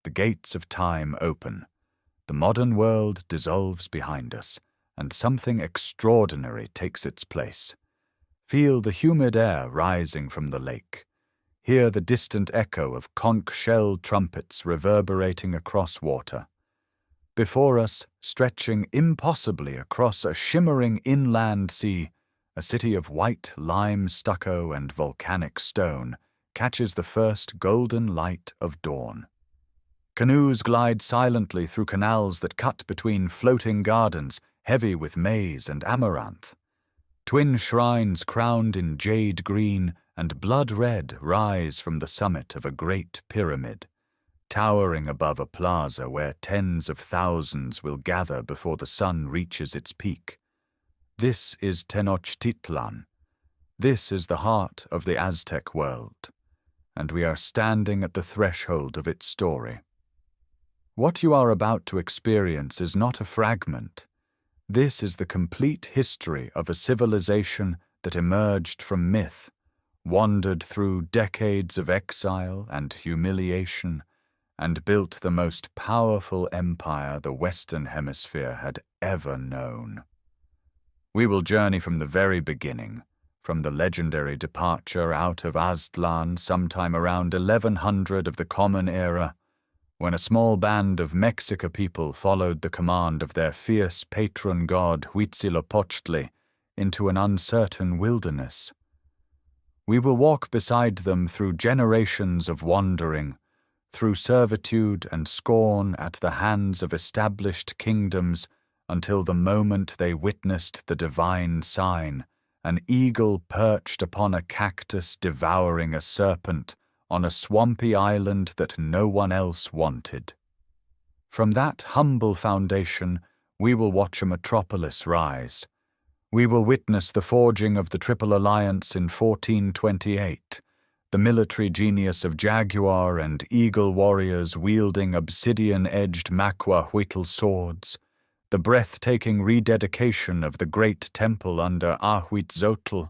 the gates of time open. The modern world dissolves behind us, and something extraordinary takes its place. Feel the humid air rising from the lake. Hear the distant echo of conch-shell trumpets reverberating across water. Before us, stretching impossibly across a shimmering inland sea, a city of white lime stucco and volcanic stone catches the first golden light of dawn. Canoes glide silently through canals that cut between floating gardens, heavy with maize and amaranth. Twin shrines crowned in jade green and blood red rise from the summit of a great pyramid, towering above a plaza where tens of thousands will gather before the sun reaches its peak. This is Tenochtitlan. This is the heart of the Aztec world, and we are standing at the threshold of its story. What you are about to experience is not a fragment. This is the complete history of a civilization that emerged from myth, wandered through decades of exile and humiliation, and built the most powerful empire the Western Hemisphere had ever known. We will journey from the very beginning, from the legendary departure out of Aztlan sometime around 1100 of the Common Era, when a small band of Mexica people followed the command of their fierce patron god Huitzilopochtli into an uncertain wilderness. We will walk beside them through generations of wandering, through servitude and scorn at the hands of established kingdoms, until the moment they witnessed the divine sign, an eagle perched upon a cactus devouring a serpent on a swampy island that no one else wanted. From that humble foundation, we will watch a metropolis rise. We will witness the forging of the Triple Alliance in 1428, the military genius of Jaguar and Eagle warriors wielding obsidian-edged Maquahuitl swords, the breathtaking rededication of the great temple under Ahuitzotl,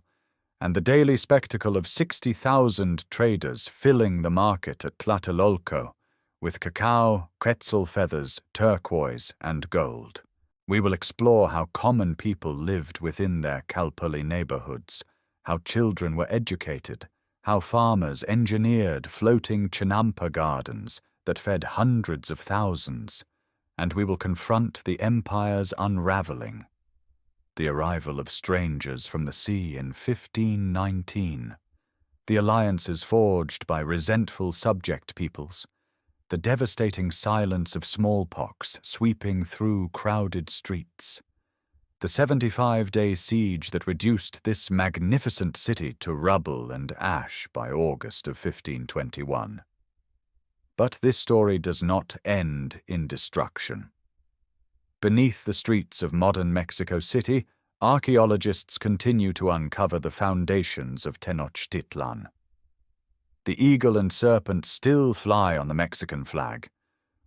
and the daily spectacle of 60,000 traders filling the market at Tlatelolco with cacao, quetzal feathers, turquoise, and gold. We will explore how common people lived within their Calpulli neighborhoods, how children were educated, how farmers engineered floating chinampa gardens that fed hundreds of thousands, and we will confront the empire's unraveling. The arrival of strangers from the sea in 1519, the alliances forged by resentful subject peoples, the devastating silence of smallpox sweeping through crowded streets, the 75-day siege that reduced this magnificent city to rubble and ash by August of 1521. But this story does not end in destruction. Beneath the streets of modern Mexico City, archaeologists continue to uncover the foundations of Tenochtitlan. The eagle and serpent still fly on the Mexican flag.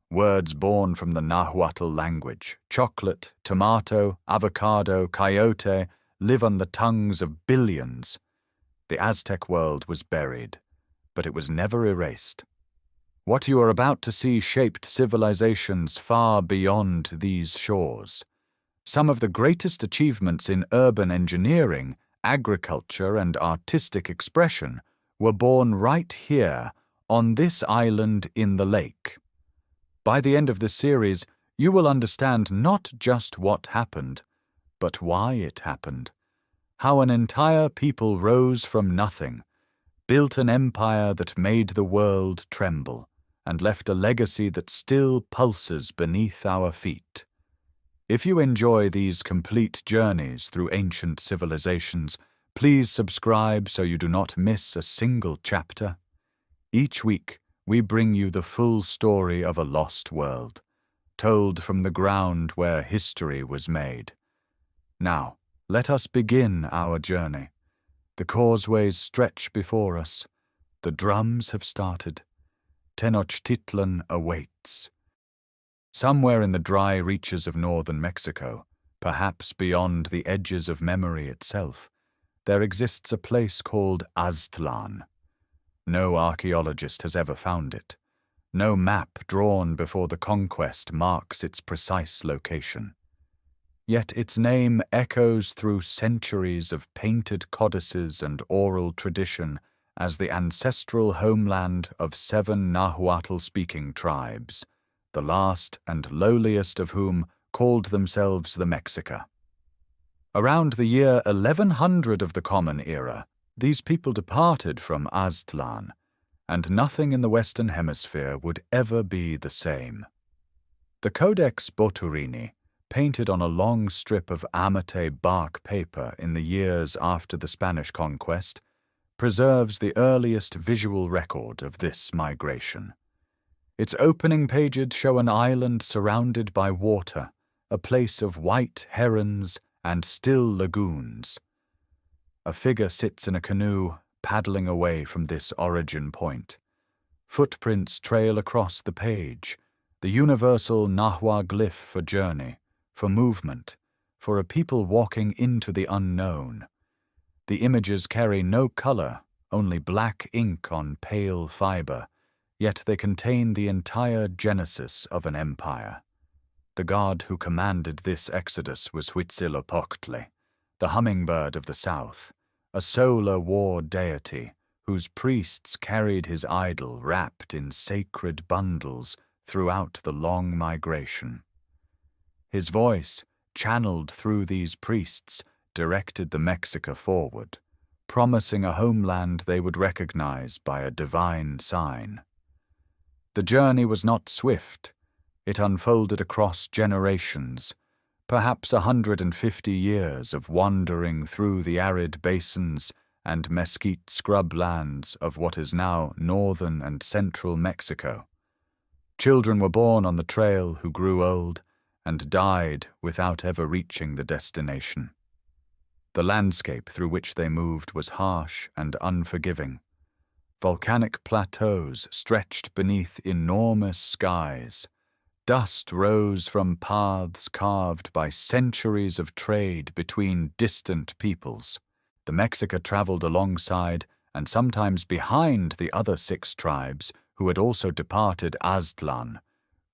Words born from the Nahuatl language, chocolate, tomato, avocado, coyote, live on the tongues of billions. The Aztec world was buried, but it was never erased. What you are about to see shaped civilizations far beyond these shores. Some of the greatest achievements in urban engineering, agriculture, and artistic expression were born right here, on this island in the lake. By the end of this series, you will understand not just what happened, but why it happened. How an entire people rose from nothing, built an empire that made the world tremble, and left a legacy that still pulses beneath our feet. If you enjoy these complete journeys through ancient civilizations, please subscribe so you do not miss a single chapter. Each week, we bring you the full story of a lost world, told from the ground where history was made. Now, let us begin our journey. The causeways stretch before us. The drums have started. Tenochtitlan awaits. Somewhere in the dry reaches of northern Mexico, perhaps beyond the edges of memory itself, there exists a place called Aztlan. No archaeologist has ever found it, No map drawn before the conquest marks its precise location. Yet its name echoes through centuries of painted codices and oral tradition as the ancestral homeland of 7 Nahuatl-speaking tribes, the last and lowliest of whom called themselves the Mexica. Around the year 1100 of the Common Era, these people departed from Aztlan, and nothing in the Western Hemisphere would ever be the same. The Codex Boturini, painted on a long strip of amate bark paper in the years after the Spanish conquest, preserves the earliest visual record of this migration. Its opening pages show an island surrounded by water, a place of white herons and still lagoons. A figure sits in a canoe, paddling away from this origin point. Footprints trail across the page, the universal Nahua glyph for journey, for movement, for a people walking into the unknown. The images carry no color, only black ink on pale fiber, yet they contain the entire genesis of an empire. The god who commanded this exodus was Huitzilopochtli, the hummingbird of the south, a solar war deity whose priests carried his idol wrapped in sacred bundles throughout the long migration. His voice, channeled through these priests, directed the Mexica forward, promising a homeland they would recognize by a divine sign. The journey was not swift. It unfolded across generations, perhaps 150 years of wandering through the arid basins and mesquite scrublands of what is now northern and central Mexico. Children were born on the trail who grew old and died without ever reaching the destination. The landscape through which they moved was harsh and unforgiving. Volcanic plateaus stretched beneath enormous skies. Dust rose from paths carved by centuries of trade between distant peoples. The Mexica traveled alongside and sometimes behind the other 6 tribes who had also departed Aztlan,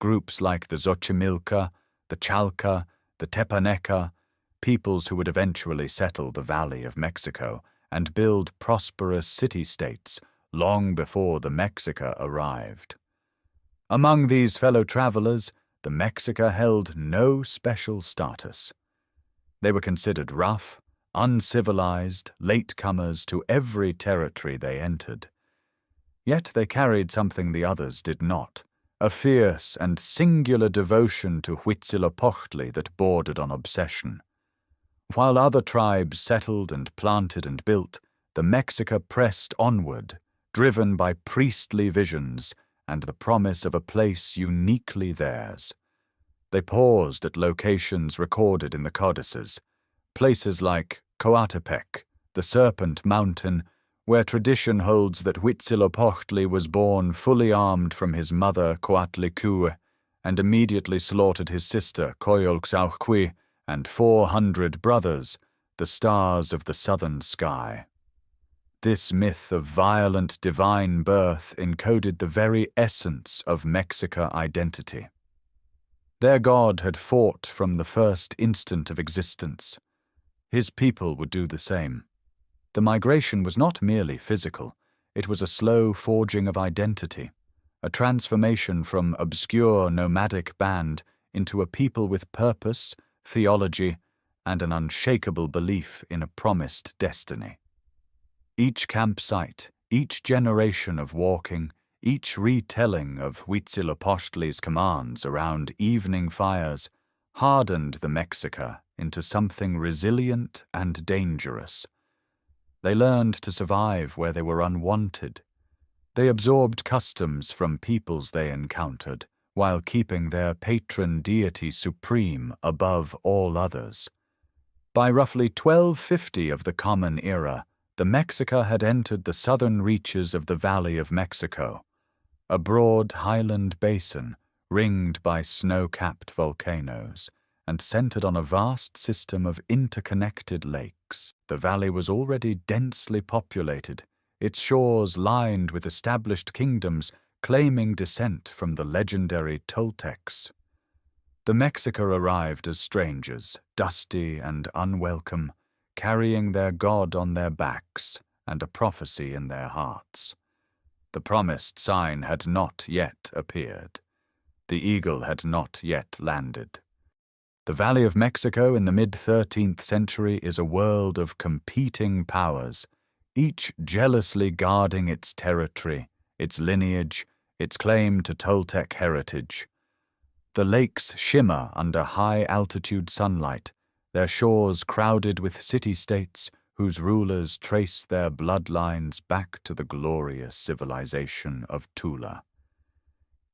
groups like the Xochimilca, the Chalca, the Tepaneca, peoples who would eventually settle the Valley of Mexico and build prosperous city-states long before the Mexica arrived. Among these fellow travelers, the Mexica held no special status. They were considered rough, uncivilized latecomers to every territory they entered. Yet they carried something the others did not, a fierce and singular devotion to Huitzilopochtli that bordered on obsession. While other tribes settled and planted and built, the Mexica pressed onward, driven by priestly visions and the promise of a place uniquely theirs. They paused at locations recorded in the codices, places like Coatepec, the Serpent Mountain, where tradition holds that Huitzilopochtli was born fully armed from his mother Coatlicue and immediately slaughtered his sister Coyolxauhqui and 400 brothers, the stars of the southern sky. This myth of violent divine birth encoded the very essence of Mexica identity. Their god had fought from the first instant of existence. His people would do the same. The migration was not merely physical, it was a slow forging of identity, a transformation from obscure nomadic band into a people with purpose, theology, and an unshakable belief in a promised destiny. Each campsite, each generation of walking, each retelling of Huitzilopochtli's commands around evening fires hardened the Mexica into something resilient and dangerous. They learned to survive where they were unwanted. They absorbed customs from peoples they encountered, while keeping their patron deity supreme above all others. By roughly 1250 of the Common Era, the Mexica had entered the southern reaches of the Valley of Mexico, a broad highland basin ringed by snow-capped volcanoes and centered on a vast system of interconnected lakes. The valley was already densely populated, its shores lined with established kingdoms claiming descent from the legendary Toltecs. The Mexica arrived as strangers, dusty and unwelcome, carrying their god on their backs and a prophecy in their hearts. The promised sign had not yet appeared. The eagle had not yet landed. The Valley of Mexico in the mid-13th century is a world of competing powers, each jealously guarding its territory, its lineage, its claim to Toltec heritage. The lakes shimmer under high-altitude sunlight, their shores crowded with city-states whose rulers trace their bloodlines back to the glorious civilization of Tula.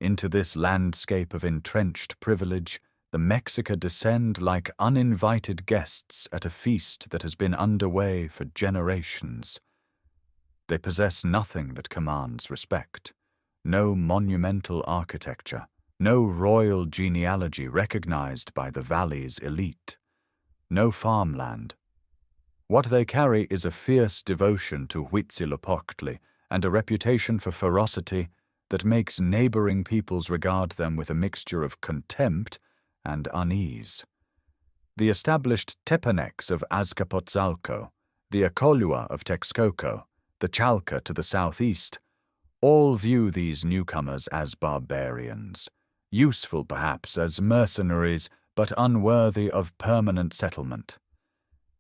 Into this landscape of entrenched privilege, the Mexica descend like uninvited guests at a feast that has been underway for generations. They possess nothing that commands respect, no monumental architecture, no royal genealogy recognized by the valley's elite, no farmland. What they carry is a fierce devotion to Huitzilopochtli and a reputation for ferocity that makes neighboring peoples regard them with a mixture of contempt and unease. The established Tepanecs of Azcapotzalco, the Acolua of Texcoco, the Chalca to the southeast, all view these newcomers as barbarians, useful perhaps as mercenaries but unworthy of permanent settlement.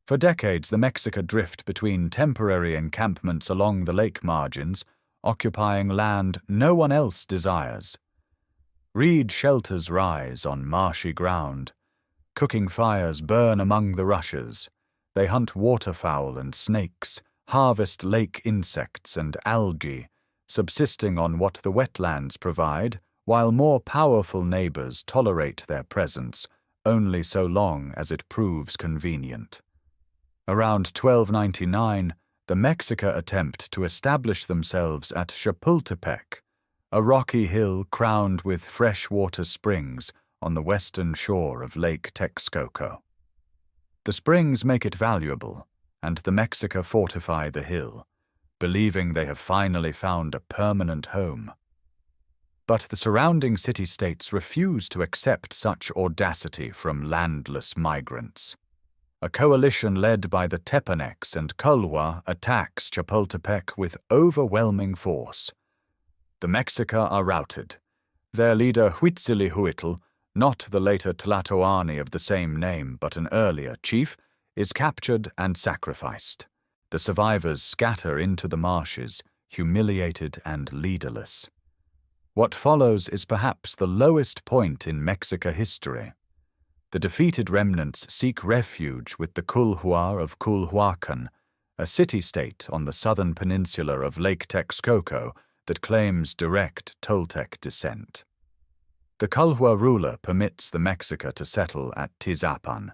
For decades, the Mexica drift between temporary encampments along the lake margins, occupying land no one else desires. Reed shelters rise on marshy ground. Cooking fires burn among the rushes. They hunt waterfowl and snakes, harvest lake insects and algae, subsisting on what the wetlands provide, while more powerful neighbors tolerate their presence only so long as it proves convenient. Around 1299, the Mexica attempt to establish themselves at Chapultepec, a rocky hill crowned with freshwater springs on the western shore of Lake Texcoco. The springs make it valuable, and the Mexica fortify the hill, believing they have finally found a permanent home. But the surrounding city-states refuse to accept such audacity from landless migrants. A coalition led by the Tepanecs and Culhua attacks Chapultepec with overwhelming force. The Mexica are routed. Their leader Huitzilopochtli, not the later tlatoani of the same name but an earlier chief, is captured and sacrificed. The survivors scatter into the marshes, humiliated and leaderless. What follows is perhaps the lowest point in Mexica history. The defeated remnants seek refuge with the Culhua of Culhuacan, a city-state on the southern peninsula of Lake Texcoco that claims direct Toltec descent. The Culhua ruler permits the Mexica to settle at Tizapan,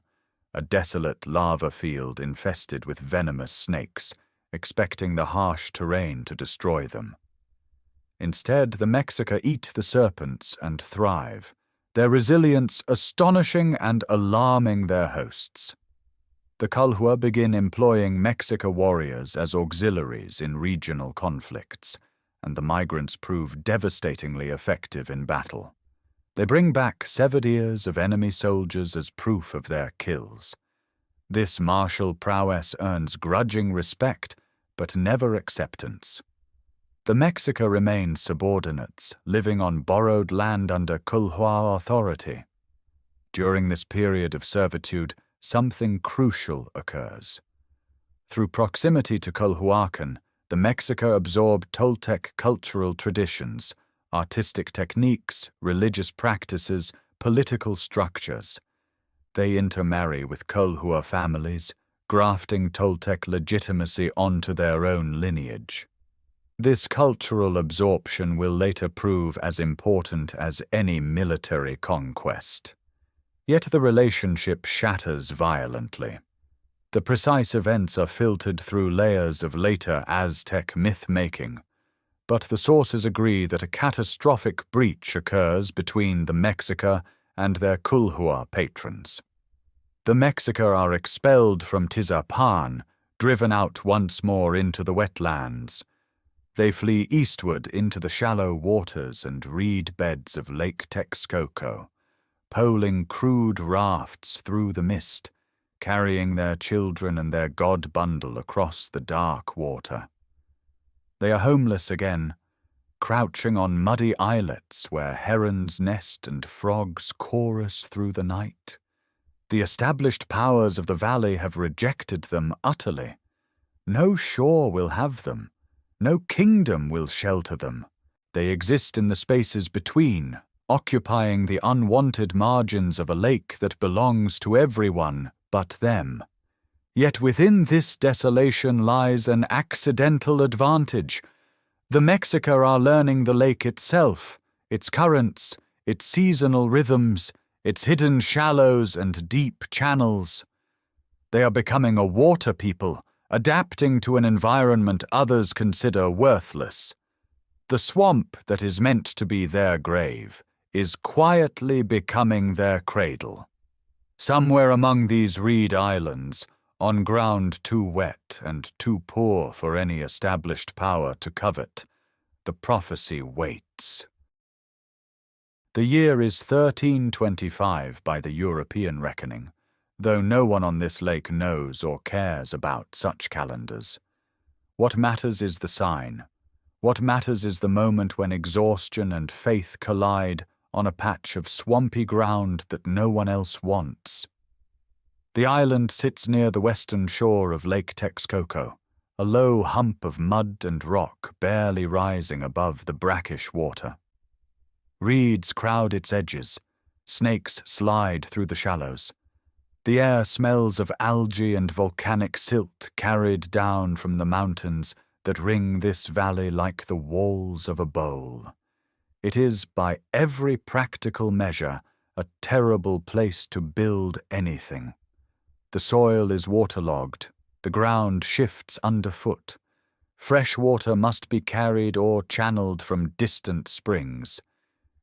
a desolate lava field infested with venomous snakes, expecting the harsh terrain to destroy them. Instead, the Mexica eat the serpents and thrive, their resilience astonishing and alarming their hosts. The Culhua begin employing Mexica warriors as auxiliaries in regional conflicts, and the migrants prove devastatingly effective in battle. They bring back severed ears of enemy soldiers as proof of their kills. This martial prowess earns grudging respect, but never acceptance. The Mexica remain subordinates, living on borrowed land under Culhua authority. During this period of servitude, something crucial occurs. Through proximity to Culhuacan, the Mexica absorb Toltec cultural traditions, artistic techniques, religious practices, political structures. They intermarry with Culhua families, grafting Toltec legitimacy onto their own lineage. This cultural absorption will later prove as important as any military conquest. Yet the relationship shatters violently. The precise events are filtered through layers of later Aztec myth-making, but the sources agree that a catastrophic breach occurs between the Mexica and their Culhua patrons. The Mexica are expelled from Tizapan, driven out once more into the wetlands. They flee eastward into the shallow waters and reed beds of Lake Texcoco, poling crude rafts through the mist, carrying their children and their god bundle across the dark water. They are homeless again, crouching on muddy islets where herons nest and frogs chorus through the night. The established powers of the valley have rejected them utterly. No shore will have them. No kingdom will shelter them. They exist in the spaces between, occupying the unwanted margins of a lake that belongs to everyone but them. Yet within this desolation lies an accidental advantage. The Mexica are learning the lake itself, its currents, its seasonal rhythms, its hidden shallows and deep channels. They are becoming a water people, adapting to an environment others consider worthless. The swamp that is meant to be their grave is quietly becoming their cradle. Somewhere among these reed islands, on ground too wet and too poor for any established power to covet, the prophecy waits. The year is 1325 by the European reckoning, though no one on this lake knows or cares about such calendars. What matters is the sign. What matters is the moment when exhaustion and faith collide on a patch of swampy ground that no one else wants. The island sits near the western shore of Lake Texcoco, a low hump of mud and rock barely rising above the brackish water. Reeds crowd its edges, snakes slide through the shallows. The air smells of algae and volcanic silt carried down from the mountains that ring this valley like the walls of a bowl. It is, by every practical measure, a terrible place to build anything. The soil is waterlogged, the ground shifts underfoot. Fresh water must be carried or channeled from distant springs.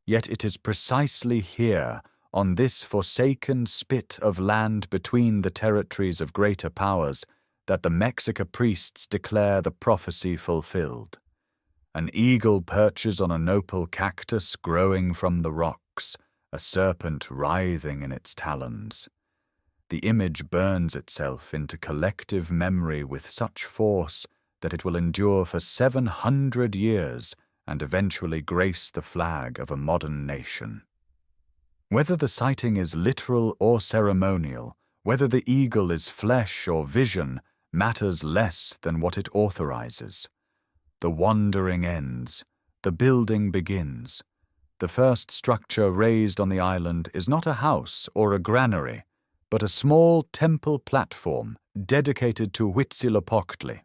Yet it is precisely here, on this forsaken spit of land between the territories of greater powers, that the Mexica priests declare the prophecy fulfilled. An eagle perches on a nopal cactus growing from the rocks, a serpent writhing in its talons. The image burns itself into collective memory with such force that it will endure for 700 years and eventually grace the flag of a modern nation. Whether the sighting is literal or ceremonial, whether the eagle is flesh or vision, matters less than what it authorizes. The wandering ends, the building begins. The first structure raised on the island is not a house or a granary, but a small temple platform dedicated to Huitzilopochtli.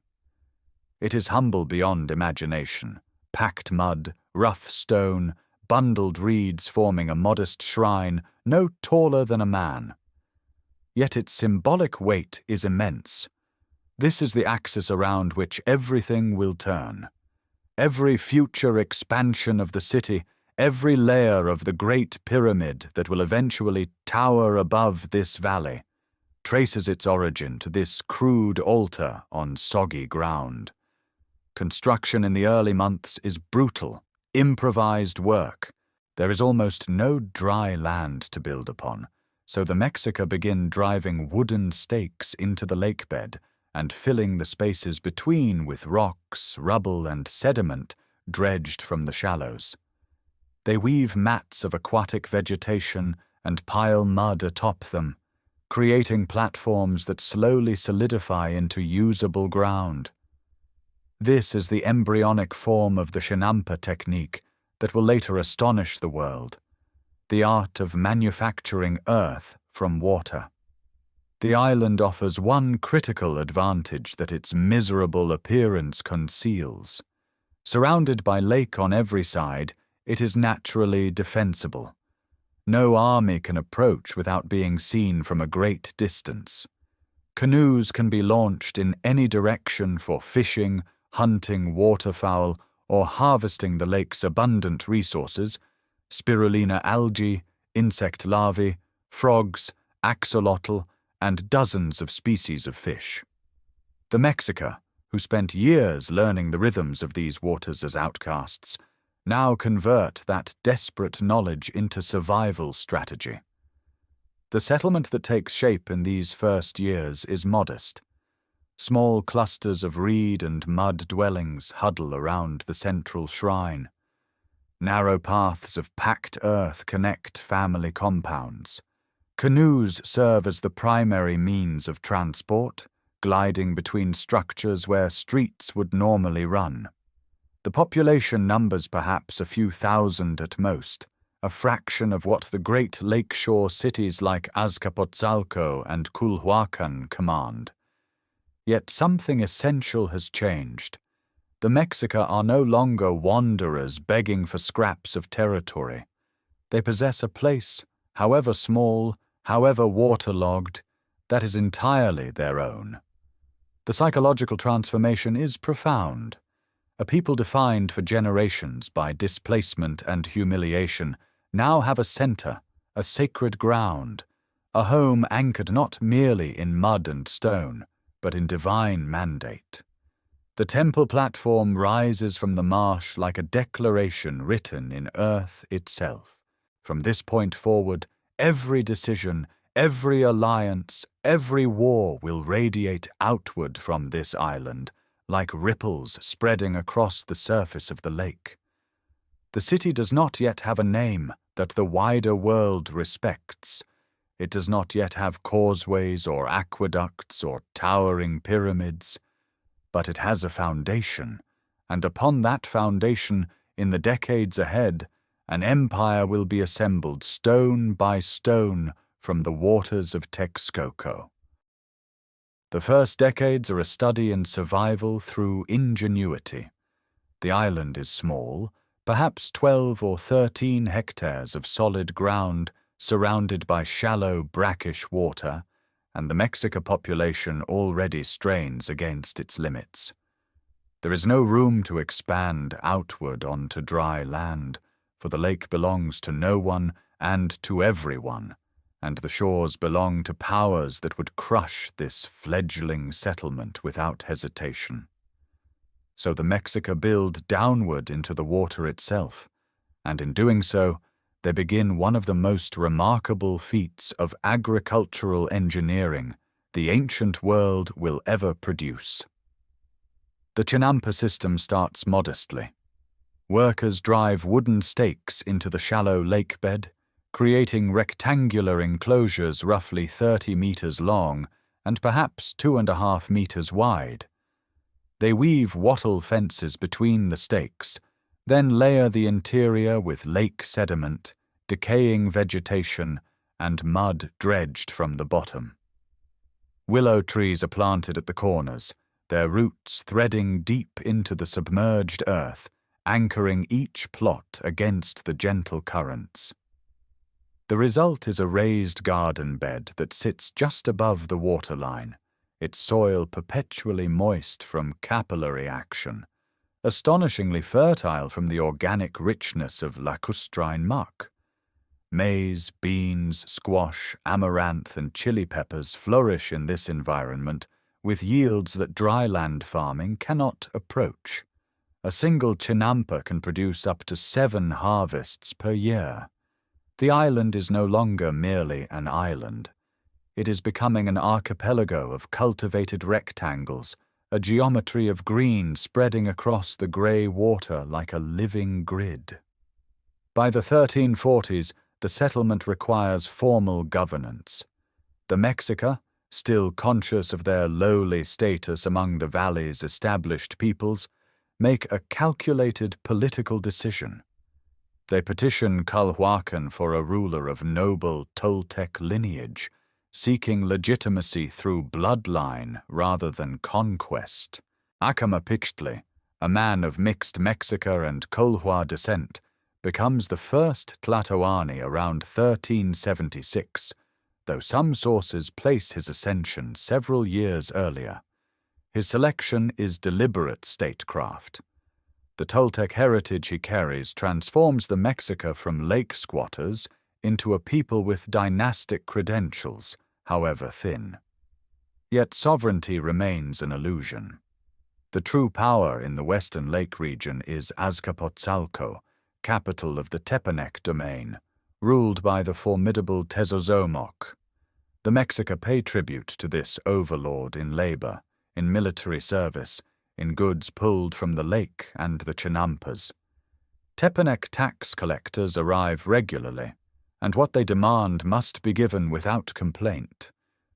It is humble beyond imagination. Packed mud, rough stone, bundled reeds forming a modest shrine no taller than a man. Yet its symbolic weight is immense. This is the axis around which everything will turn. Every future expansion of the city, every layer of the Great Pyramid that will eventually tower above this valley, traces its origin to this crude altar on soggy ground. Construction in the early months is brutal, improvised work. There is almost no dry land to build upon, so the Mexica begin driving wooden stakes into the lake bed and filling the spaces between with rocks, rubble, and sediment dredged from the shallows. They weave mats of aquatic vegetation and pile mud atop them, creating platforms that slowly solidify into usable ground. This is the embryonic form of the Chinampa technique that will later astonish the world, the art of manufacturing earth from water. The island offers one critical advantage that its miserable appearance conceals. Surrounded by lake on every side, it is naturally defensible. No army can approach without being seen from a great distance. Canoes can be launched in any direction for fishing, hunting waterfowl, or harvesting the lake's abundant resources: spirulina algae, insect larvae, frogs, axolotl, and dozens of species of fish. The Mexica, who spent years learning the rhythms of these waters as outcasts, now convert that desperate knowledge into survival strategy. The settlement that takes shape in these first years is modest. Small clusters of reed and mud dwellings huddle around the central shrine. Narrow paths of packed earth connect family compounds. Canoes serve as the primary means of transport, gliding between structures where streets would normally run. The population numbers perhaps a few thousand at most, a fraction of what the great lakeshore cities like Azcapotzalco and Culhuacan command. Yet something essential has changed. The Mexica are no longer wanderers begging for scraps of territory. They possess a place, however small, however waterlogged, that is entirely their own. The psychological transformation is profound. A people defined for generations by displacement and humiliation now have a center, a sacred ground, a home anchored not merely in mud and stone, but in divine mandate. The temple platform rises from the marsh like a declaration written in earth itself. From this point forward, every decision, every alliance, every war will radiate outward from this island, like ripples spreading across the surface of the lake. The city does not yet have a name that the wider world respects. It does not yet have causeways or aqueducts or towering pyramids, but it has a foundation, and upon that foundation, in the decades ahead, an empire will be assembled stone by stone from the waters of Texcoco. The first decades are a study in survival through ingenuity. The island is small, perhaps 12 or 13 hectares of solid ground surrounded by shallow, brackish water, and the Mexica population already strains against its limits. There is no room to expand outward onto dry land, for the lake belongs to no one and to everyone, and the shores belong to powers that would crush this fledgling settlement without hesitation. So the Mexica build downward into the water itself, and in doing so, they begin one of the most remarkable feats of agricultural engineering the ancient world will ever produce. The Chinampa system starts modestly. Workers drive wooden stakes into the shallow lake bed, creating rectangular enclosures roughly 30 meters long and perhaps 2.5 meters wide. They weave wattle fences between the stakes, then layer the interior with lake sediment, decaying vegetation, and mud dredged from the bottom. Willow trees are planted at the corners, their roots threading deep into the submerged earth, anchoring each plot against the gentle currents. The result is a raised garden bed that sits just above the waterline, its soil perpetually moist from capillary action, astonishingly fertile from the organic richness of lacustrine muck. Maize, beans, squash, amaranth, and chili peppers flourish in this environment with yields that dryland farming cannot approach. A single chinampa can produce up to 7 harvests per year. The island is no longer merely an island. It is becoming an archipelago of cultivated rectangles, a geometry of green spreading across the grey water like a living grid. By the 1340s, the settlement requires formal governance. The Mexica, still conscious of their lowly status among the valley's established peoples, make a calculated political decision. They petition Culhuacan for a ruler of noble Toltec lineage, seeking legitimacy through bloodline rather than conquest. Acamapichtli, a man of mixed Mexica and Colhua descent, becomes the first tlatoani around 1376, though some sources place his ascension several years earlier. His selection is deliberate statecraft. The Toltec heritage he carries transforms the Mexica from lake squatters into a people with dynastic credentials, however thin. Yet sovereignty remains an illusion. The true power in the Western Lake region is Azcapotzalco, capital of the Tepanec domain, ruled by the formidable Tezozomok. The Mexica pay tribute to this overlord in labor, in military service, in goods pulled from the lake and the Chinampas. Tepanec tax collectors arrive regularly, and what they demand must be given without complaint.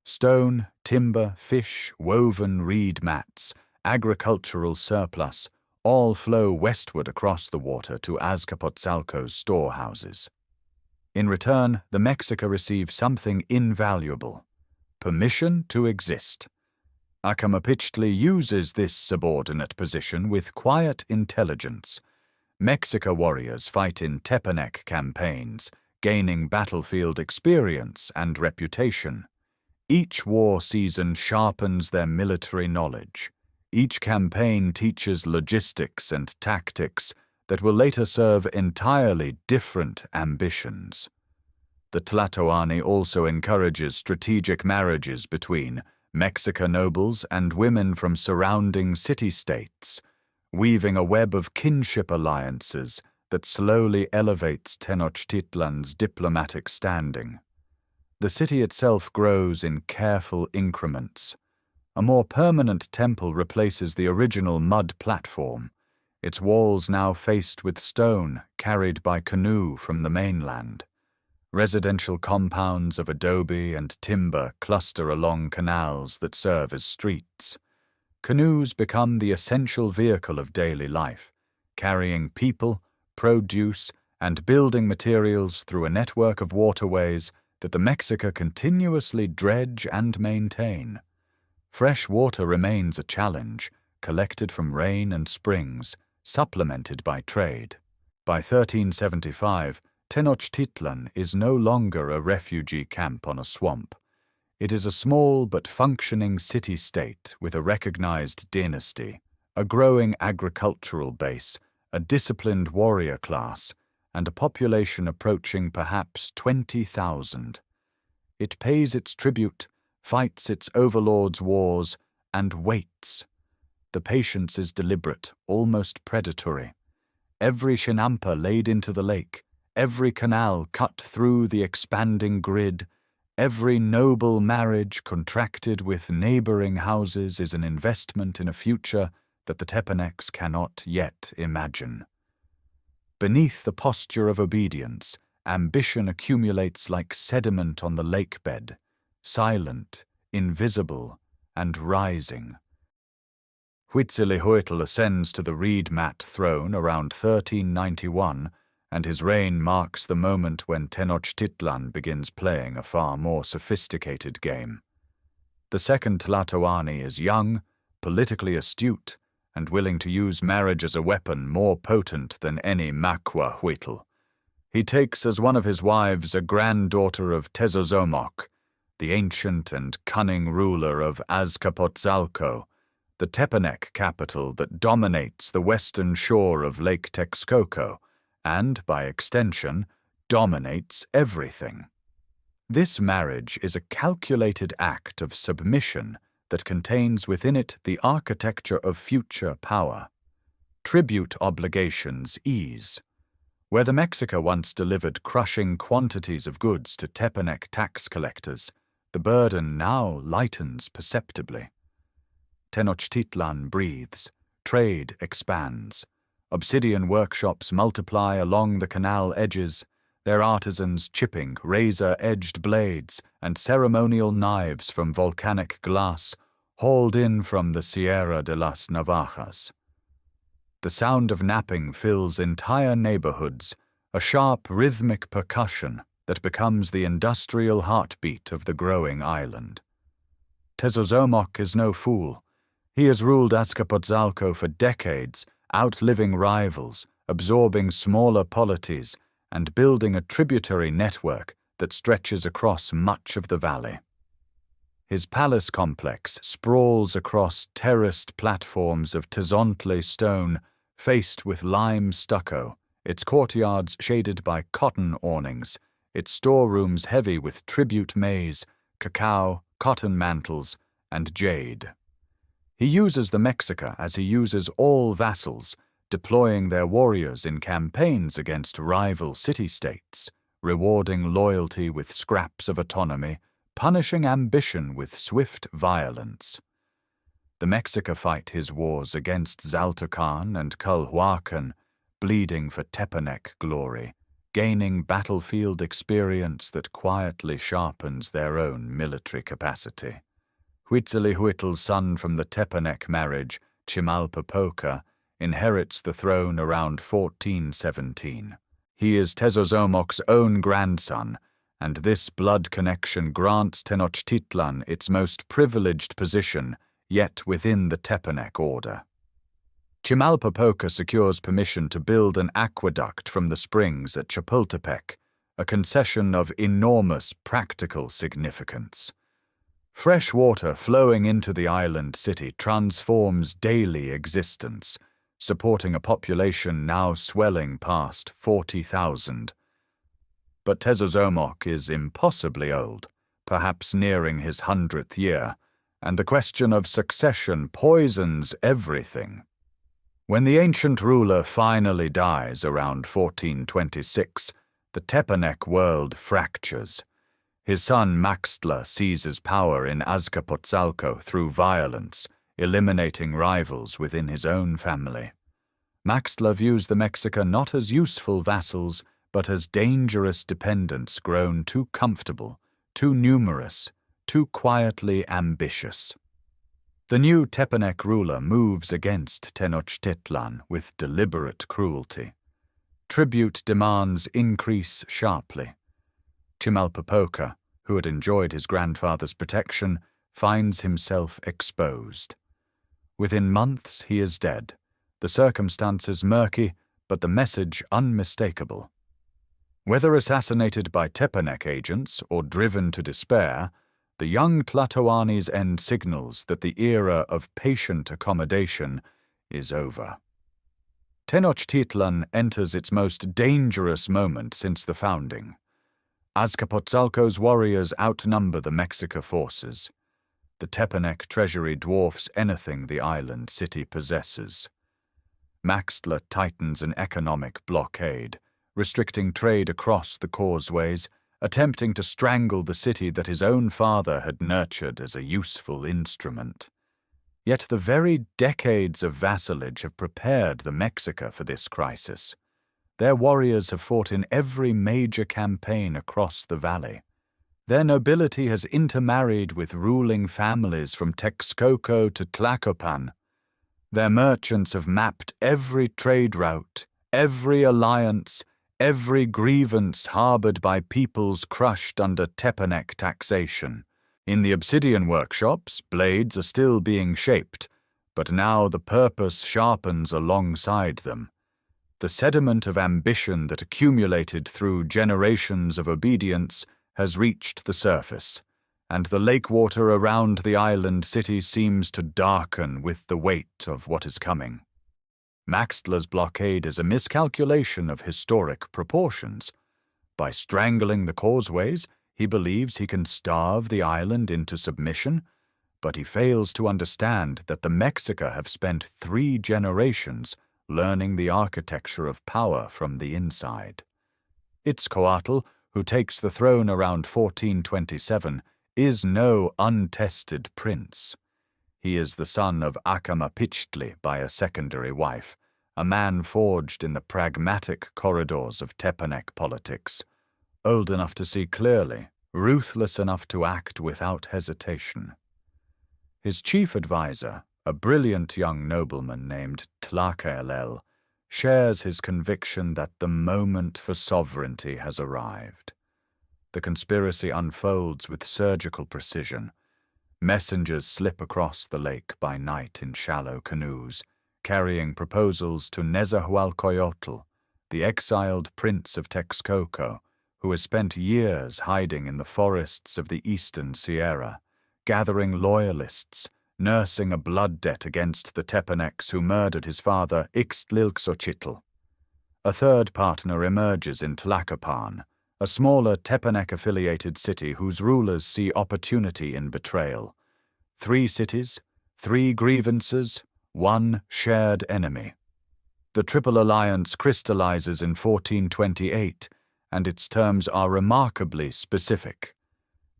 Stone, timber, fish, woven reed mats, agricultural surplus, all flow westward across the water to Azcapotzalco's storehouses. In return, the Mexica receives something invaluable: permission to exist. Acamapichtli uses this subordinate position with quiet intelligence. Mexica warriors fight in Tepanec campaigns, gaining battlefield experience and reputation. Each war season sharpens their military knowledge. Each campaign teaches logistics and tactics that will later serve entirely different ambitions. The tlatoani also encourages strategic marriages between Mexica nobles and women from surrounding city-states, weaving a web of kinship alliances that slowly elevates Tenochtitlan's diplomatic standing. The city itself grows in careful increments. A more permanent temple replaces the original mud platform, its walls now faced with stone carried by canoe from the mainland. Residential compounds of adobe and timber cluster along canals that serve as streets. Canoes become the essential vehicle of daily life, carrying people, produce, and building materials through a network of waterways that the Mexica continuously dredge and maintain. Fresh water remains a challenge, collected from rain and springs, supplemented by trade. By 1375, Tenochtitlan is no longer a refugee camp on a swamp. It is a small but functioning city-state with a recognized dynasty, a growing agricultural base, a disciplined warrior class, and a population approaching perhaps 20,000. It pays its tribute, fights its overlords' wars, and waits. The patience is deliberate, almost predatory. Every chinampa laid into the lake, every canal cut through the expanding grid, every noble marriage contracted with neighboring houses is an investment in a future that the Tepanecs cannot yet imagine. Beneath the posture of obedience, ambition accumulates like sediment on the lake bed, silent, invisible, and rising. Huitzilopochtli ascends to the reed-mat throne around 1391, and his reign marks the moment when Tenochtitlan begins playing a far more sophisticated game. The second tlatoani is young, politically astute, and willing to use marriage as a weapon more potent than any Maquahuitl. He takes as one of his wives a granddaughter of Tezozomok, the ancient and cunning ruler of Azcapotzalco, the Tepanec capital that dominates the western shore of Lake Texcoco, and, by extension, dominates everything. This marriage is a calculated act of submission that contains within it the architecture of future power. Tribute obligations ease. Where the Mexica once delivered crushing quantities of goods to Tepanec tax collectors, the burden now lightens perceptibly. Tenochtitlan breathes, trade expands. Obsidian workshops multiply along the canal edges, their artisans chipping razor-edged blades and ceremonial knives from volcanic glass hauled in from the Sierra de las Navajas. The sound of napping fills entire neighborhoods, a sharp rhythmic percussion that becomes the industrial heartbeat of the growing island. Tezozomok is no fool. He has ruled Azcapotzalco for decades, outliving rivals, absorbing smaller polities, and building a tributary network that stretches across much of the valley. His palace complex sprawls across terraced platforms of tzompantli stone faced with lime stucco, its courtyards shaded by cotton awnings, its storerooms heavy with tribute maize, cacao, cotton mantles, and jade. He uses the Mexica as he uses all vassals, deploying their warriors in campaigns against rival city-states, rewarding loyalty with scraps of autonomy, punishing ambition with swift violence. The Mexica fight his wars against Xaltocan and Culhuacan, bleeding for Tepanec glory, gaining battlefield experience that quietly sharpens their own military capacity. Huitzilopochtli's son from the Tepanec marriage, Chimalpopoca, inherits the throne around 1417. He is Tezozomoc's own grandson, and this blood connection grants Tenochtitlan its most privileged position, yet within the Tepanec order. Chimalpopoca secures permission to build an aqueduct from the springs at Chapultepec, a concession of enormous practical significance. Fresh water flowing into the island city transforms daily existence, supporting a population now swelling past 40,000. But Tezozomoc is impossibly old, perhaps nearing his 100th year, and the question of succession poisons everything. When the ancient ruler finally dies around 1426, the Tepanec world fractures. His son Maxtla seizes power in Azcapotzalco through violence, eliminating rivals within his own family. Maxtla views the Mexica not as useful vassals, but as dangerous dependents grown too comfortable, too numerous, too quietly ambitious. The new Tepanec ruler moves against Tenochtitlan with deliberate cruelty. Tribute demands increase sharply. Chimalpopoca, who had enjoyed his grandfather's protection, finds himself exposed. Within months he is dead, the circumstances murky, but the message unmistakable. Whether assassinated by Tepanec agents or driven to despair, the young tlatoani's end signals that the era of patient accommodation is over. Tenochtitlan enters its most dangerous moment since the founding. Azcapotzalco's warriors outnumber the Mexica forces. The Tepanec treasury dwarfs anything the island city possesses. Maxtla tightens an economic blockade, restricting trade across the causeways, attempting to strangle the city that his own father had nurtured as a useful instrument. Yet the very decades of vassalage have prepared the Mexica for this crisis. Their warriors have fought in every major campaign across the valley. Their nobility has intermarried with ruling families from Texcoco to Tlacopan. Their merchants have mapped every trade route, every alliance, every grievance harbored by peoples crushed under Tepanec taxation. In the obsidian workshops, blades are still being shaped, but now the purpose sharpens alongside them. The sediment of ambition that accumulated through generations of obedience has reached the surface, and the lake water around the island city seems to darken with the weight of what is coming. Maxtla's blockade is a miscalculation of historic proportions. By strangling the causeways, he believes he can starve the island into submission, but he fails to understand that the Mexica have spent 3 generations learning the architecture of power from the inside. Itzcoatl, who takes the throne around 1427, is no untested prince. He is the son of Acamapichtli by a secondary wife, a man forged in the pragmatic corridors of Tepanec politics, old enough to see clearly, ruthless enough to act without hesitation. His chief advisor, a brilliant young nobleman named Tlacaelel, shares his conviction that the moment for sovereignty has arrived. The conspiracy unfolds with surgical precision. Messengers slip across the lake by night in shallow canoes, carrying proposals to Nezahualcoyotl, the exiled prince of Texcoco, who has spent years hiding in the forests of the eastern Sierra, gathering loyalists, nursing a blood debt against the Tepanecs who murdered his father Ixtlilxochitl. A third partner emerges in Tlacopan, a smaller Tepanec-affiliated city whose rulers see opportunity in betrayal. 3 cities, 3 grievances, 1 shared enemy. The Triple Alliance crystallizes in 1428, and its terms are remarkably specific.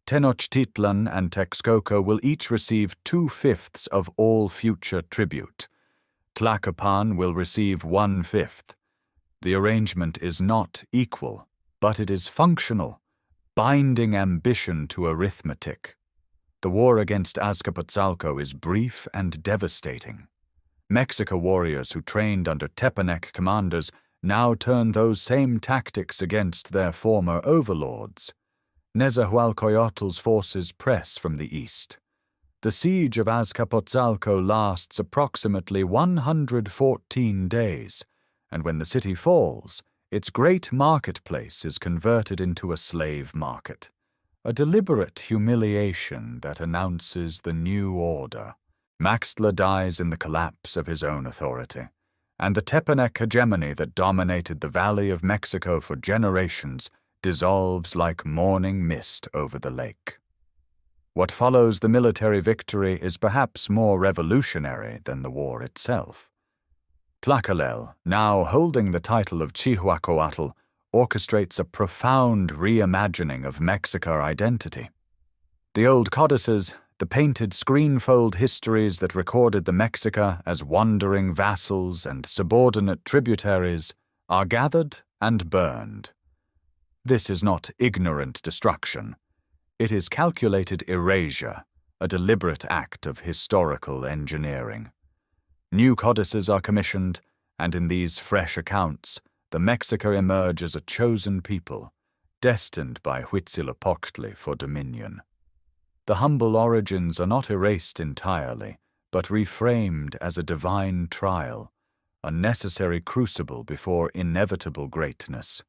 Tenochtitlan and Texcoco will each receive 2/5 of all future tribute. Tlacopan will receive 1/5. The arrangement is not equal, but it is functional, binding ambition to arithmetic. The war against Azcapotzalco is brief and devastating. Mexico warriors who trained under Tepanec commanders now turn those same tactics against their former overlords. Nezahualcoyotl's forces press from the east. The siege of Azcapotzalco lasts approximately 114 days, and when the city falls, its great marketplace is converted into a slave market, a deliberate humiliation that announces the new order. Maxtla dies in the collapse of his own authority, and the Tepanec hegemony that dominated the Valley of Mexico for generations dissolves like morning mist over the lake. What follows the military victory is perhaps more revolutionary than the war itself. Tlacaelel, now holding the title of Cihuacoatl, orchestrates a profound reimagining of Mexica identity. The old codices, the painted screenfold histories that recorded the Mexica as wandering vassals and subordinate tributaries, are gathered and burned. This is not ignorant destruction. It is calculated erasure, a deliberate act of historical engineering. New codices are commissioned, and in these fresh accounts, the Mexica emerge as a chosen people, destined by Huitzilopochtli for dominion. The humble origins are not erased entirely, but reframed as a divine trial, a necessary crucible before inevitable greatness.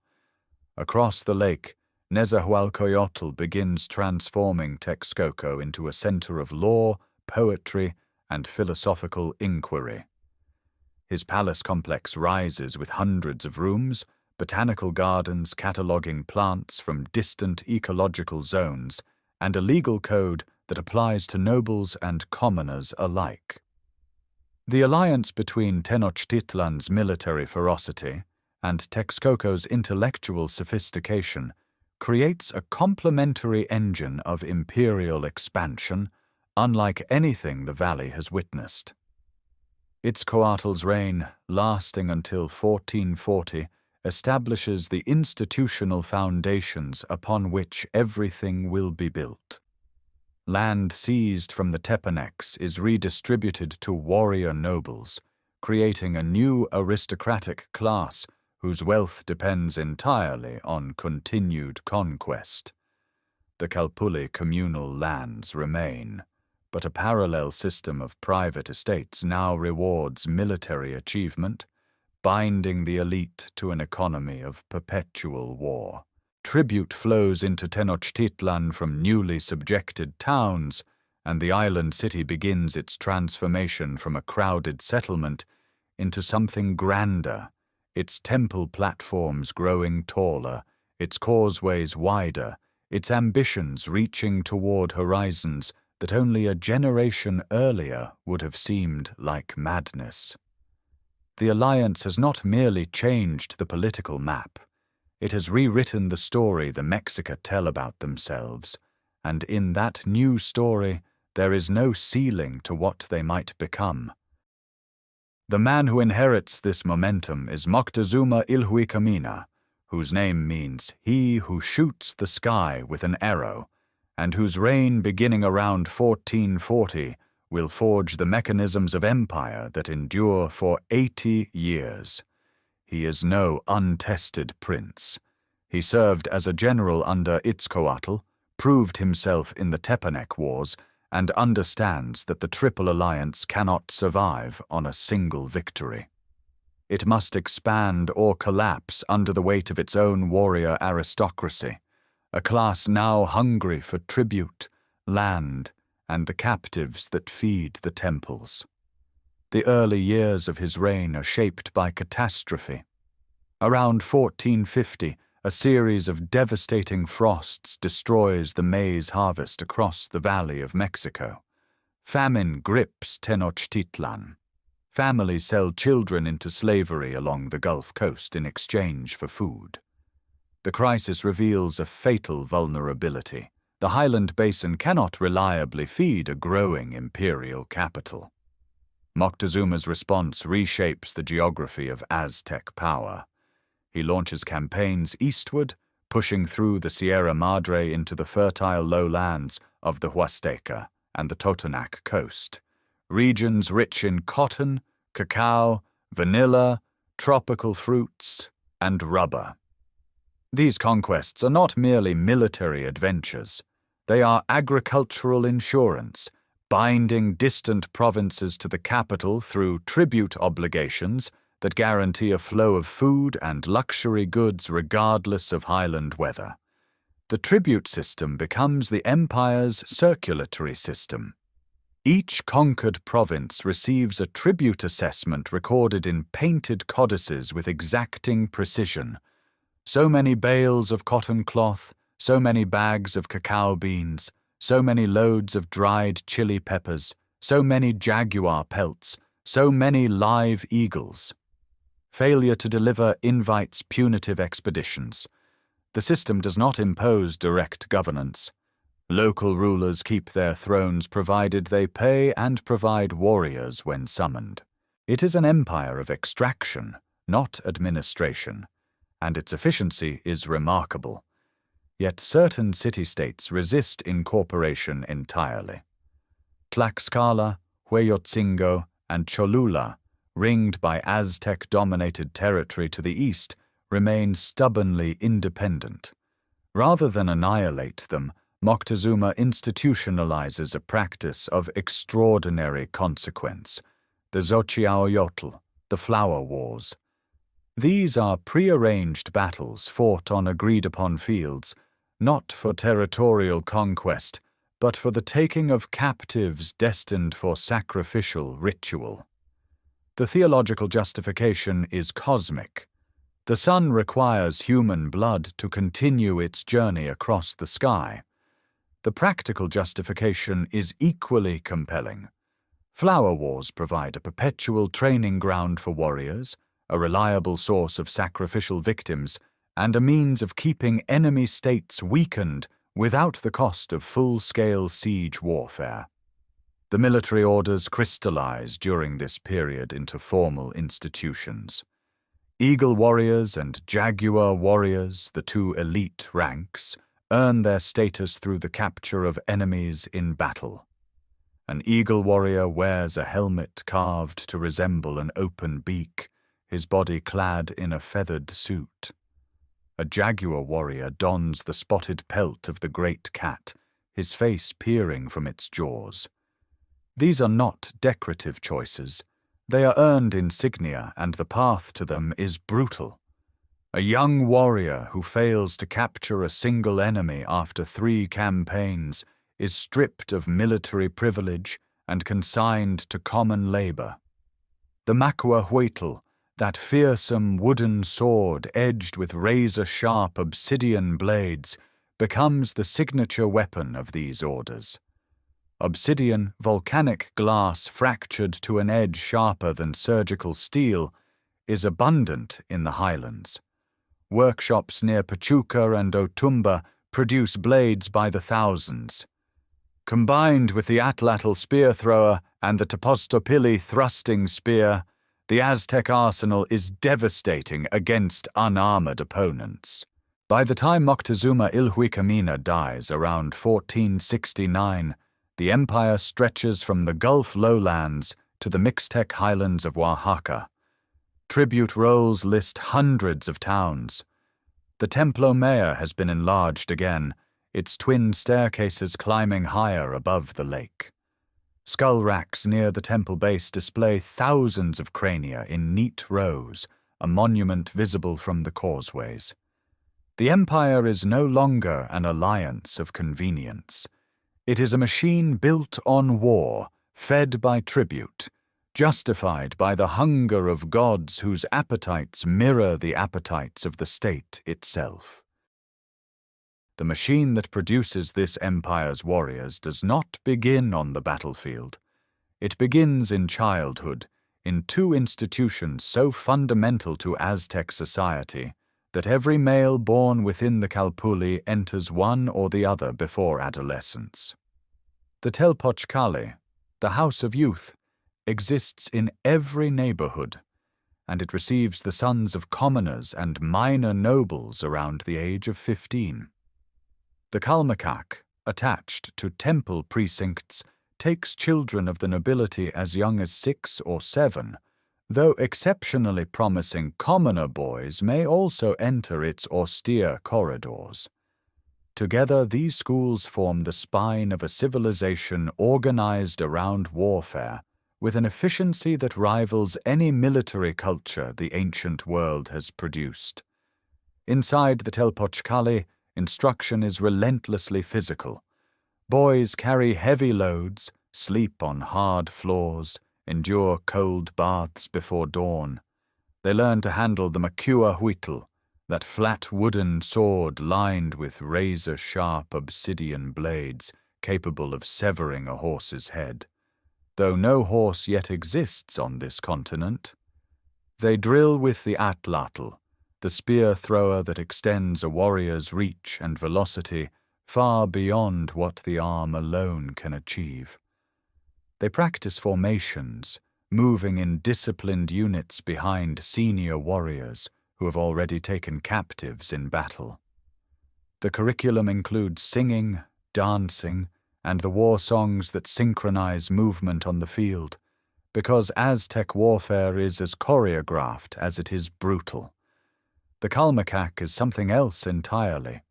Across the lake, Nezahualcoyotl begins transforming Texcoco into a center of law, poetry, and philosophical inquiry. His palace complex rises with hundreds of rooms, botanical gardens cataloging plants from distant ecological zones, and a legal code that applies to nobles and commoners alike. The alliance between Tenochtitlan's military ferocity and Texcoco's intellectual sophistication creates a complementary engine of imperial expansion unlike anything the valley has witnessed. Itzcoatl's reign, lasting until 1440, establishes the institutional foundations upon which everything will be built. Land seized from the Tepanecs is redistributed to warrior nobles, creating a new aristocratic class whose wealth depends entirely on continued conquest. The Calpulli communal lands remain, but a parallel system of private estates now rewards military achievement, binding the elite to an economy of perpetual war. Tribute flows into Tenochtitlan from newly subjected towns, and the island city begins its transformation from a crowded settlement into something grander, its temple platforms growing taller, its causeways wider, its ambitions reaching toward horizons that only a generation earlier would have seemed like madness. The alliance has not merely changed the political map, it has rewritten the story the Mexica tell about themselves, and in that new story there is no ceiling to what they might become. The man who inherits this momentum is Moctezuma Ilhuicamina, whose name means he who shoots the sky with an arrow, and whose reign beginning around 1440 will forge the mechanisms of empire that endure for 80 years. He is no untested prince. He served as a general under Itzcoatl, proved himself in the Tepanec Wars, and understands that the Triple Alliance cannot survive on a single victory. It must expand or collapse under the weight of its own warrior aristocracy, a class now hungry for tribute, land, and the captives that feed the temples. The early years of his reign are shaped by catastrophe. Around 1450, a series of devastating frosts destroys the maize harvest across the Valley of Mexico. Famine grips Tenochtitlan. Families sell children into slavery along the Gulf Coast in exchange for food. The crisis reveals a fatal vulnerability. The Highland Basin cannot reliably feed a growing imperial capital. Moctezuma's response reshapes the geography of Aztec power. He launches campaigns eastward, pushing through the Sierra Madre into the fertile lowlands of the Huasteca and the Totonac coast, regions rich in cotton, cacao, vanilla, tropical fruits, and rubber. These conquests are not merely military adventures. They are agricultural insurance, binding distant provinces to the capital through tribute obligations that guarantee a flow of food and luxury goods regardless of highland weather. The tribute system becomes the empire's circulatory system. Each conquered province receives a tribute assessment recorded in painted codices with exacting precision. So many bales of cotton cloth, so many bags of cacao beans, so many loads of dried chili peppers, so many jaguar pelts, so many live eagles. Failure to deliver invites punitive expeditions. The system does not impose direct governance. Local rulers keep their thrones provided they pay and provide warriors when summoned. It is an empire of extraction, not administration, and its efficiency is remarkable. Yet certain city-states resist incorporation entirely. Tlaxcala, Hueyotzingo, and Cholula, ringed by Aztec-dominated territory to the east, remain stubbornly independent. Rather than annihilate them, Moctezuma institutionalizes a practice of extraordinary consequence, the Xochiaoyotl, the Flower Wars. These are prearranged battles fought on agreed-upon fields, not for territorial conquest, but for the taking of captives destined for sacrificial ritual. The theological justification is cosmic. The sun requires human blood to continue its journey across the sky. The practical justification is equally compelling. Flower wars provide a perpetual training ground for warriors, a reliable source of sacrificial victims, and a means of keeping enemy states weakened without the cost of full-scale siege warfare. The military orders crystallize during this period into formal institutions. Eagle Warriors and Jaguar Warriors, the two elite ranks, earn their status through the capture of enemies in battle. An Eagle Warrior wears a helmet carved to resemble an open beak, his body clad in a feathered suit. A Jaguar Warrior dons the spotted pelt of the great cat, his face peering from its jaws. These are not decorative choices. They are earned insignia, and the path to them is brutal. A young warrior who fails to capture a single enemy after 3 campaigns is stripped of military privilege and consigned to common labor. The Macuahuitl, that fearsome wooden sword edged with razor-sharp obsidian blades, becomes the signature weapon of these orders. Obsidian, volcanic glass fractured to an edge sharper than surgical steel, is abundant in the highlands. Workshops near Pachuca and Otumba produce blades by the thousands. Combined with the atlatl spear thrower and the Tepoztopilli thrusting spear, the Aztec arsenal is devastating against unarmored opponents. By the time Moctezuma Ilhuicamina dies around 1469, the empire stretches from the Gulf lowlands to the Mixtec highlands of Oaxaca. Tribute rolls list hundreds of towns. The Templo Mayor has been enlarged again, its twin staircases climbing higher above the lake. Skull racks near the temple base display thousands of crania in neat rows, a monument visible from the causeways. The empire is no longer an alliance of convenience. It is a machine built on war, fed by tribute, justified by the hunger of gods whose appetites mirror the appetites of the state itself. The machine that produces this empire's warriors does not begin on the battlefield. It begins in childhood, in two institutions so fundamental to Aztec society that every male born within the Calpulli enters one or the other before adolescence. The Tenochtitlan, the House of Youth, exists in every neighborhood, and it receives the sons of commoners and minor nobles around the age of 15. The Kalmakak, attached to temple precincts, takes children of the nobility as young as 6 or 7, though exceptionally promising commoner boys may also enter its austere corridors. Together, these schools form the spine of a civilization organized around warfare, with an efficiency that rivals any military culture the ancient world has produced. Inside the Tenochtitlan, instruction is relentlessly physical. Boys carry heavy loads, sleep on hard floors, endure cold baths before dawn. They learn to handle the makua huitl, that flat wooden sword lined with razor-sharp obsidian blades capable of severing a horse's head, though no horse yet exists on this continent. They drill with the atlatl, the spear-thrower that extends a warrior's reach and velocity far beyond what the arm alone can achieve. They practice formations, moving in disciplined units behind senior warriors who have already taken captives in battle. The curriculum includes singing, dancing, and the war songs that synchronize movement on the field, because Aztec warfare is as choreographed as it is brutal. The Kalmakak is something else entirely.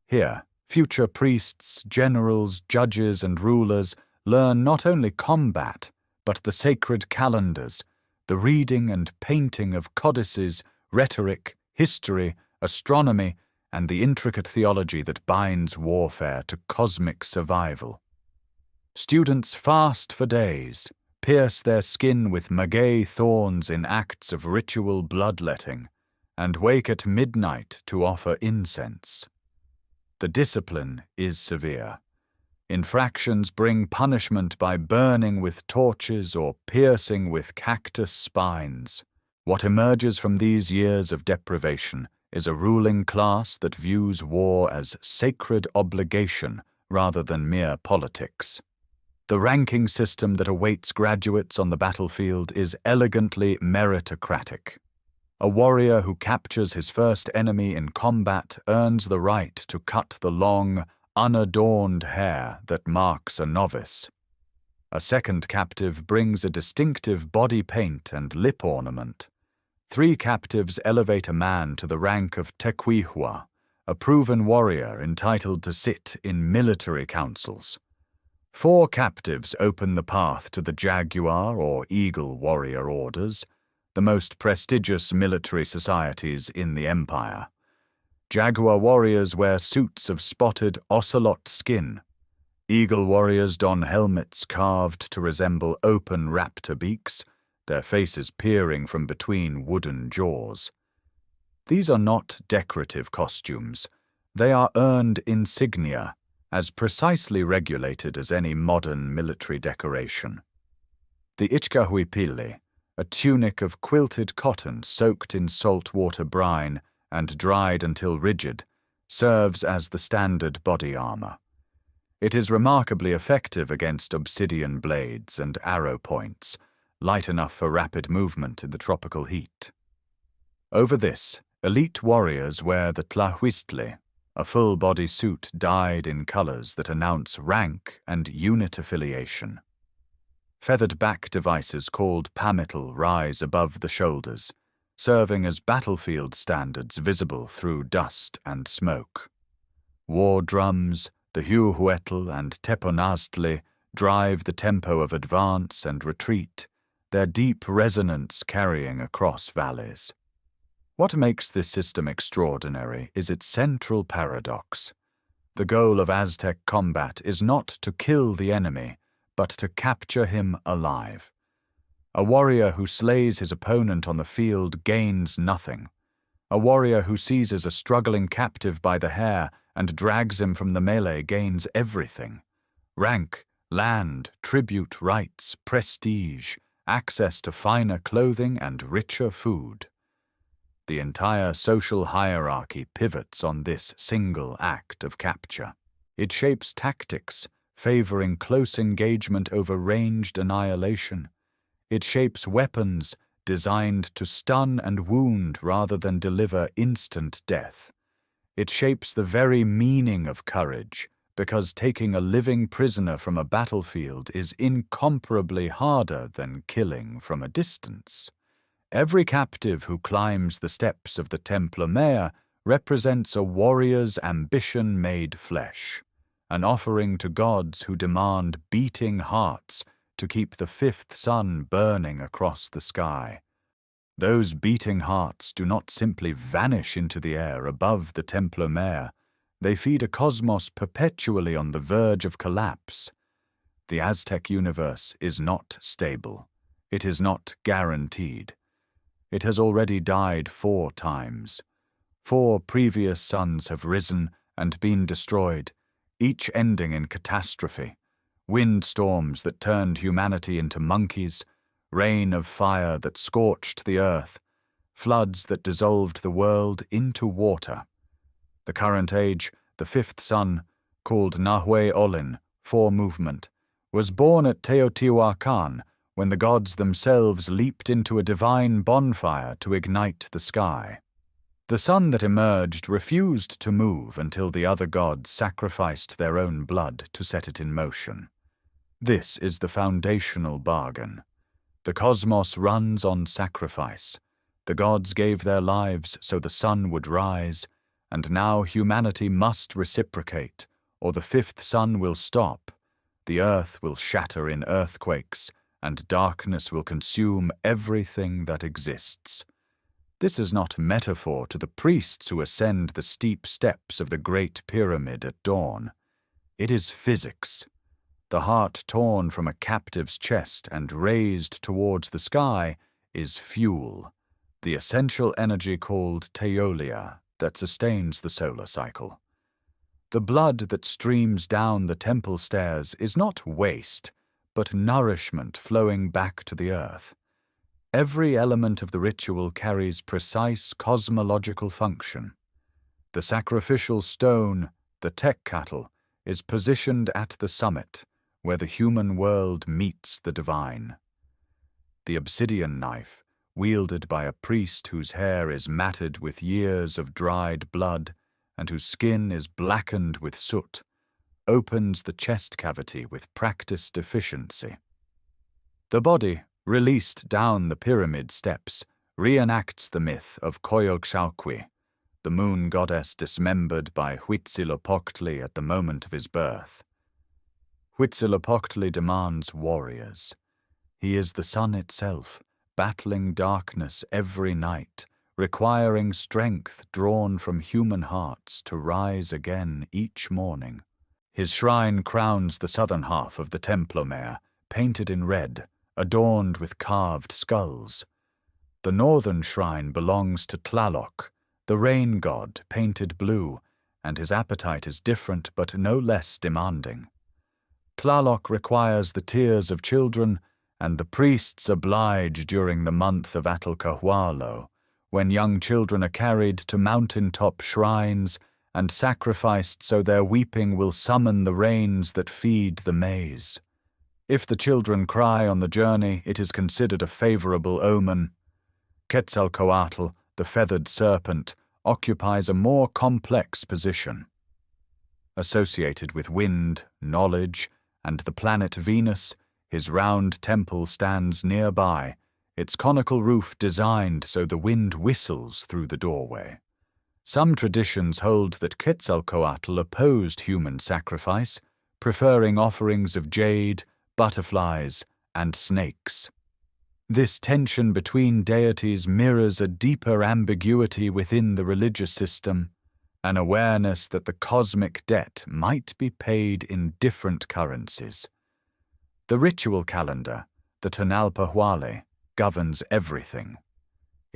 Here, future priests, generals, judges, and rulers learn not only combat, but the sacred calendars, the reading and painting of codices, rhetoric, history, astronomy, and the intricate theology that binds warfare to cosmic survival. Students fast for days, pierce their skin with maguey thorns in acts of ritual bloodletting, and wake at midnight to offer incense. The discipline is severe. Infractions bring punishment by burning with torches or piercing with cactus spines. What emerges from these years of deprivation is a ruling class that views war as sacred obligation rather than mere politics. The ranking system that awaits graduates on the battlefield is elegantly meritocratic. A warrior who captures his first enemy in combat earns the right to cut the long, unadorned hair that marks a novice. A second captive brings a distinctive body paint and lip ornament. 3 captives elevate a man to the rank of tequihua, a proven warrior entitled to sit in military councils. 4 captives open the path to the Jaguar or Eagle warrior orders, the most prestigious military societies in the empire. Jaguar warriors wear suits of spotted ocelot skin. Eagle warriors don helmets carved to resemble open raptor beaks, their faces peering from between wooden jaws. These are not decorative costumes. They are earned insignia, as precisely regulated as any modern military decoration. The ichkahuipili, a tunic of quilted cotton soaked in salt-water brine and dried until rigid, serves as the standard body armor. It is remarkably effective against obsidian blades and arrow points, light enough for rapid movement in the tropical heat. Over this, elite warriors wear the tlahuistli, a full-body suit dyed in colors that announce rank and unit affiliation. Feathered back devices called pamitl rise above the shoulders, serving as battlefield standards visible through dust and smoke. War drums, the huhuetl and teponaztli drive the tempo of advance and retreat, their deep resonance carrying across valleys. What makes this system extraordinary is its central paradox. The goal of Aztec combat is not to kill the enemy, but to capture him alive. A warrior who slays his opponent on the field gains nothing. A warrior who seizes a struggling captive by the hair and drags him from the melee gains everything: rank, land, tribute rights, prestige, access to finer clothing and richer food. The entire social hierarchy pivots on this single act of capture. It shapes tactics, favoring close engagement over ranged annihilation. It shapes weapons, designed to stun and wound rather than deliver instant death. It shapes the very meaning of courage, because taking a living prisoner from a battlefield is incomparably harder than killing from a distance. Every captive who climbs the steps of the Templo Mayor represents a warrior's ambition made flesh, an offering to gods who demand beating hearts to keep the fifth sun burning across the sky. Those beating hearts do not simply vanish into the air above the Templo Mayor. They feed a cosmos perpetually on the verge of collapse. The Aztec universe is not stable. It is not guaranteed. It has already died 4 times. 4 previous suns have risen and been destroyed, each ending in catastrophe. Windstorms that turned humanity into monkeys, rain of fire that scorched the earth, floods that dissolved the world into water. The current age, the 5th sun, called Nahue Olin, 4 movement, was born at Teotihuacan when the gods themselves leaped into a divine bonfire to ignite the sky. The sun that emerged refused to move until the other gods sacrificed their own blood to set it in motion. This is the foundational bargain. The cosmos runs on sacrifice. The gods gave their lives so the sun would rise, and now humanity must reciprocate, or the 5th sun will stop. The earth will shatter in earthquakes, and darkness will consume everything that exists. This is not metaphor to the priests who ascend the steep steps of the Great Pyramid at dawn. It is physics. The heart torn from a captive's chest and raised towards the sky is fuel, the essential energy called teolia that sustains the solar cycle. The blood that streams down the temple stairs is not waste, but nourishment flowing back to the earth. Every element of the ritual carries precise cosmological function. The sacrificial stone, the Tecatl, is positioned at the summit, where the human world meets the divine. The obsidian knife, wielded by a priest whose hair is matted with years of dried blood and whose skin is blackened with soot, opens the chest cavity with practiced efficiency. The body, released down the pyramid steps, reenacts the myth of Coyolxauhqui, the moon goddess dismembered by Huitzilopochtli at the moment of his birth. Huitzilopochtli demands warriors. He is the sun itself, battling darkness every night, requiring strength drawn from human hearts to rise again each morning. His shrine crowns the southern half of the Templo Mayor, painted in red, adorned with carved skulls. The northern shrine belongs to Tlaloc, the rain god, painted blue, and his appetite is different but no less demanding. Tlaloc requires the tears of children, and the priests oblige during the month of Atlcahualo, when young children are carried to mountaintop shrines and sacrificed so their weeping will summon the rains that feed the maize. If the children cry on the journey, it is considered a favorable omen. Quetzalcoatl, the feathered serpent, occupies a more complex position. Associated with wind, knowledge, and the planet Venus, his round temple stands nearby, its conical roof designed so the wind whistles through the doorway. Some traditions hold that Quetzalcoatl opposed human sacrifice, preferring offerings of jade, butterflies, and snakes. This tension between deities mirrors a deeper ambiguity within the religious system, an awareness that the cosmic debt might be paid in different currencies. The ritual calendar, the Tonalpohualli, governs everything.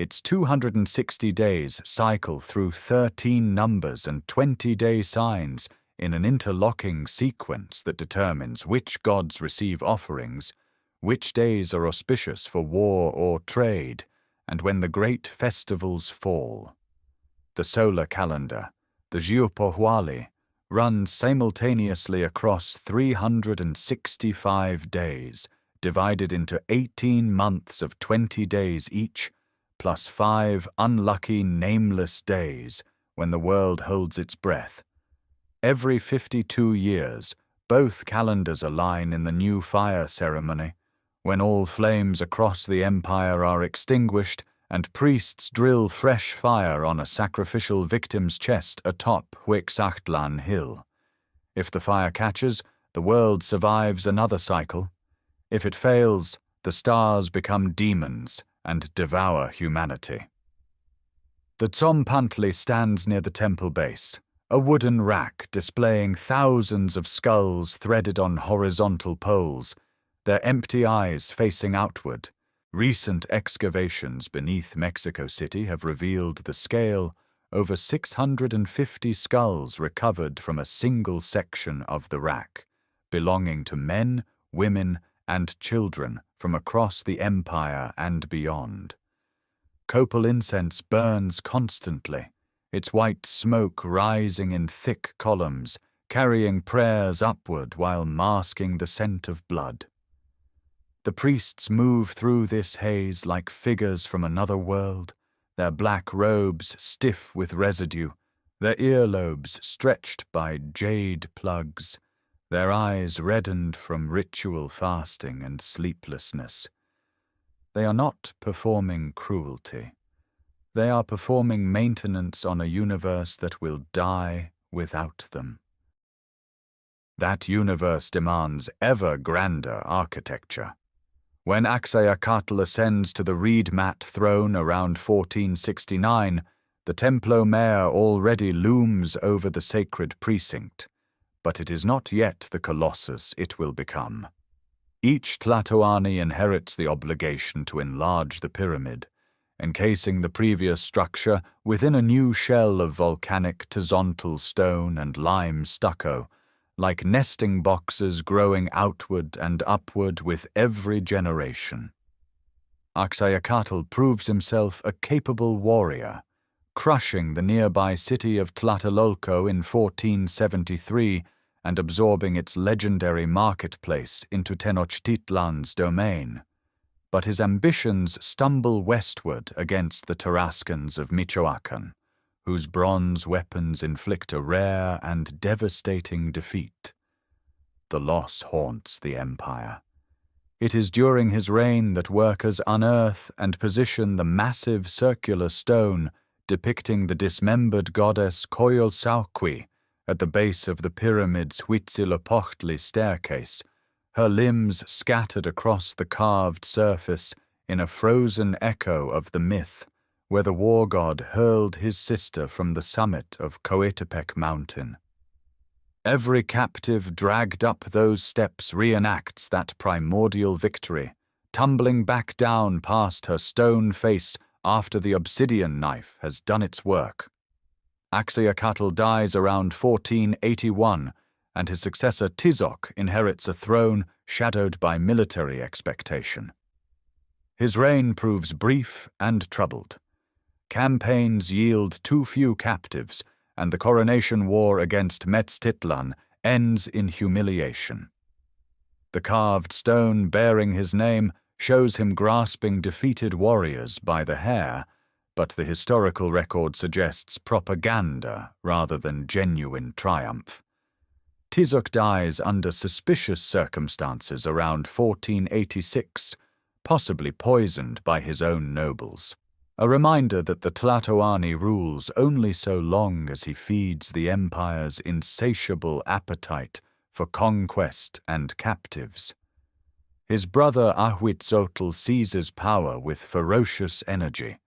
Its 260 days cycle through 13 numbers and 20-day signs in an interlocking sequence that determines which gods receive offerings, which days are auspicious for war or trade, and when the great festivals fall. The solar calendar, the Xiuhpohualli, runs simultaneously across 365 days, divided into 18 months of 20 days each, plus 5 unlucky nameless days when the world holds its breath. Every 52 years, both calendars align in the new fire ceremony, when all flames across the empire are extinguished and priests drill fresh fire on a sacrificial victim's chest atop Tenochtitlan Hill. If the fire catches, the world survives another cycle. If it fails, the stars become demons and devour humanity. The tzompantli stands near the temple base, a wooden rack displaying thousands of skulls threaded on horizontal poles, their empty eyes facing outward. Recent excavations beneath Mexico City have revealed the scale: over 650 skulls recovered from a single section of the rack, belonging to men, women, and children from across the empire and beyond. Copal incense burns constantly, its white smoke rising in thick columns, carrying prayers upward while masking the scent of blood. The priests move through this haze like figures from another world, their black robes stiff with residue, their earlobes stretched by jade plugs, their eyes reddened from ritual fasting and sleeplessness. They are not performing cruelty. They are performing maintenance on a universe that will die without them. That universe demands ever grander architecture. When Axayacatl ascends to the reed-mat throne around 1469, the Templo Mayor already looms over the sacred precinct, but it is not yet the colossus it will become. Each tlatoani inherits the obligation to enlarge the pyramid, encasing the previous structure within a new shell of volcanic tzompantli stone and lime stucco, like nesting boxes growing outward and upward with every generation. Axayacatl proves himself a capable warrior, crushing the nearby city of Tlatelolco in 1473 and absorbing its legendary marketplace into Tenochtitlan's domain. But his ambitions stumble westward against the Tarascans of Michoacan, whose bronze weapons inflict a rare and devastating defeat. The loss haunts the empire. It is during his reign that workers unearth and position the massive circular stone depicting the dismembered goddess Coyolxauhqui at the base of the pyramid's Huitzilopochtli staircase, her limbs scattered across the carved surface in a frozen echo of the myth where the war god hurled his sister from the summit of Coatepec Mountain. Every captive dragged up those steps reenacts that primordial victory, tumbling back down past her stone face after the obsidian knife has done its work. Axayacatl dies around 1481, and his successor Tizoc inherits a throne shadowed by military expectation. His reign proves brief and troubled. Campaigns yield too few captives, and the coronation war against Tenochtitlan ends in humiliation. The carved stone bearing his name shows him grasping defeated warriors by the hair, but the historical record suggests propaganda rather than genuine triumph. Tizoc dies under suspicious circumstances around 1486, possibly poisoned by his own nobles. A reminder that the tlatoani rules only so long as he feeds the empire's insatiable appetite for conquest and captives. His brother Ahuitzotl seizes power with ferocious energy.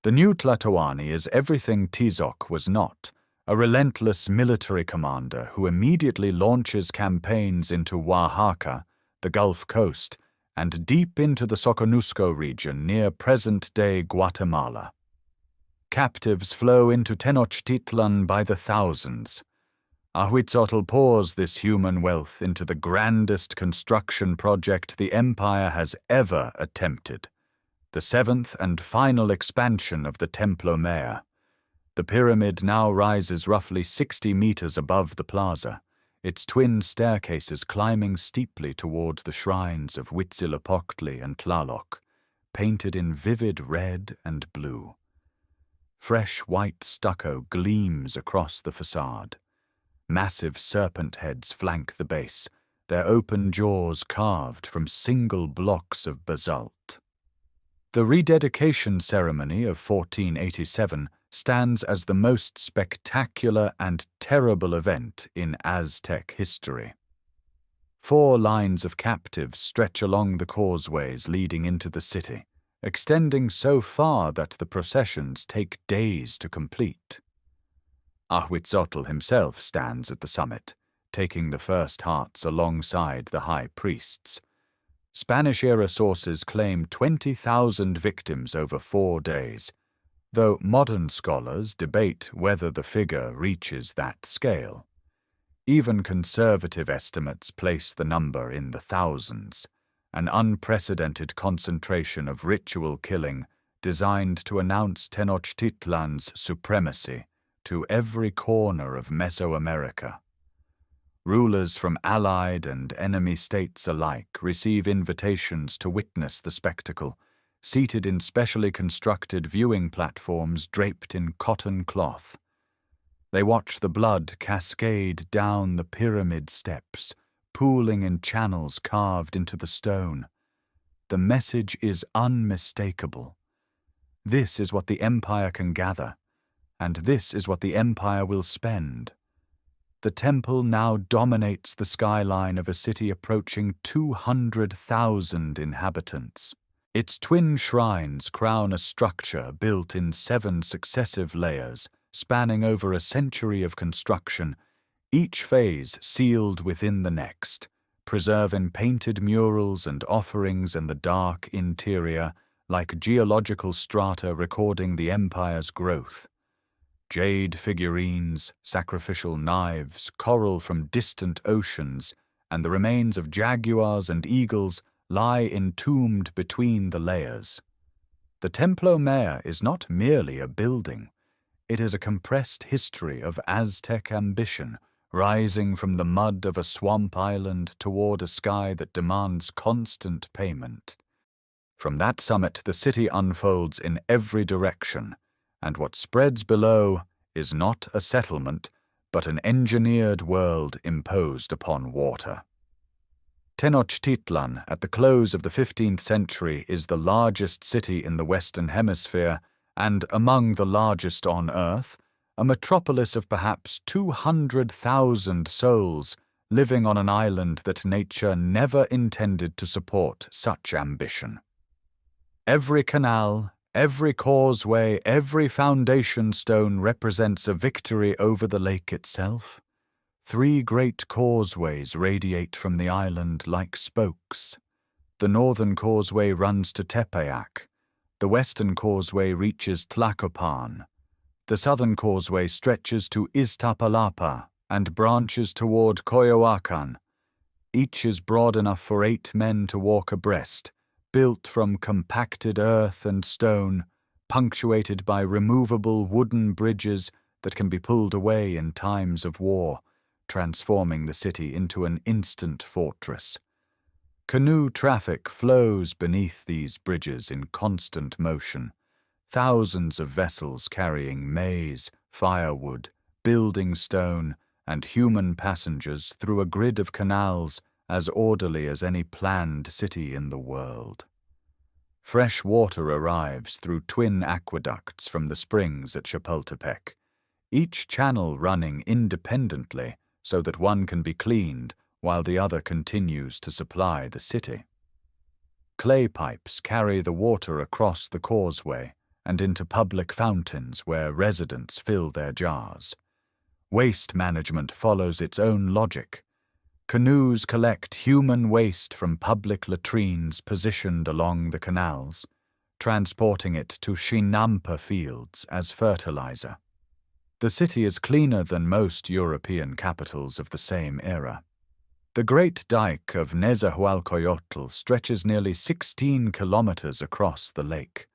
The new tlatoani is everything Tizoc was not, a relentless military commander who immediately launches campaigns into Oaxaca, the Gulf Coast, and deep into the Soconusco region near present-day Guatemala. Captives flow into Tenochtitlan by the thousands. Ahuitzotl pours this human wealth into the grandest construction project the empire has ever attempted, the seventh and final expansion of the Templo Mayor. The pyramid now rises roughly 60 meters above the plaza, its twin staircases climbing steeply toward the shrines of Huitzilopochtli and Tlaloc, painted in vivid red and blue. Fresh white stucco gleams across the facade. Massive serpent heads flank the base, their open jaws carved from single blocks of basalt. The rededication ceremony of 1487 stands as the most spectacular and terrible event in Aztec history. 4 lines of captives stretch along the causeways leading into the city, extending so far that the processions take days to complete. Ahuitzotl himself stands at the summit, taking the first hearts alongside the high priests. Spanish-era sources claim 20,000 victims over 4 days, though modern scholars debate whether the figure reaches that scale. Even conservative estimates place the number in the thousands, an unprecedented concentration of ritual killing designed to announce Tenochtitlan's supremacy to every corner of Mesoamerica. Rulers from allied and enemy states alike receive invitations to witness the spectacle, seated in specially constructed viewing platforms draped in cotton cloth. They watch the blood cascade down the pyramid steps, pooling in channels carved into the stone. The message is unmistakable. This is what the empire can gather, and this is what the empire will spend. The temple now dominates the skyline of a city approaching 200,000 inhabitants. Its twin shrines crown a structure built in 7 successive layers, spanning over a century of construction, each phase sealed within the next, preserving painted murals and offerings in the dark interior, like geological strata recording the empire's growth. Jade figurines, sacrificial knives, coral from distant oceans, and the remains of jaguars and eagles lie entombed between the layers. The Templo Mayor is not merely a building. It is a compressed history of Aztec ambition, rising from the mud of a swamp island toward a sky that demands constant payment. From that summit, the city unfolds in every direction, and what spreads below is not a settlement, but an engineered world imposed upon water. Tenochtitlan, at the close of the 15th century, is the largest city in the Western Hemisphere and among the largest on Earth, a metropolis of perhaps 200,000 souls living on an island that nature never intended to support such ambition. Every canal, every causeway, every foundation stone represents a victory over the lake itself. 3 great causeways radiate from the island like spokes. The northern causeway runs to Tepeyac. The western causeway reaches Tlacopan. The southern causeway stretches to Iztapalapa and branches toward Coyoacan. Each is broad enough for 8 men to walk abreast, built from compacted earth and stone, punctuated by removable wooden bridges that can be pulled away in times of war, transforming the city into an instant fortress. Canoe traffic flows beneath these bridges in constant motion, thousands of vessels carrying maize, firewood, building stone, and human passengers through a grid of canals as orderly as any planned city in the world. Fresh water arrives through twin aqueducts from the springs at Chapultepec, each channel running independently so that one can be cleaned while the other continues to supply the city. Clay pipes carry the water across the causeway and into public fountains where residents fill their jars. Waste management follows its own logic. Canoes collect human waste from public latrines positioned along the canals, transporting it to chinampa fields as fertilizer. The city is cleaner than most European capitals of the same era. The Great Dyke of Nezahualcoyotl stretches nearly 16 kilometers across the lake,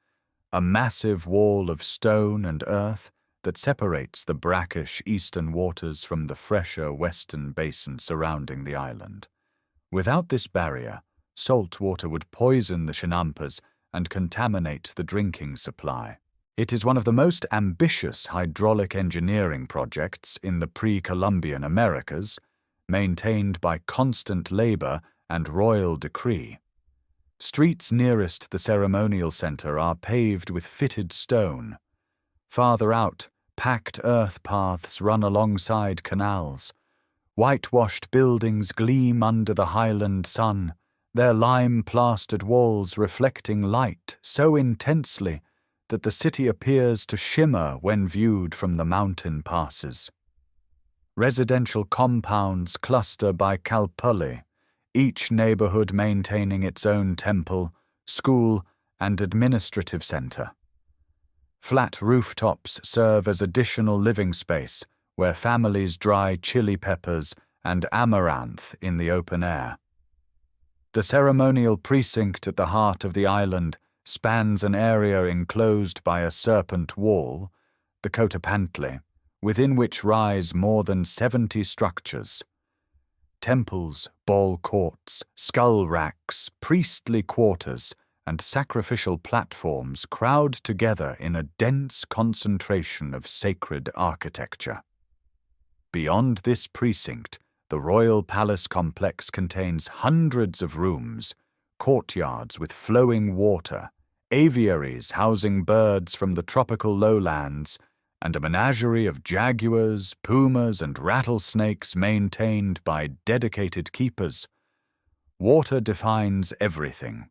a massive wall of stone and earth that separates the brackish eastern waters from the fresher western basin surrounding the island. Without this barrier, salt water would poison the chinampas and contaminate the drinking supply. It is one of the most ambitious hydraulic engineering projects in the pre-Columbian Americas, maintained by constant labor and royal decree. Streets nearest the ceremonial center are paved with fitted stone. Farther out, packed earth paths run alongside canals. Whitewashed buildings gleam under the highland sun, their lime-plastered walls reflecting light so intensely that the city appears to shimmer when viewed from the mountain passes. Residential compounds cluster by Kalpulli, each neighborhood maintaining its own temple, school, and administrative center. Flat rooftops serve as additional living space where families dry chili peppers and amaranth in the open air. The ceremonial precinct at the heart of the island spans an area enclosed by a serpent wall, the tzompantli, within which rise more than 70 structures. Temples, ball courts, skull racks, priestly quarters, and sacrificial platforms crowd together in a dense concentration of sacred architecture. Beyond this precinct, the royal palace complex contains hundreds of rooms, courtyards with flowing water, aviaries housing birds from the tropical lowlands, and a menagerie of jaguars, pumas, and rattlesnakes maintained by dedicated keepers. Water defines everything.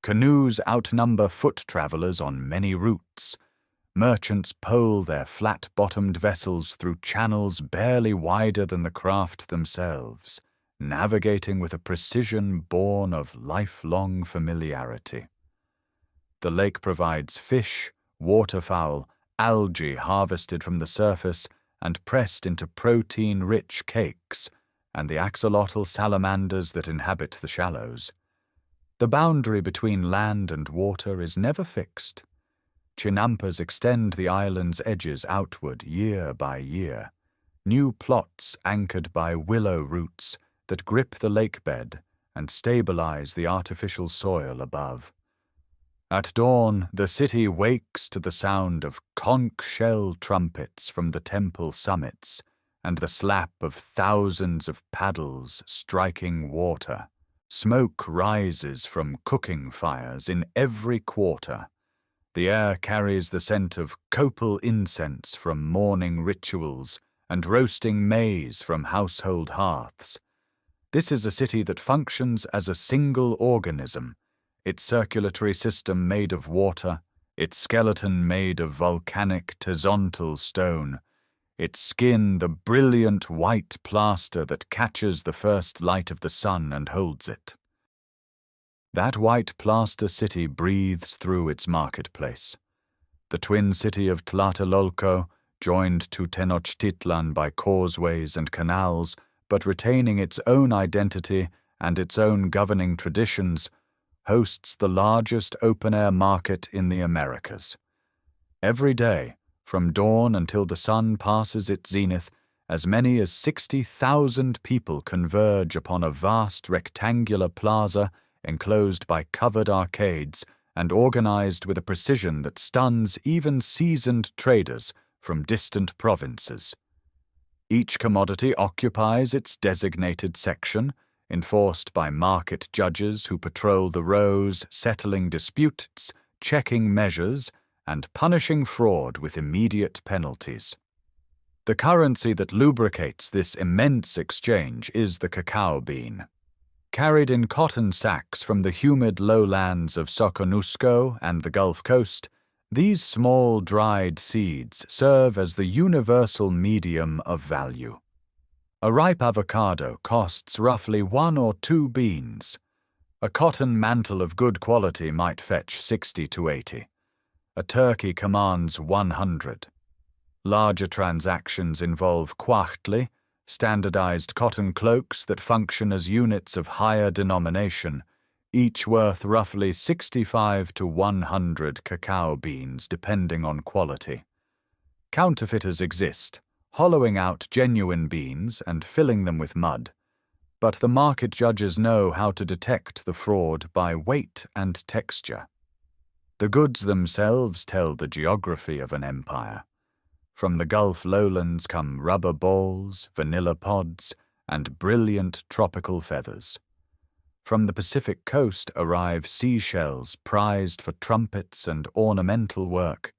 Canoes outnumber foot travelers on many routes. Merchants pole their flat-bottomed vessels through channels barely wider than the craft themselves, navigating with a precision born of lifelong familiarity. The lake provides fish, waterfowl, algae harvested from the surface and pressed into protein-rich cakes, and the axolotl salamanders that inhabit the shallows. The boundary between land and water is never fixed. Chinampas extend the island's edges outward year by year, new plots anchored by willow roots that grip the lakebed and stabilize the artificial soil above. At dawn, the city wakes to the sound of conch-shell trumpets from the temple summits and the slap of thousands of paddles striking water. Smoke rises from cooking fires in every quarter. The air carries the scent of copal incense from morning rituals and roasting maize from household hearths. This is a city that functions as a single organism, its circulatory system made of water, its skeleton made of volcanic tzompantli stone, its skin the brilliant white plaster that catches the first light of the sun and holds it. That white plaster city breathes through its marketplace. The twin city of Tlatelolco, joined to Tenochtitlan by causeways and canals, but retaining its own identity and its own governing traditions, hosts the largest open-air market in the Americas. Every day, from dawn until the sun passes its zenith, as many as 60,000 people converge upon a vast rectangular plaza enclosed by covered arcades and organized with a precision that stuns even seasoned traders from distant provinces. Each commodity occupies its designated section, enforced by market judges who patrol the rows, settling disputes, checking measures, and punishing fraud with immediate penalties. The currency that lubricates this immense exchange is the cacao bean. Carried in cotton sacks from the humid lowlands of Soconusco and the Gulf Coast, these small dried seeds serve as the universal medium of value. A ripe avocado costs roughly 1 or 2 beans. A cotton mantle of good quality might fetch 60 to 80. A turkey commands 100. Larger transactions involve quachtli, standardized cotton cloaks that function as units of higher denomination, each worth roughly 65 to 100 cacao beans depending on quality. Counterfeiters exist, hollowing out genuine beans and filling them with mud, but the market judges know how to detect the fraud by weight and texture. The goods themselves tell the geography of an empire. From the Gulf lowlands come rubber balls, vanilla pods, and brilliant tropical feathers. From the Pacific coast arrive seashells prized for trumpets and ornamental work.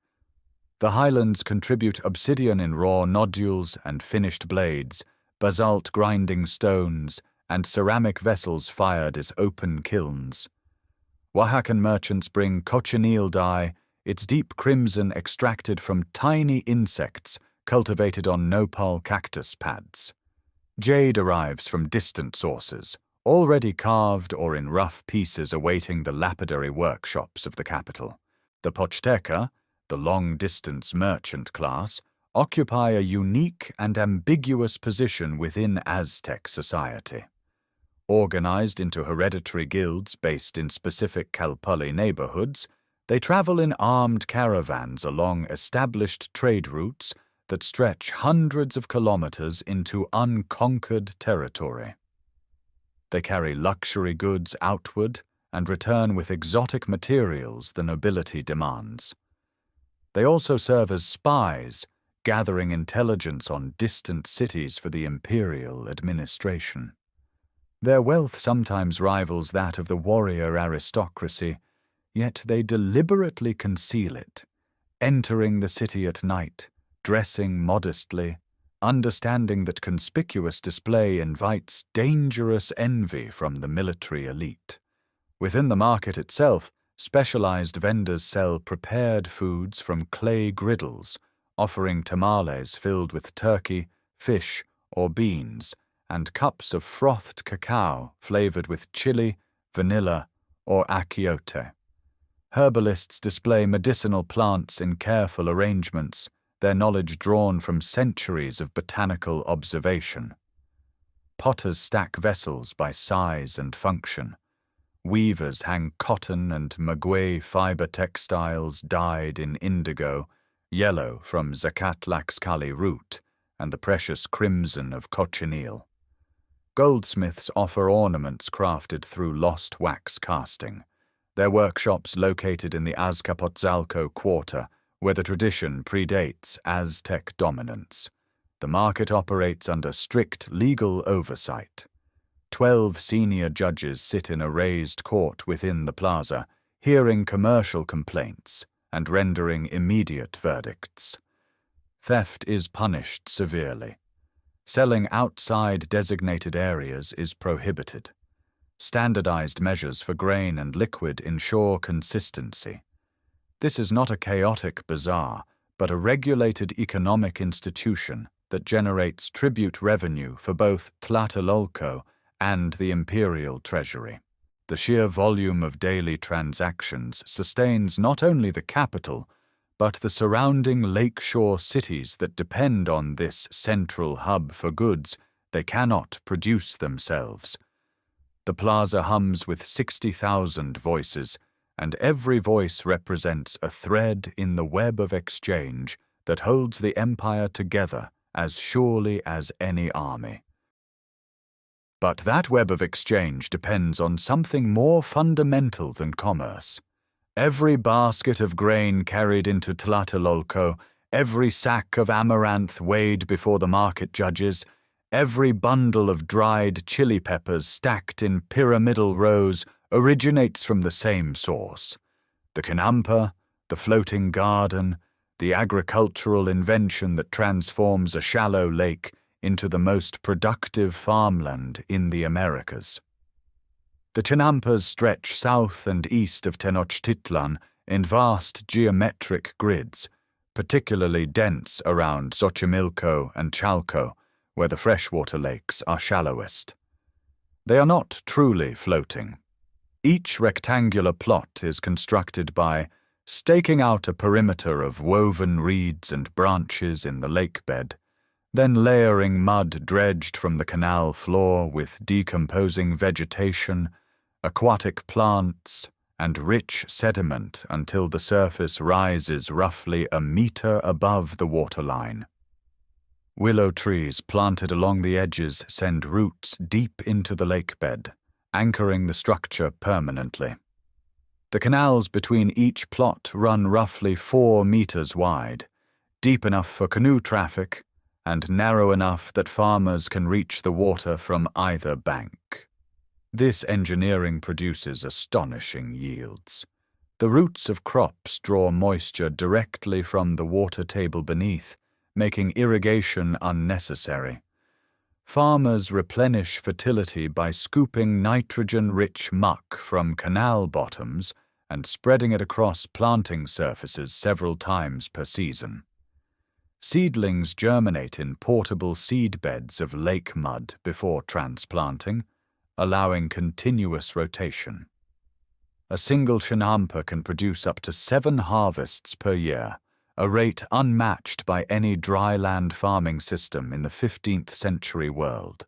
The highlands contribute obsidian in raw nodules and finished blades, basalt grinding stones, and ceramic vessels fired as open kilns. Oaxacan merchants bring cochineal dye, its deep crimson extracted from tiny insects cultivated on nopal cactus pads. Jade arrives from distant sources, already carved or in rough pieces awaiting the lapidary workshops of the capital. The Pochteca, the long-distance merchant class, occupy a unique and ambiguous position within Aztec society. Organized into hereditary guilds based in specific Calpulli neighborhoods, they travel in armed caravans along established trade routes that stretch hundreds of kilometers into unconquered territory. They carry luxury goods outward and return with exotic materials the nobility demands. They also serve as spies, gathering intelligence on distant cities for the imperial administration. Their wealth sometimes rivals that of the warrior aristocracy, yet they deliberately conceal it, entering the city at night, dressing modestly, understanding that conspicuous display invites dangerous envy from the military elite. Within the market itself, specialized vendors sell prepared foods from clay griddles, offering tamales filled with turkey, fish, or beans, and cups of frothed cacao flavored with chili, vanilla, or achiote. Herbalists display medicinal plants in careful arrangements, their knowledge drawn from centuries of botanical observation. Potters stack vessels by size and function. Weavers hang cotton and maguey fiber textiles dyed in indigo, yellow from Zacatlaxcalli root, and the precious crimson of cochineal. Goldsmiths offer ornaments crafted through lost wax casting, their workshops located in the Azcapotzalco quarter, where the tradition predates Aztec dominance. The market operates under strict legal oversight. 12 senior judges sit in a raised court within the plaza, hearing commercial complaints and rendering immediate verdicts. Theft is punished severely. Selling outside designated areas is prohibited. Standardized measures for grain and liquid ensure consistency. This is not a chaotic bazaar, but a regulated economic institution that generates tribute revenue for both Tlatelolco and the imperial treasury. The sheer volume of daily transactions sustains not only the capital, but the surrounding lakeshore cities that depend on this central hub for goods they cannot produce themselves. The plaza hums with 60,000 voices, and every voice represents a thread in the web of exchange that holds the empire together as surely as any army. But that web of exchange depends on something more fundamental than commerce. Every basket of grain carried into Tlatelolco, every sack of amaranth weighed before the market judges, every bundle of dried chili peppers stacked in pyramidal rows originates from the same source. The Chinampa, the floating garden, the agricultural invention that transforms a shallow lake into the most productive farmland in the Americas. The Chinampas stretch south and east of Tenochtitlan in vast geometric grids, particularly dense around Xochimilco and Chalco, where the freshwater lakes are shallowest. They are not truly floating. Each rectangular plot is constructed by staking out a perimeter of woven reeds and branches in the lake bed, then layering mud dredged from the canal floor with decomposing vegetation, aquatic plants, and rich sediment until the surface rises roughly a meter above the waterline. Willow trees planted along the edges send roots deep into the lake bed, anchoring the structure permanently. The canals between each plot run roughly 4 meters wide, deep enough for canoe traffic and narrow enough that farmers can reach the water from either bank. This engineering produces astonishing yields. The roots of crops draw moisture directly from the water table beneath, making irrigation unnecessary. Farmers replenish fertility by scooping nitrogen-rich muck from canal bottoms and spreading it across planting surfaces several times per season. Seedlings germinate in portable seed beds of lake mud before transplanting, allowing continuous rotation. A single chinampa can produce up to 7 harvests per year, a rate unmatched by any dry-land farming system in the 15th century world.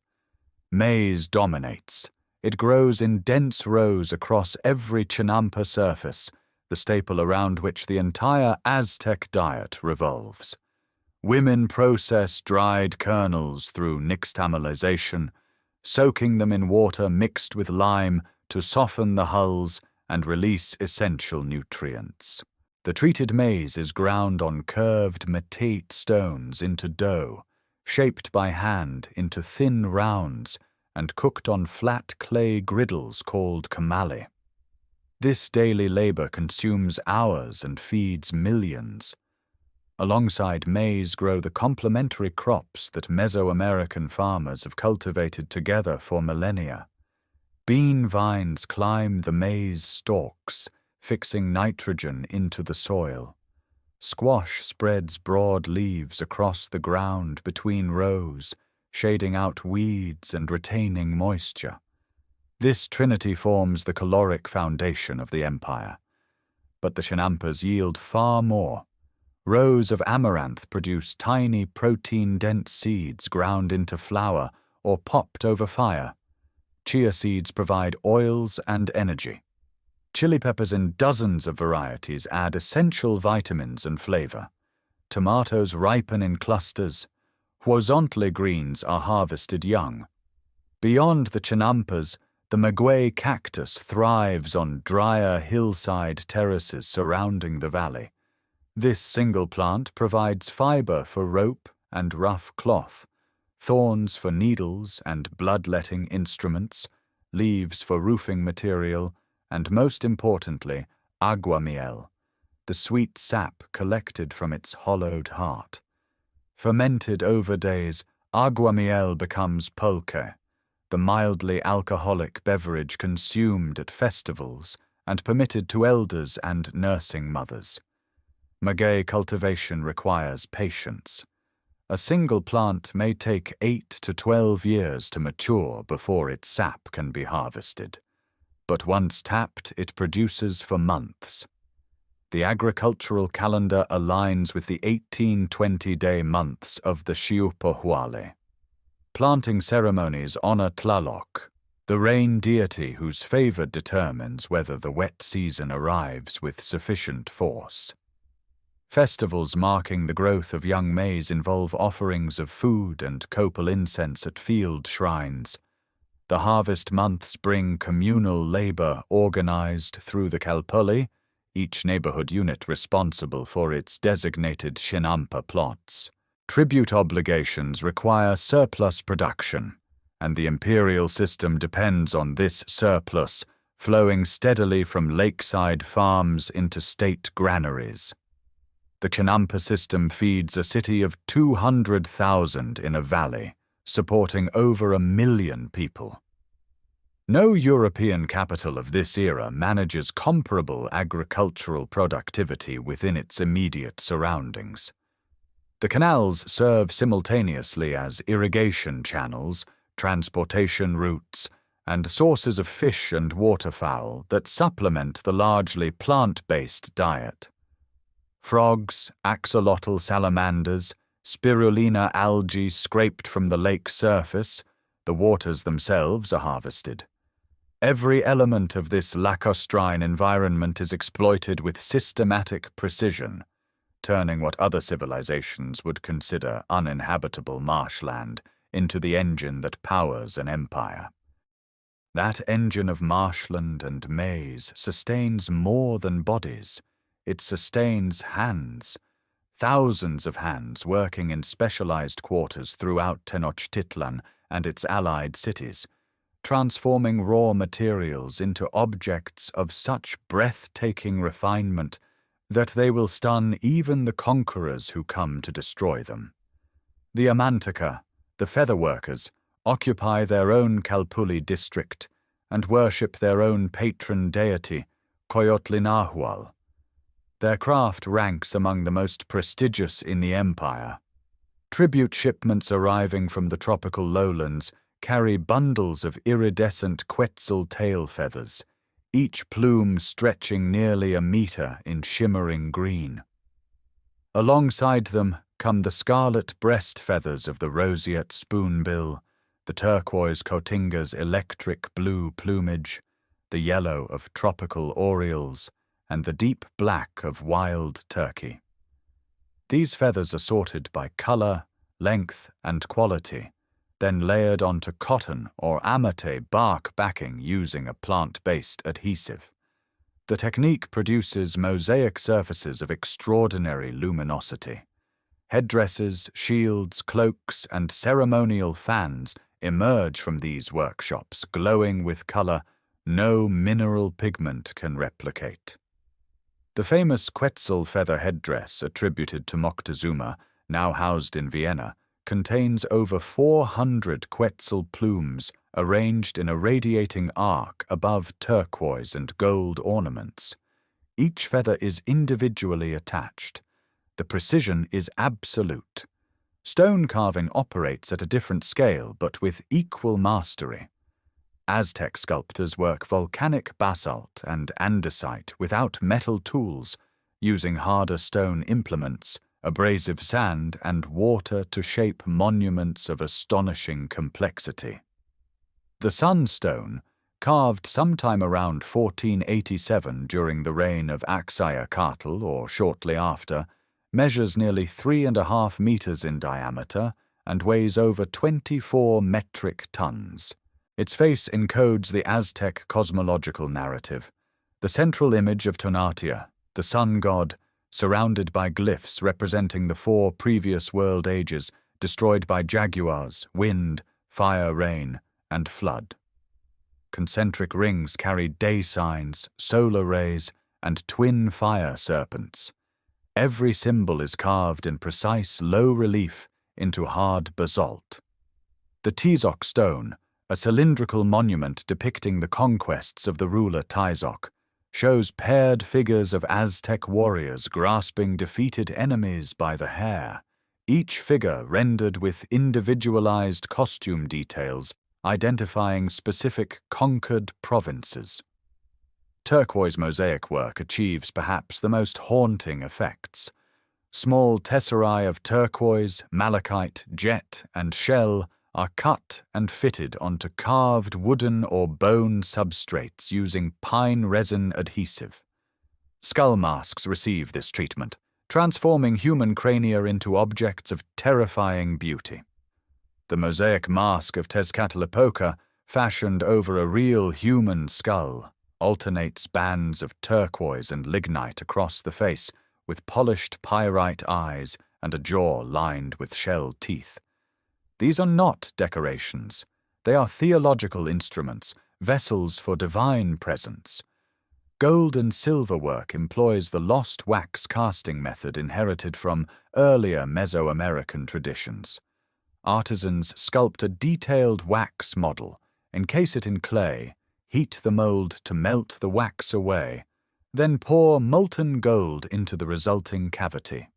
Maize dominates. It grows in dense rows across every chinampa surface, the staple around which the entire Aztec diet revolves. Women process dried kernels through nixtamalization, soaking them in water mixed with lime to soften the hulls and release essential nutrients. The treated maize is ground on curved matete stones into dough, shaped by hand into thin rounds, and cooked on flat clay griddles called kamali. This daily labor consumes hours and feeds millions. Alongside maize grow the complementary crops that Mesoamerican farmers have cultivated together for millennia. Bean vines climb the maize stalks, fixing nitrogen into the soil. Squash spreads broad leaves across the ground between rows, shading out weeds and retaining moisture. This trinity forms the caloric foundation of the empire. But the chinampas yield far more. Rows of amaranth produce tiny protein-dense seeds ground into flour or popped over fire. Chia seeds provide oils and energy. Chili peppers in dozens of varieties add essential vitamins and flavor. Tomatoes ripen in clusters. Tzompantli greens are harvested young. Beyond the chinampas, the maguey cactus thrives on drier hillside terraces surrounding the valley. This single plant provides fiber for rope and rough cloth, thorns for needles and bloodletting instruments, leaves for roofing material, and most importantly, aguamiel, the sweet sap collected from its hollowed heart. Fermented over days, aguamiel becomes pulque, the mildly alcoholic beverage consumed at festivals and permitted to elders and nursing mothers. Maguey cultivation requires patience. A single plant may take 8 to 12 years to mature before its sap can be harvested. But once tapped, it produces for months. The agricultural calendar aligns with the 18-20-day months of the Xiuhpohuale. Planting ceremonies honor Tlaloc, the rain deity whose favor determines whether the wet season arrives with sufficient force. Festivals marking the growth of young maize involve offerings of food and copal incense at field shrines. The harvest months bring communal labor organized through the Kalpuli, each neighborhood unit responsible for its designated chinampa plots. Tribute obligations require surplus production, and the imperial system depends on this surplus flowing steadily from lakeside farms into state granaries. The chinampa system feeds a city of 200,000 in a valley, supporting over 1 million people. No European capital of this era manages comparable agricultural productivity within its immediate surroundings. The canals serve simultaneously as irrigation channels, transportation routes, and sources of fish and waterfowl that supplement the largely plant-based diet. Frogs, axolotl salamanders, spirulina algae scraped from the lake surface, the waters themselves are harvested. Every element of this lacustrine environment is exploited with systematic precision, turning what other civilizations would consider uninhabitable marshland into the engine that powers an empire. That engine of marshland and maze sustains more than bodies. It sustains hands, thousands of hands working in specialized quarters throughout Tenochtitlan and its allied cities, transforming raw materials into objects of such breathtaking refinement that they will stun even the conquerors who come to destroy them. The Amantaka, the feather workers, occupy their own Calpulli district and worship their own patron deity, Coyotlinahual. Their craft ranks among the most prestigious in the empire. Tribute shipments arriving from the tropical lowlands carry bundles of iridescent Quetzal tail feathers, each plume stretching nearly a meter in shimmering green. Alongside them come the scarlet breast feathers of the roseate spoonbill, the turquoise cotinga's electric blue plumage, the yellow of tropical orioles, and the deep black of wild turkey. These feathers are sorted by color, length, and quality, then layered onto cotton or amate bark backing using a plant-based adhesive. The technique produces mosaic surfaces of extraordinary luminosity. Headdresses, shields, cloaks, and ceremonial fans emerge from these workshops glowing with color no mineral pigment can replicate. The famous Quetzal feather headdress attributed to Moctezuma, now housed in Vienna, contains over 400 Quetzal plumes arranged in a radiating arc above turquoise and gold ornaments. Each feather is individually attached. The precision is absolute. Stone carving operates at a different scale but with equal mastery. Aztec sculptors work volcanic basalt and andesite without metal tools, using harder stone implements, abrasive sand, and water to shape monuments of astonishing complexity. The sunstone, carved sometime around 1487 during the reign of Axayacatl or shortly after, measures nearly 3.5 meters in diameter and weighs over 24 metric tons. Its face encodes the Aztec cosmological narrative, the central image of Tonatiuh, the sun god, surrounded by glyphs representing the 4 previous world ages destroyed by jaguars, wind, fire, rain, and flood. Concentric rings carry day signs, solar rays, and twin fire serpents. Every symbol is carved in precise low relief into hard basalt. The Tizoc stone, a cylindrical monument depicting the conquests of the ruler Tizoc, shows paired figures of Aztec warriors grasping defeated enemies by the hair, each figure rendered with individualized costume details identifying specific conquered provinces. Turquoise mosaic work achieves perhaps the most haunting effects. Small tesserae of turquoise, malachite, jet, and shell are cut and fitted onto carved wooden or bone substrates using pine resin adhesive. Skull masks receive this treatment, transforming human crania into objects of terrifying beauty. The mosaic mask of Tezcatlipoca, fashioned over a real human skull, alternates bands of turquoise and lignite across the face, with polished pyrite eyes and a jaw lined with shell teeth. These are not decorations. They are theological instruments, vessels for divine presence. Gold and silver work employs the lost wax casting method inherited from earlier Mesoamerican traditions. Artisans sculpt a detailed wax model, encase it in clay, heat the mold to melt the wax away, then pour molten gold into the resulting cavity.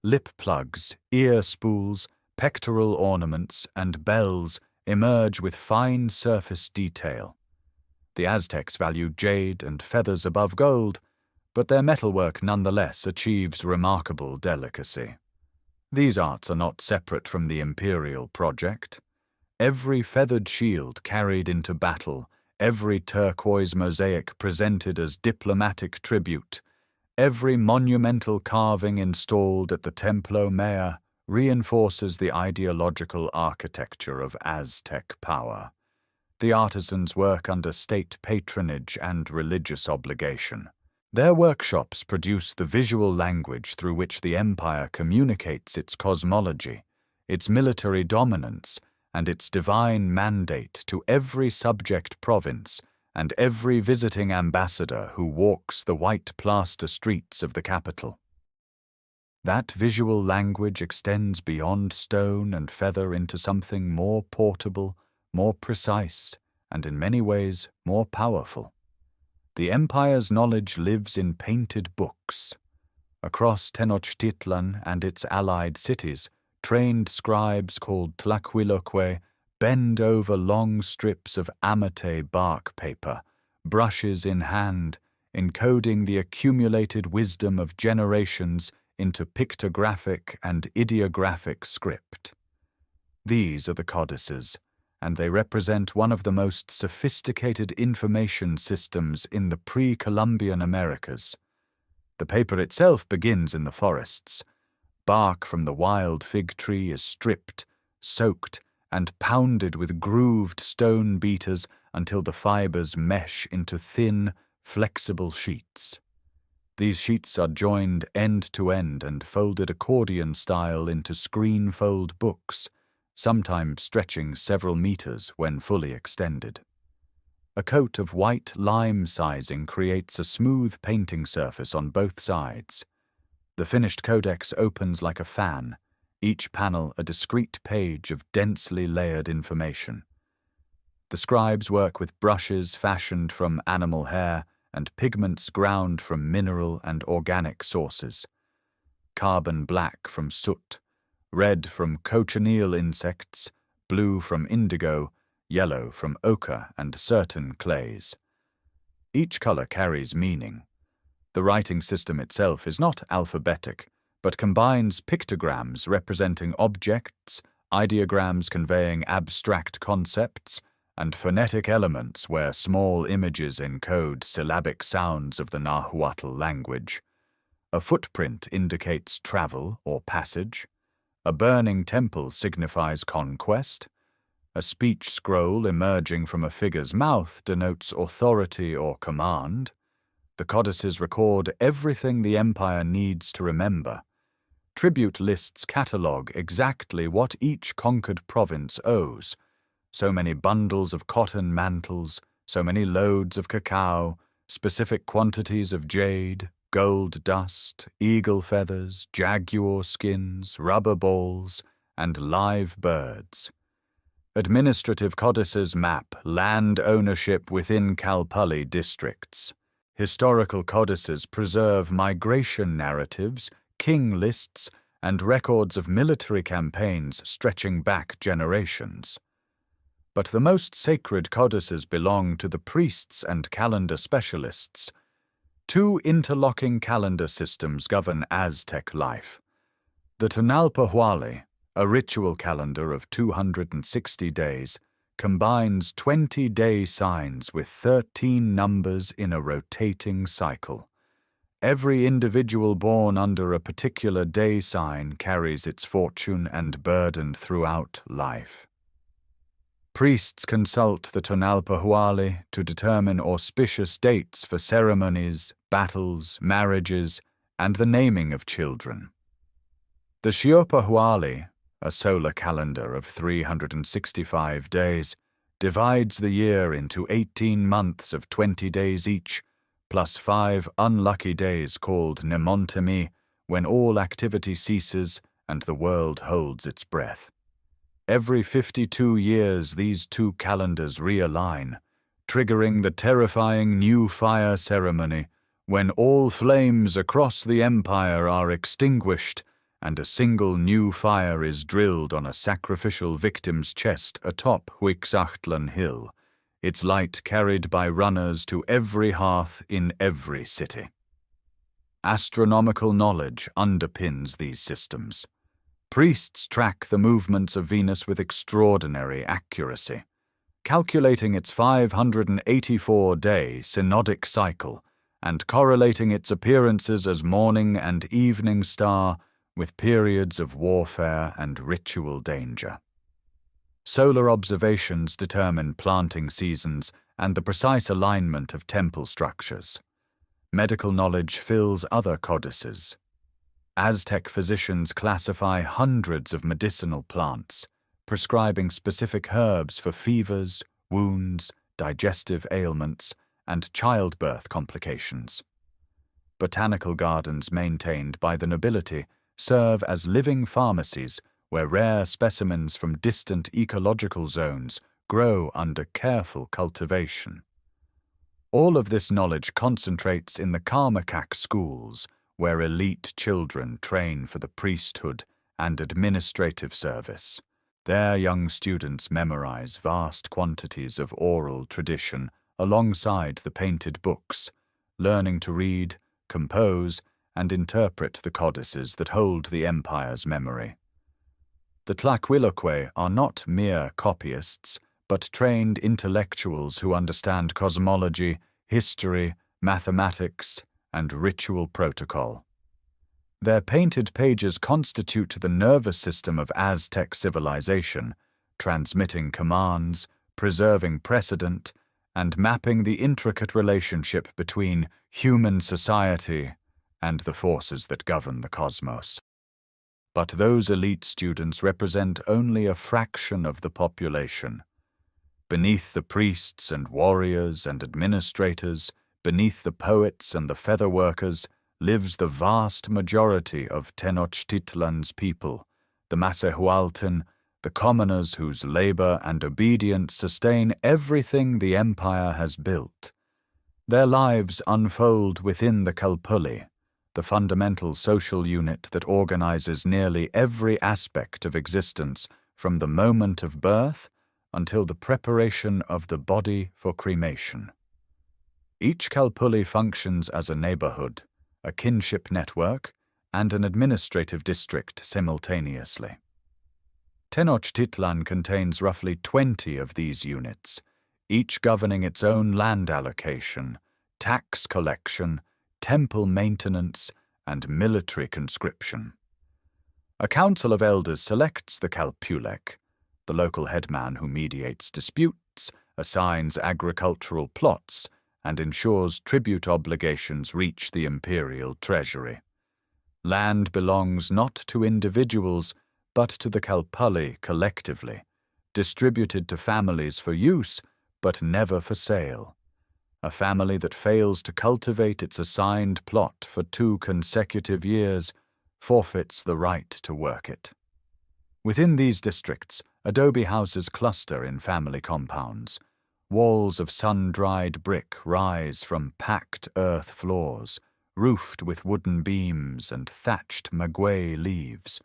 Lip plugs, ear spools, pectoral ornaments, and bells emerge with fine surface detail. The Aztecs valued jade and feathers above gold, but their metalwork nonetheless achieves remarkable delicacy. These arts are not separate from the imperial project. Every feathered shield carried into battle, every turquoise mosaic presented as diplomatic tribute, every monumental carving installed at the Templo Mayor reinforces the ideological architecture of Aztec power. The artisans work under state patronage and religious obligation. Their workshops produce the visual language through which the empire communicates its cosmology, its military dominance, and its divine mandate to every subject province and every visiting ambassador who walks the white plaster streets of the capital. That visual language extends beyond stone and feather into something more portable, more precise, and in many ways more powerful. The empire's knowledge lives in painted books. Across Tenochtitlan and its allied cities, trained scribes called tlaquiloque bend over long strips of amate bark paper, brushes in hand, encoding the accumulated wisdom of generations into pictographic and ideographic script. These are the codices, and they represent one of the most sophisticated information systems in the pre-Columbian Americas. The paper itself begins in the forests. Bark from the wild fig tree is stripped, soaked, and pounded with grooved stone beaters until the fibers mesh into thin, flexible sheets. These sheets are joined end to end and folded accordion style into screen-fold books, sometimes stretching several meters when fully extended. A coat of white lime sizing creates a smooth painting surface on both sides. The finished codex opens like a fan, each panel a discrete page of densely layered information. The scribes work with brushes fashioned from animal hair and pigments ground from mineral and organic sources. Carbon black from soot, red from cochineal insects, blue from indigo, yellow from ochre and certain clays. Each color carries meaning. The writing system itself is not alphabetic, but combines pictograms representing objects, ideograms conveying abstract concepts, and phonetic elements where small images encode syllabic sounds of the Nahuatl language. A footprint indicates travel or passage. A burning temple signifies conquest. A speech scroll emerging from a figure's mouth denotes authority or command. The codices record everything the empire needs to remember. Tribute lists catalogue exactly what each conquered province owes. So many bundles of cotton mantles, so many loads of cacao, specific quantities of jade, gold dust, eagle feathers, jaguar skins, rubber balls, and live birds. Administrative codices map land ownership within Kalpulli districts. Historical codices preserve migration narratives, king lists, and records of military campaigns stretching back generations. But the most sacred codices belong to the priests and calendar specialists. Two interlocking calendar systems govern Aztec life. The Tonalpohualli, a ritual calendar of 260 days, combines 20-day signs with 13 numbers in a rotating cycle. Every individual born under a particular day sign carries its fortune and burden throughout life. Priests consult the Tonalpohualli to determine auspicious dates for ceremonies, battles, marriages, and the naming of children. The Xiuhpohualli, a solar calendar of 365 days, divides the year into 18 months of 20 days each, plus 5 unlucky days called Nemontemi, when all activity ceases and the world holds its breath. Every 52 years these two calendars realign, triggering the terrifying new fire ceremony, when all flames across the empire are extinguished and a single new fire is drilled on a sacrificial victim's chest atop Tenochtitlan Hill, its light carried by runners to every hearth in every city. Astronomical knowledge underpins these systems. Priests track the movements of Venus with extraordinary accuracy, calculating its 584-day synodic cycle and correlating its appearances as morning and evening star with periods of warfare and ritual danger. Solar observations determine planting seasons and the precise alignment of temple structures. Medical knowledge fills other codices. Aztec physicians classify hundreds of medicinal plants, prescribing specific herbs for fevers, wounds, digestive ailments, and childbirth complications. Botanical gardens maintained by the nobility serve as living pharmacies where rare specimens from distant ecological zones grow under careful cultivation. All of this knowledge concentrates in the Karmakak schools, where elite children train for the priesthood and administrative service. There, young students memorize vast quantities of oral tradition alongside the painted books, learning to read, compose, and interpret the codices that hold the empire's memory. The Tlaquilokwe are not mere copyists, but trained intellectuals who understand cosmology, history, mathematics, and ritual protocol. Their painted pages constitute the nervous system of Aztec civilization, transmitting commands, preserving precedent, and mapping the intricate relationship between human society and the forces that govern the cosmos. But those elite students represent only a fraction of the population. Beneath the priests and warriors and administrators, beneath the poets and the feather workers, lives the vast majority of Tenochtitlan's people, the Masehualtin, the commoners whose labor and obedience sustain everything the empire has built. Their lives unfold within the Kalpuli, the fundamental social unit that organizes nearly every aspect of existence from the moment of birth until the preparation of the body for cremation. Each Kalpuli functions as a neighborhood, a kinship network, and an administrative district simultaneously. Tenochtitlan contains roughly 20 of these units, each governing its own land allocation, tax collection, temple maintenance, and military conscription. A council of elders selects the Kalpulek, the local headman who mediates disputes, assigns agricultural plots, and ensures tribute obligations reach the imperial treasury. Land belongs not to individuals, but to the Kalpuli collectively, distributed to families for use, but never for sale. A family that fails to cultivate its assigned plot for 2 consecutive years forfeits the right to work it. Within these districts, adobe houses cluster in family compounds. Walls of sun-dried brick rise from packed earth floors, roofed with wooden beams and thatched maguey leaves.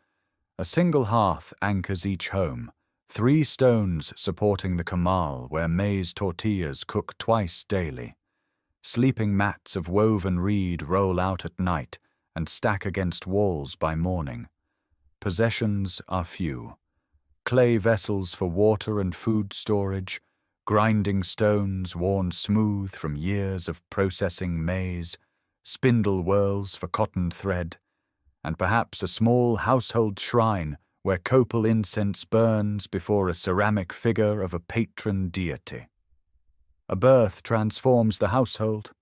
A single hearth anchors each home, 3 stones supporting the kamal where maize tortillas cook twice daily. Sleeping mats of woven reed roll out at night and stack against walls by morning. Possessions are few. Clay vessels for water and food storage, grinding stones worn smooth from years of processing maize, spindle whorls for cotton thread, and perhaps a small household shrine where copal incense burns before a ceramic figure of a patron deity. A birth transforms the household.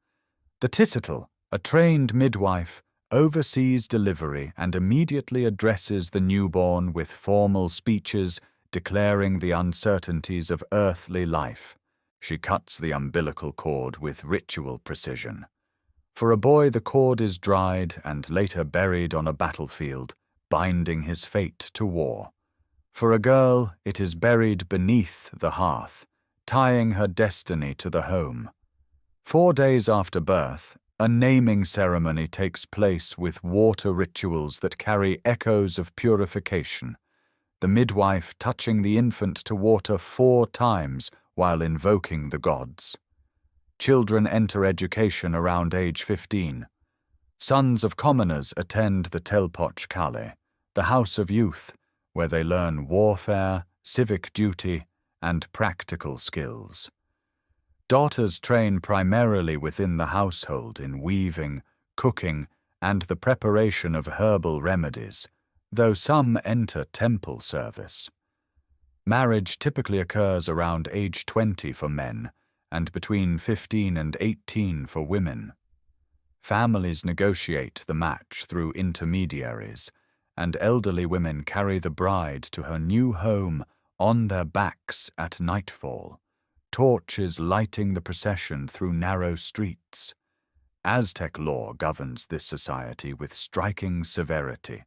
The Tisital, a trained midwife, oversees delivery and immediately addresses the newborn with formal speeches declaring the uncertainties of earthly life. She cuts the umbilical cord with ritual precision. For a boy, the cord is dried and later buried on a battlefield, binding his fate to war. For a girl, it is buried beneath the hearth, tying her destiny to the home. 4 days after birth, A naming ceremony takes place with water rituals that carry echoes of purification, the midwife touching the infant to water 4 times while invoking the gods. Children enter education around age 15. Sons of commoners attend the Telpoch Kale, the house of youth, where they learn warfare, civic duty, and practical skills. Daughters train primarily within the household in weaving, cooking, and the preparation of herbal remedies, though some enter temple service. Marriage typically occurs around age 20 for men and between 15 and 18 for women. Families negotiate the match through intermediaries, and elderly women carry the bride to her new home on their backs at nightfall, torches lighting the procession through narrow streets. Aztec law governs this society with striking severity.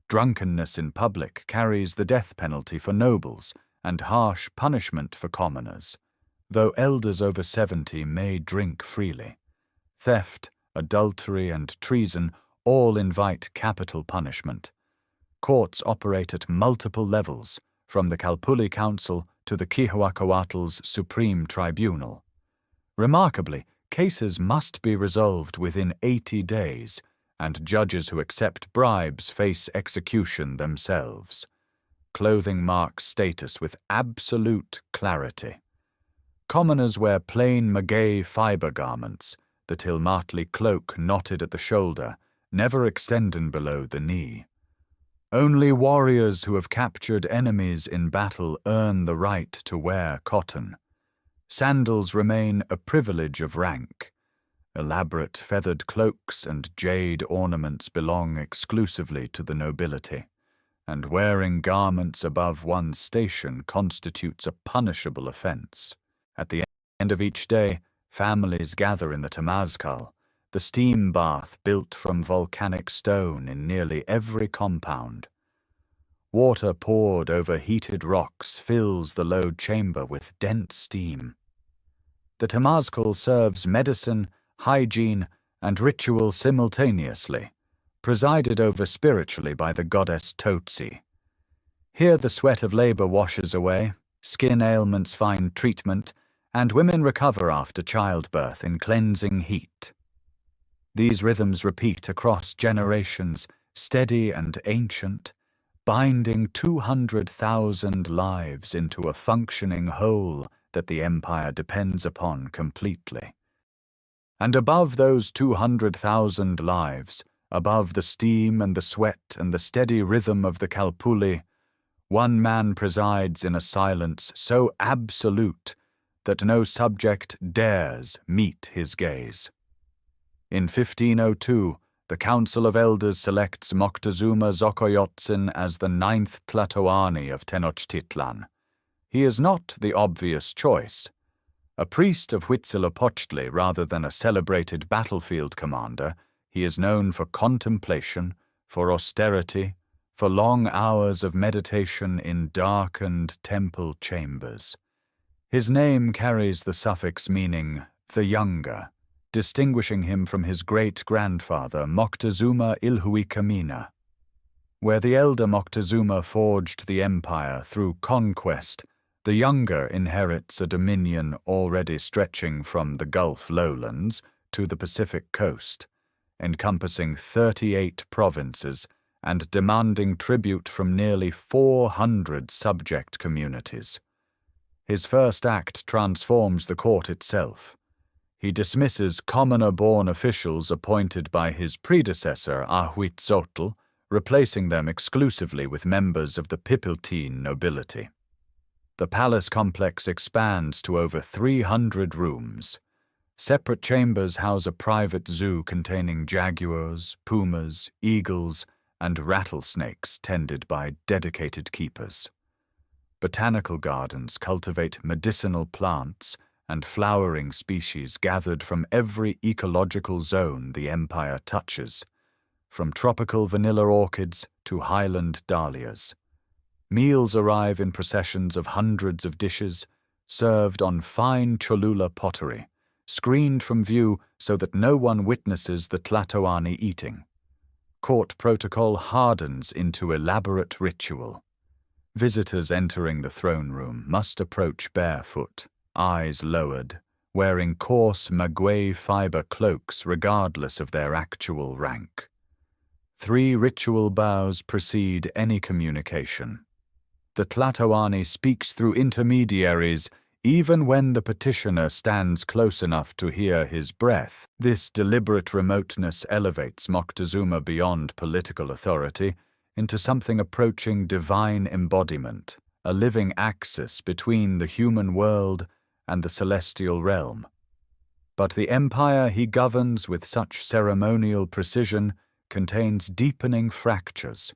Drunkenness in public carries the death penalty for nobles and harsh punishment for commoners, though elders over 70 may drink freely. Theft, adultery, and treason all invite capital punishment. Courts operate at multiple levels, from the Calpulli Council to the Quihuacoatl's Supreme Tribunal. Remarkably, cases must be resolved within 80 days, and judges who accept bribes face execution themselves. Clothing marks status with absolute clarity. Commoners wear plain maguey fiber garments, the tzompantli cloak knotted at the shoulder, never extending below the knee. Only warriors who have captured enemies in battle earn the right to wear cotton. Sandals remain a privilege of rank. Elaborate feathered cloaks and jade ornaments belong exclusively to the nobility, and wearing garments above one's station constitutes a punishable offense. At the end of each day, families gather in the temazcal, the steam bath built from volcanic stone in nearly every compound. Water poured over heated rocks fills the low chamber with dense steam. The temazcal serves medicine, hygiene, and ritual simultaneously, presided over spiritually by the goddess Totsi. Here the sweat of labor washes away, skin ailments find treatment, and women recover after childbirth in cleansing heat. These rhythms repeat across generations, steady and ancient, binding 200,000 lives into a functioning whole that the empire depends upon completely. And above those 200,000 lives, above the steam and the sweat and the steady rhythm of the Calpulli, one man presides in a silence so absolute that no subject dares meet his gaze. In 1502, the Council of Elders selects Moctezuma Xocoyotzin as the 9th tlatoani of Tenochtitlan. He is not the obvious choice. A priest of Huitzilopochtli rather than a celebrated battlefield commander, he is known for contemplation, for austerity, for long hours of meditation in darkened temple chambers. His name carries the suffix meaning the younger, distinguishing him from his great-grandfather Moctezuma Ilhuicamina. Where the elder Moctezuma forged the empire through conquest, the younger inherits a dominion already stretching from the Gulf lowlands to the Pacific coast, encompassing 38 provinces and demanding tribute from nearly 400 subject communities. His first act transforms the court itself. He dismisses commoner-born officials appointed by his predecessor Ahuitzotl, replacing them exclusively with members of the Pipiltine nobility. The palace complex expands to over 300 rooms. Separate chambers house a private zoo containing jaguars, pumas, eagles, and rattlesnakes tended by dedicated keepers. Botanical gardens cultivate medicinal plants and flowering species gathered from every ecological zone the empire touches, from tropical vanilla orchids to highland dahlias. Meals arrive in processions of hundreds of dishes, served on fine Cholula pottery, screened from view so that no one witnesses the tlatoani eating. Court protocol hardens into elaborate ritual. Visitors entering the throne room must approach barefoot, eyes lowered, wearing coarse maguey fiber cloaks regardless of their actual rank. 3 ritual bows precede any communication. The tlatoani speaks through intermediaries even when the petitioner stands close enough to hear his breath. This deliberate remoteness elevates Moctezuma beyond political authority into something approaching divine embodiment, a living axis between the human world and the celestial realm. But the empire he governs with such ceremonial precision contains deepening fractures.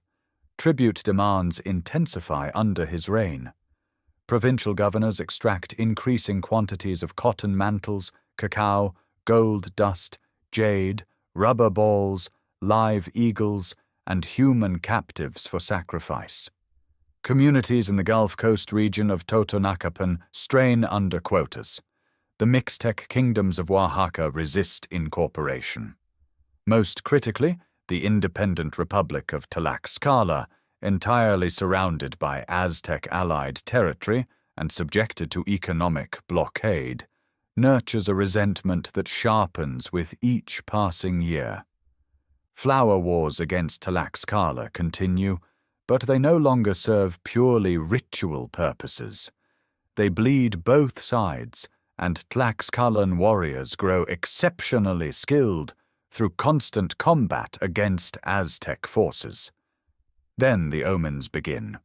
Tribute demands intensify under his reign. Provincial governors extract increasing quantities of cotton mantles, cacao, gold dust, jade, rubber balls, live eagles, and human captives for sacrifice. Communities in the Gulf Coast region of Totonacapan strain under quotas. The Mixtec kingdoms of Oaxaca resist incorporation. Most critically, the independent Republic of Tlaxcala, entirely surrounded by Aztec-allied territory and subjected to economic blockade, nurtures a resentment that sharpens with each passing year. Flower wars against Tlaxcala continue, but they no longer serve purely ritual purposes. They bleed both sides, and Tlaxcalan warriors grow exceptionally skilled through constant combat against Aztec forces. Then the omens begin.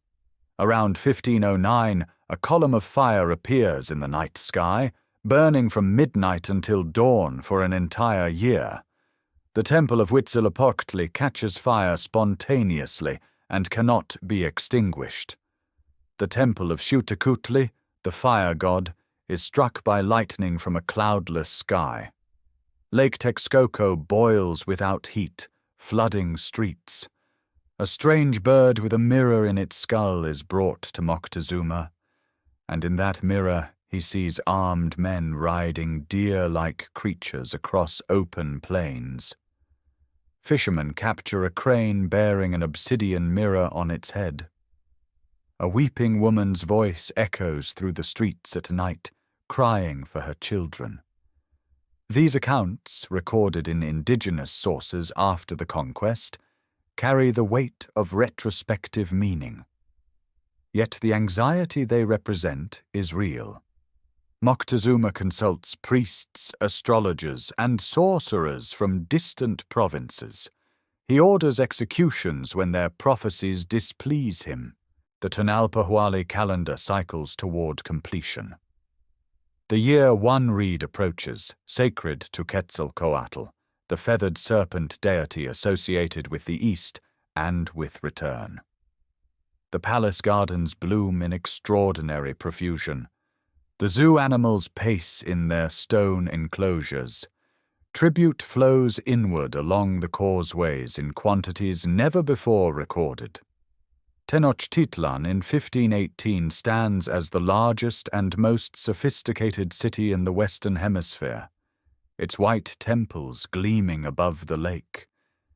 Around 1509, a column of fire appears in the night sky, burning from midnight until dawn for an entire year. The temple of Huitzilopochtli catches fire spontaneously and cannot be extinguished. The temple of Xiuhtecutli, the fire god, is struck by lightning from a cloudless sky. Lake Texcoco boils without heat, flooding streets. A strange bird with a mirror in its skull is brought to Moctezuma, and in that mirror he sees armed men riding deer-like creatures across open plains. Fishermen capture a crane bearing an obsidian mirror on its head. A weeping woman's voice echoes through the streets at night, crying for her children. These accounts, recorded in indigenous sources after the conquest, carry the weight of retrospective meaning. Yet the anxiety they represent is real. Moctezuma consults priests, astrologers, and sorcerers from distant provinces. He orders executions when their prophecies displease him. The Tonalpohualli calendar cycles toward completion. The year 1 reed approaches, sacred to Quetzalcoatl, the feathered serpent deity associated with the East and with return. The palace gardens bloom in extraordinary profusion. The zoo animals pace in their stone enclosures. Tribute flows inward along the causeways in quantities never before recorded. Tenochtitlan in 1518 stands as the largest and most sophisticated city in the Western Hemisphere, its white temples gleaming above the lake,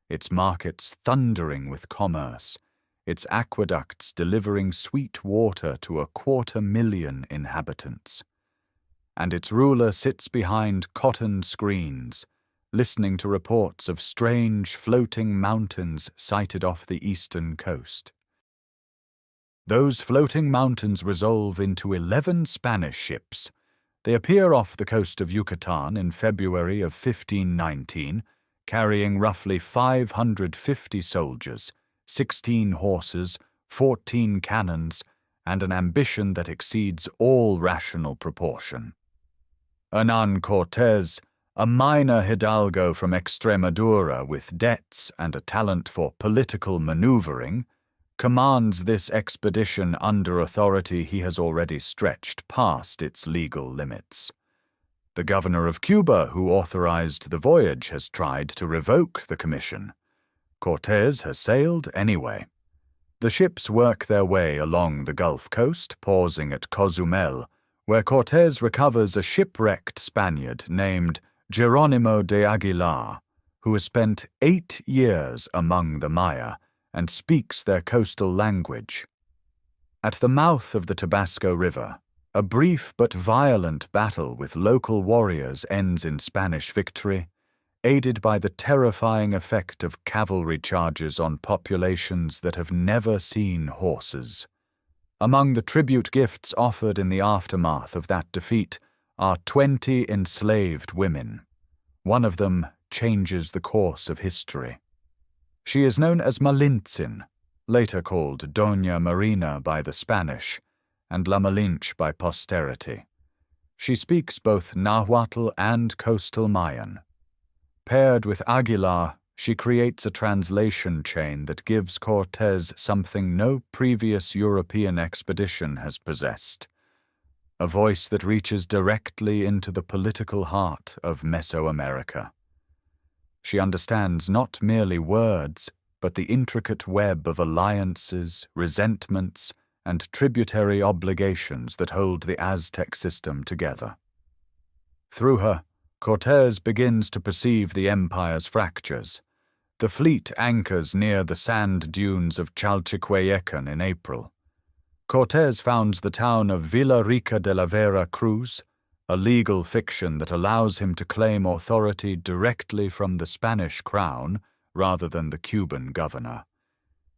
its markets thundering with commerce, its aqueducts delivering sweet water to 250,000 inhabitants. And its ruler sits behind cotton screens, listening to reports of strange floating mountains sighted off the eastern coast. Those floating mountains resolve into 11 Spanish ships. They appear off the coast of Yucatan in February of 1519, carrying roughly 550 soldiers, 16 horses, 14 cannons, and an ambition that exceeds all rational proportion. Hernan Cortés, a minor hidalgo from Extremadura with debts and a talent for political maneuvering, commands this expedition under authority he has already stretched past its legal limits. The governor of Cuba, who authorized the voyage, has tried to revoke the commission. Cortés has sailed anyway. The ships work their way along the Gulf Coast, pausing at Cozumel, where Cortés recovers a shipwrecked Spaniard named Jerónimo de Aguilar, who has spent 8 years among the Maya and speaks their coastal language. At the mouth of the Tabasco River, a brief but violent battle with local warriors ends in Spanish victory, aided by the terrifying effect of cavalry charges on populations that have never seen horses. Among the tribute gifts offered in the aftermath of that defeat are 20 enslaved women. One of them changes the course of history. She is known as Malintzin, later called Doña Marina by the Spanish, and La Malinche by posterity. She speaks both Nahuatl and coastal Mayan. Paired with Aguilar, she creates a translation chain that gives Cortés something no previous European expedition has possessed: a voice that reaches directly into the political heart of Mesoamerica. She understands not merely words, but the intricate web of alliances, resentments, and tributary obligations that hold the Aztec system together. Through her, Cortés begins to perceive the empire's fractures. The fleet anchors near the sand dunes of Chalchihueyecan in April. Cortés founds the town of Villa Rica de la Vera Cruz, a legal fiction that allows him to claim authority directly from the Spanish crown rather than the Cuban governor.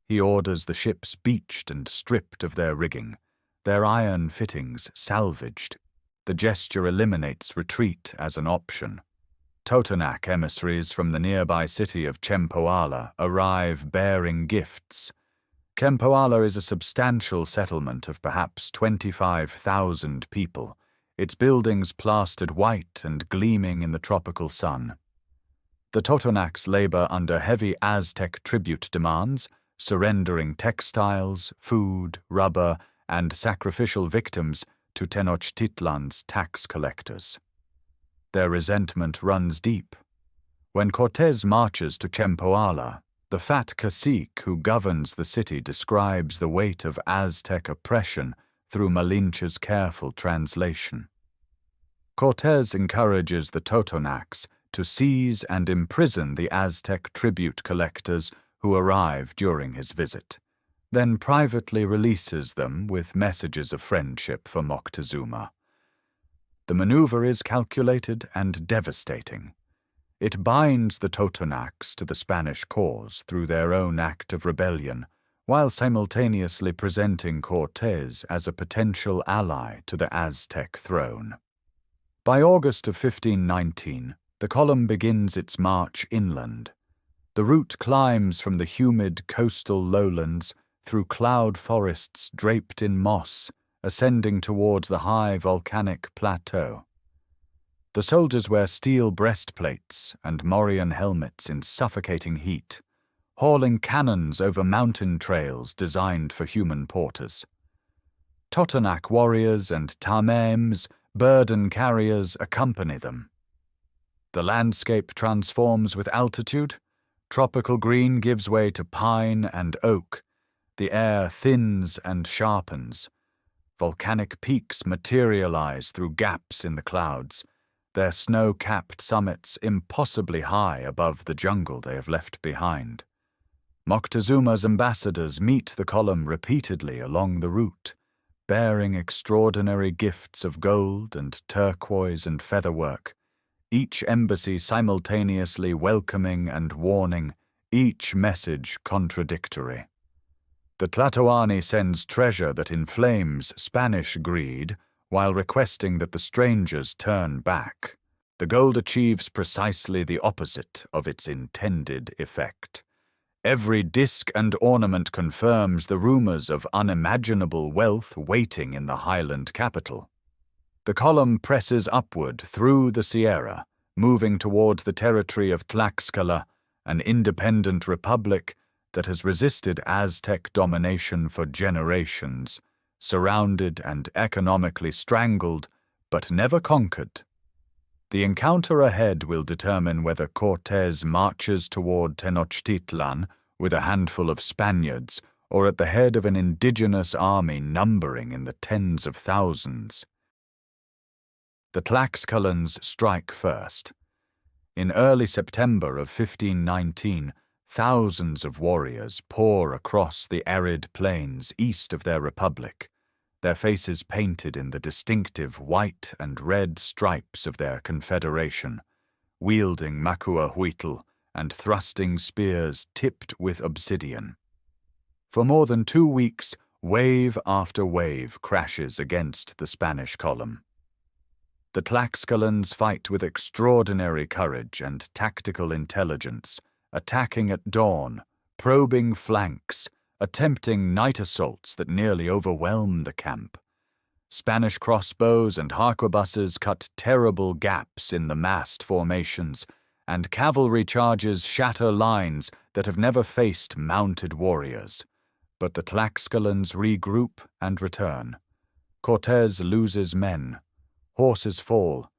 He orders the ships beached and stripped of their rigging, their iron fittings salvaged. The gesture eliminates retreat as an option. Totonac emissaries from the nearby city of Chempoala arrive bearing gifts. Chempoala is a substantial settlement of perhaps 25,000 people, its buildings plastered white and gleaming in the tropical sun. The Totonacs labor under heavy Aztec tribute demands, surrendering textiles, food, rubber, and sacrificial victims to Tenochtitlan's tax collectors. Their resentment runs deep. When Cortés marches to Chempoala, the fat cacique who governs the city describes the weight of Aztec oppression through Malinche's careful translation. Cortés encourages the Totonacs to seize and imprison the Aztec tribute collectors who arrive during his visit, then privately releases them with messages of friendship for Moctezuma. The maneuver is calculated and devastating. It binds the Totonacs to the Spanish cause through their own act of rebellion, while simultaneously presenting Cortés as a potential ally to the Aztec throne. By August of 1519, the column begins its march inland. The route climbs from the humid coastal lowlands through cloud forests draped in moss, ascending towards the high volcanic plateau. The soldiers wear steel breastplates and morion helmets in suffocating heat, hauling cannons over mountain trails designed for human porters. Totonac warriors and tamems, burden carriers, accompany them. The landscape transforms with altitude. Tropical green gives way to pine and oak. The air thins and sharpens. Volcanic peaks materialize through gaps in the clouds, their snow-capped summits impossibly high above the jungle they have left behind. Moctezuma's ambassadors meet the column repeatedly along the route, bearing extraordinary gifts of gold and turquoise and featherwork, each embassy simultaneously welcoming and warning, each message contradictory. The tlatoani sends treasure that inflames Spanish greed while requesting that the strangers turn back. The gold achieves precisely the opposite of its intended effect. Every disc and ornament confirms the rumors of unimaginable wealth waiting in the highland capital. The column presses upward through the Sierra, moving toward the territory of Tlaxcala, an independent republic that has resisted Aztec domination for generations, surrounded and economically strangled, but never conquered. The encounter ahead will determine whether Cortés marches toward Tenochtitlan with a handful of Spaniards or at the head of an indigenous army numbering in the tens of thousands. The Tlaxcalans strike first. In early September of 1519, thousands of warriors pour across the arid plains east of their republic, their faces painted in the distinctive white and red stripes of their confederation, wielding macuahuitl and thrusting spears tipped with obsidian. For more than 2 weeks, wave after wave crashes against the Spanish column. The Tlaxcalans fight with extraordinary courage and tactical intelligence, attacking at dawn, probing flanks, attempting night assaults that nearly overwhelm the camp. Spanish crossbows and harquebuses cut terrible gaps in the massed formations, and cavalry charges shatter lines that have never faced mounted warriors. But the Tlaxcalans regroup and return. Cortés loses men. Horses fall.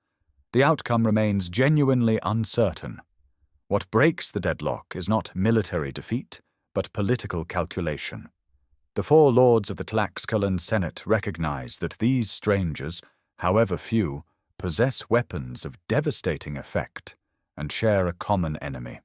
The outcome remains genuinely uncertain. What breaks the deadlock is not military defeat, but political calculation. The 4 lords of the Tlaxcalan Senate recognize that these strangers, however few, possess weapons of devastating effect and share a common enemy.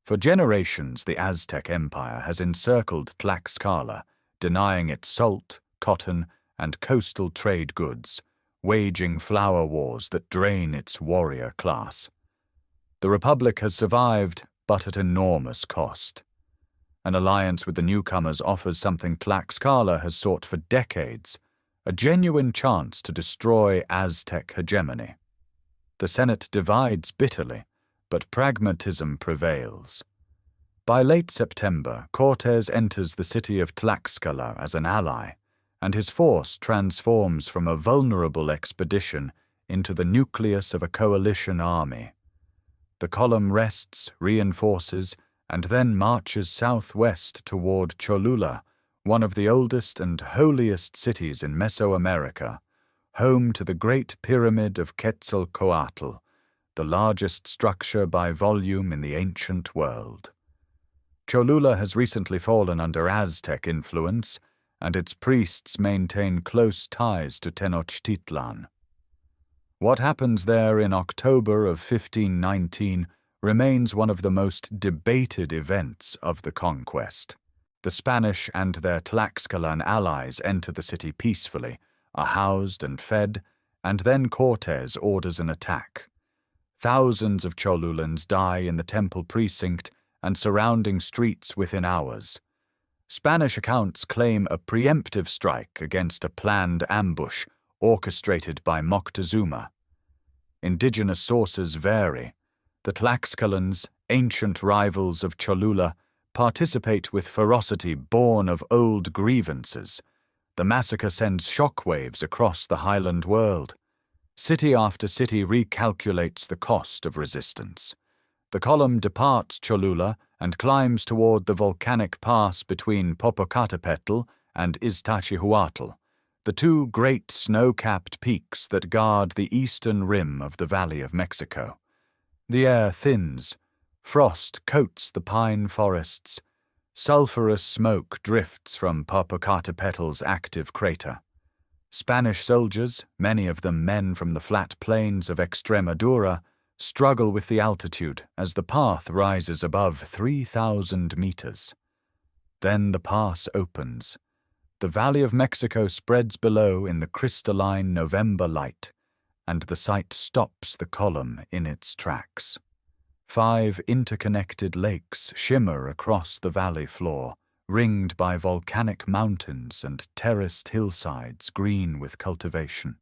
For generations, the Aztec Empire has encircled Tlaxcala, denying it salt, cotton, and coastal trade goods, waging flower wars that drain its warrior class. The Republic has survived, but at enormous cost. An alliance with the newcomers offers something Tlaxcala has sought for decades, a genuine chance to destroy Aztec hegemony. The Senate divides bitterly, but pragmatism prevails. By late September, Cortés enters the city of Tlaxcala as an ally, and his force transforms from a vulnerable expedition into the nucleus of a coalition army. The column rests, reinforces, and then marches southwest toward Cholula, one of the oldest and holiest cities in Mesoamerica, home to the Great Pyramid of Quetzalcoatl, the largest structure by volume in the ancient world. Cholula has recently fallen under Aztec influence, and its priests maintain close ties to Tenochtitlan. What happens there in October of 1519 remains one of the most debated events of the conquest. The Spanish and their Tlaxcalan allies enter the city peacefully, are housed and fed, and then Cortés orders an attack. Thousands of Cholulans die in the temple precinct and surrounding streets within hours. Spanish accounts claim a preemptive strike against a planned ambush orchestrated by Moctezuma. Indigenous sources vary. The Tlaxcalans, ancient rivals of Cholula, participate with ferocity born of old grievances. The massacre sends shockwaves across the highland world. City after city recalculates the cost of resistance. The column departs Cholula and climbs toward the volcanic pass between Popocatépetl and Iztaccíhuatl, the 2 great snow-capped peaks that guard the eastern rim of the Valley of Mexico. The air thins. Frost coats the pine forests. Sulphurous smoke drifts from Popocatépettl's active crater. Spanish soldiers, many of them men from the flat plains of Extremadura, struggle with the altitude as the path rises above 3,000 meters. Then the pass opens. The Valley of Mexico spreads below in the crystalline November light, and the sight stops the column in its tracks. 5 interconnected lakes shimmer across the valley floor, ringed by volcanic mountains and terraced hillsides green with cultivation.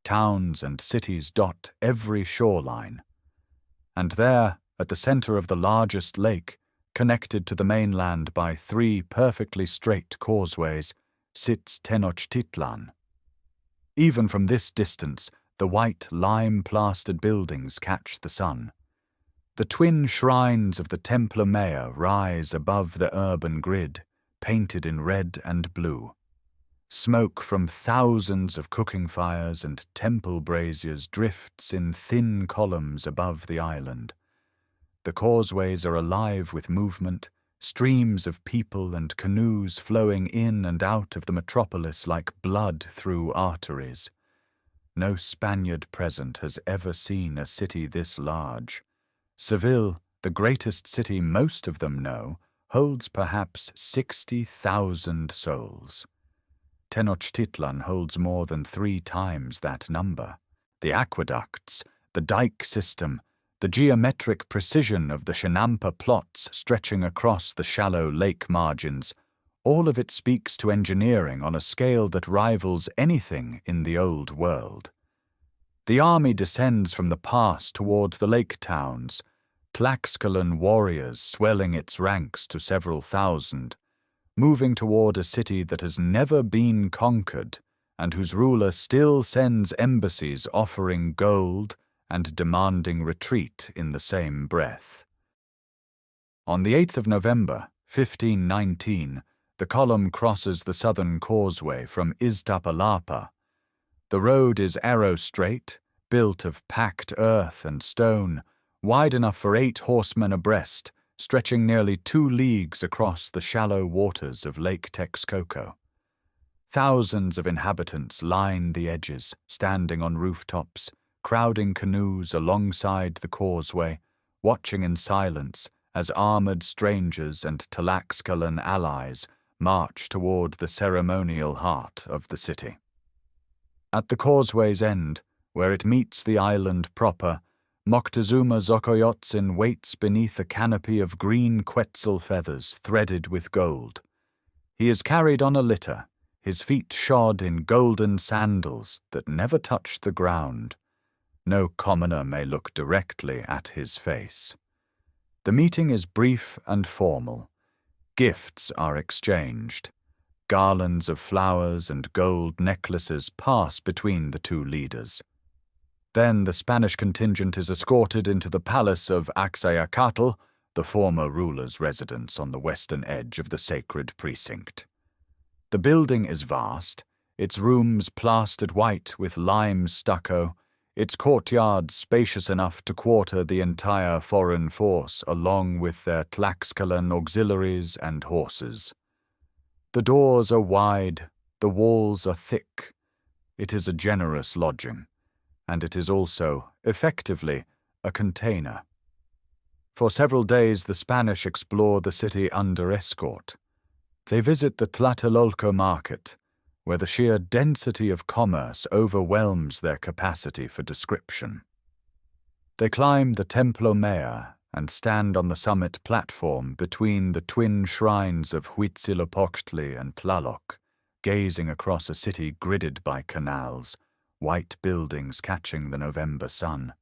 Towns and cities dot every shoreline. And there, at the center of the largest lake, connected to the mainland by 3 perfectly straight causeways, sits Tenochtitlan. Even from this distance, the white lime-plastered buildings catch the sun. The twin shrines of the Templo Mayor rise above the urban grid, painted in red and blue. Smoke from thousands of cooking fires and temple braziers drifts in thin columns above the island. The causeways are alive with movement, streams of people and canoes flowing in and out of the metropolis like blood through arteries. No Spaniard present has ever seen a city this large. Seville, the greatest city most of them know, holds perhaps 60,000 souls. Tenochtitlan holds more than 3 times that number. The aqueducts, the dike system, the geometric precision of the Chinampa plots stretching across the shallow lake margins, all of it speaks to engineering on a scale that rivals anything in the Old World. The army descends from the pass toward the lake towns, Tlaxcalan warriors swelling its ranks to several thousand, moving toward a city that has never been conquered and whose ruler still sends embassies offering gold and demanding retreat in the same breath. On the 8th of November, 1519, the column crosses the southern causeway from Iztapalapa. The road is arrow-straight, built of packed earth and stone, wide enough for 8 horsemen abreast, stretching nearly 2 leagues across the shallow waters of Lake Texcoco. Thousands of inhabitants line the edges, standing on rooftops, crowding canoes alongside the causeway, watching in silence as armored strangers and Tlaxcalan allies march toward the ceremonial heart of the city. At the causeway's end, where it meets the island proper, Moctezuma Xocoyotzin waits beneath a canopy of green quetzal feathers threaded with gold. He is carried on a litter, his feet shod in golden sandals that never touch the ground. No commoner may look directly at his face. The meeting is brief and formal. Gifts are exchanged. Garlands of flowers and gold necklaces pass between the 2 leaders. Then the Spanish contingent is escorted into the palace of Axayacatl, the former ruler's residence on the western edge of the sacred precinct. The building is vast, its rooms plastered white with lime stucco, its courtyards spacious enough to quarter the entire foreign force along with their Tlaxcalan auxiliaries and horses. The doors are wide, the walls are thick. It is a generous lodging, and it is also, effectively, a container. For several days the Spanish explore the city under escort. They visit the Tlatelolco market, where the sheer density of commerce overwhelms their capacity for description. They climb the Templo Mayor and stand on the summit platform between the twin shrines of Huitzilopochtli and Tlaloc, gazing across a city gridded by canals, white buildings catching the November sun.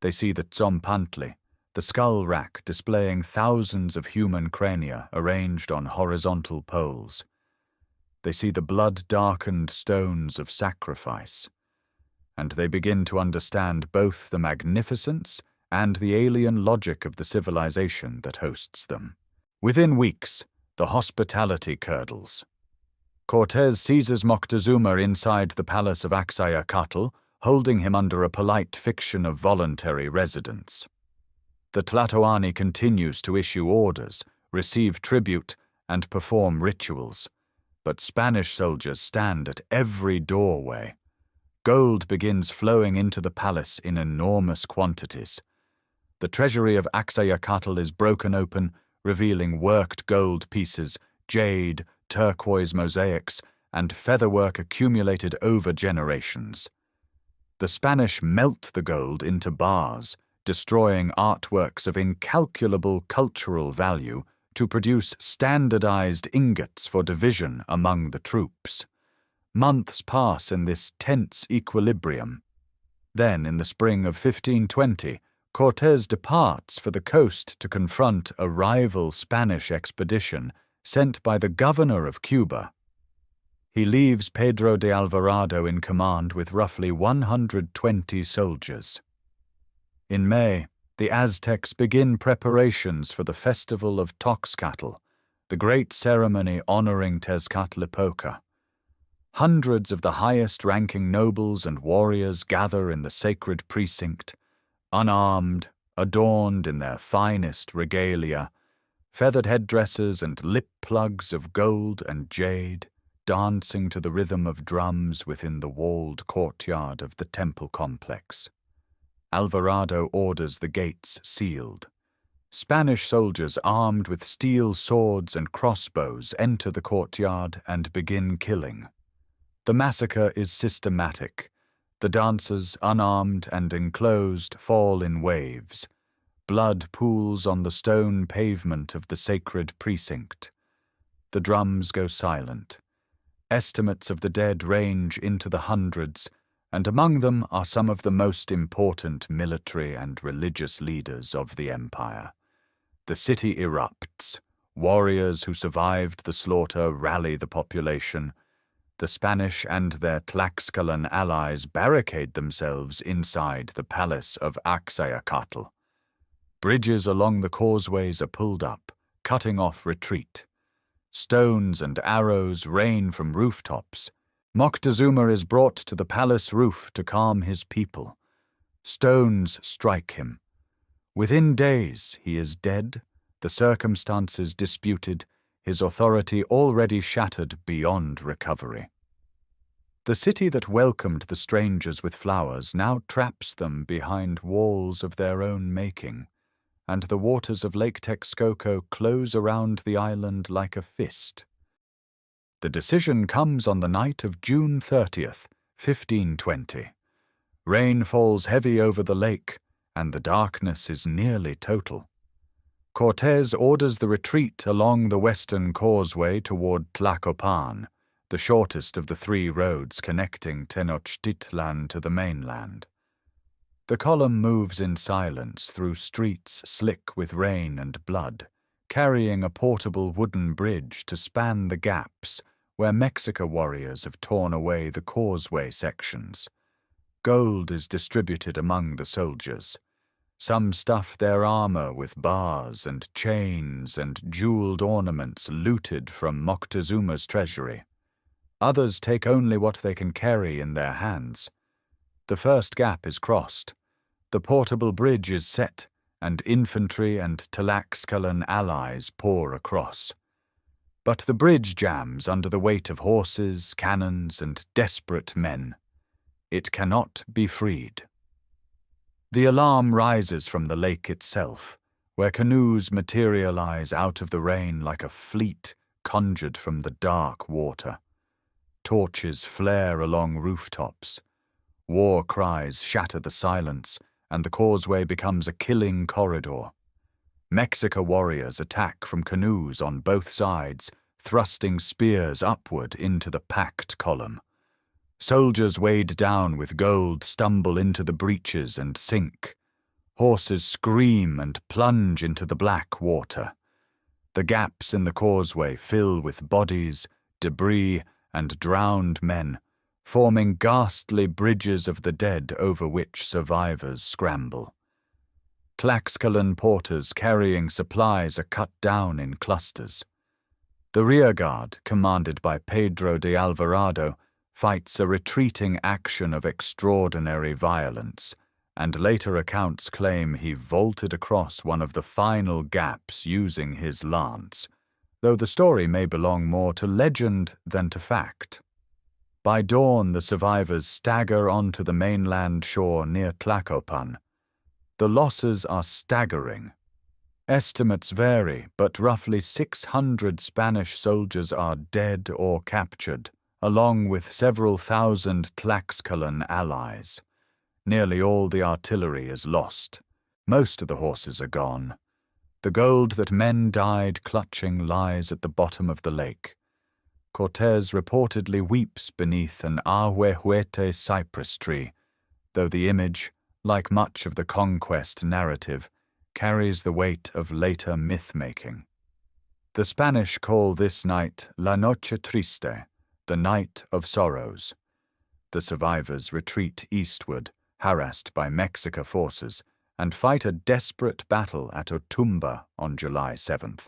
They see the tzompantli, the skull rack displaying thousands of human crania arranged on horizontal poles. They see the blood-darkened stones of sacrifice, and they begin to understand both the magnificence and the alien logic of the civilization that hosts them. Within weeks, the hospitality curdles. Cortés seizes Moctezuma inside the palace of Axayacatl, holding him under a polite fiction of voluntary residence. The tlatoani continues to issue orders, receive tribute, and perform rituals, but Spanish soldiers stand at every doorway. Gold begins flowing into the palace in enormous quantities. The treasury of Axayacatl is broken open, revealing worked gold pieces, jade, turquoise mosaics, and featherwork accumulated over generations. The Spanish melt the gold into bars, destroying artworks of incalculable cultural value to produce standardized ingots for division among the troops. Months pass in this tense equilibrium. Then, in the spring of 1520, Cortés departs for the coast to confront a rival Spanish expedition sent by the governor of Cuba. He leaves Pedro de Alvarado in command with roughly 120 soldiers. In May, the Aztecs begin preparations for the festival of Toxcatl, the great ceremony honoring Tezcatlipoca. Hundreds of the highest-ranking nobles and warriors gather in the sacred precinct, unarmed, adorned in their finest regalia, feathered headdresses and lip plugs of gold and jade, dancing to the rhythm of drums within the walled courtyard of the temple complex. Alvarado orders the gates sealed. Spanish soldiers armed with steel swords and crossbows enter the courtyard and begin killing. The massacre is systematic. The dancers, unarmed and enclosed, fall in waves. Blood pools on the stone pavement of the sacred precinct. The drums go silent. Estimates of the dead range into the hundreds, and among them are some of the most important military and religious leaders of the empire. The city erupts. Warriors who survived the slaughter rally the population. The Spanish and their Tlaxcalan allies barricade themselves inside the palace of Axayacatl. Bridges along the causeways are pulled up, cutting off retreat. Stones and arrows rain from rooftops. Moctezuma is brought to the palace roof to calm his people. Stones strike him. Within days he is dead, the circumstances disputed, his authority already shattered beyond recovery. The city that welcomed the strangers with flowers now traps them behind walls of their own making, and the waters of Lake Texcoco close around the island like a fist. The decision comes on the night of June 30th, 1520. Rain falls heavy over the lake, and the darkness is nearly total. Cortés orders the retreat along the western causeway toward Tlacopan, the shortest of the three roads connecting Tenochtitlan to the mainland. The column moves in silence through streets slick with rain and blood, carrying a portable wooden bridge to span the gaps where Mexica warriors have torn away the causeway sections. Gold is distributed among the soldiers. Some stuff their armor with bars and chains and jeweled ornaments looted from Moctezuma's treasury. Others take only what they can carry in their hands. The first gap is crossed. The portable bridge is set, and infantry and Tlaxcalan allies pour across. But the bridge jams under the weight of horses, cannons, and desperate men. It cannot be freed. The alarm rises from the lake itself, where canoes materialize out of the rain like a fleet conjured from the dark water. Torches flare along rooftops. War cries shatter the silence, and the causeway becomes a killing corridor. Mexica warriors attack from canoes on both sides, thrusting spears upward into the packed column. Soldiers weighed down with gold stumble into the breaches and sink. Horses scream and plunge into the black water. The gaps in the causeway fill with bodies, debris, and drowned men, forming ghastly bridges of the dead over which survivors scramble. Tlaxcalan porters carrying supplies are cut down in clusters. The rearguard, commanded by Pedro de Alvarado, fights a retreating action of extraordinary violence, and later accounts claim he vaulted across one of the final gaps using his lance, though the story may belong more to legend than to fact. By dawn, the survivors stagger onto the mainland shore near Tlacopan. The losses are staggering. Estimates vary, but roughly 600 Spanish soldiers are dead or captured, along with several thousand Tlaxcalan allies. Nearly all the artillery is lost. Most of the horses are gone. The gold that men died clutching lies at the bottom of the lake. Cortés reportedly weeps beneath an ahuehuete cypress tree, though the image, like much of the conquest narrative, carries the weight of later myth-making. The Spanish call this night La Noche Triste, the Night of Sorrows. The survivors retreat eastward, harassed by Mexica forces, and fight a desperate battle at Otumba on July 7th,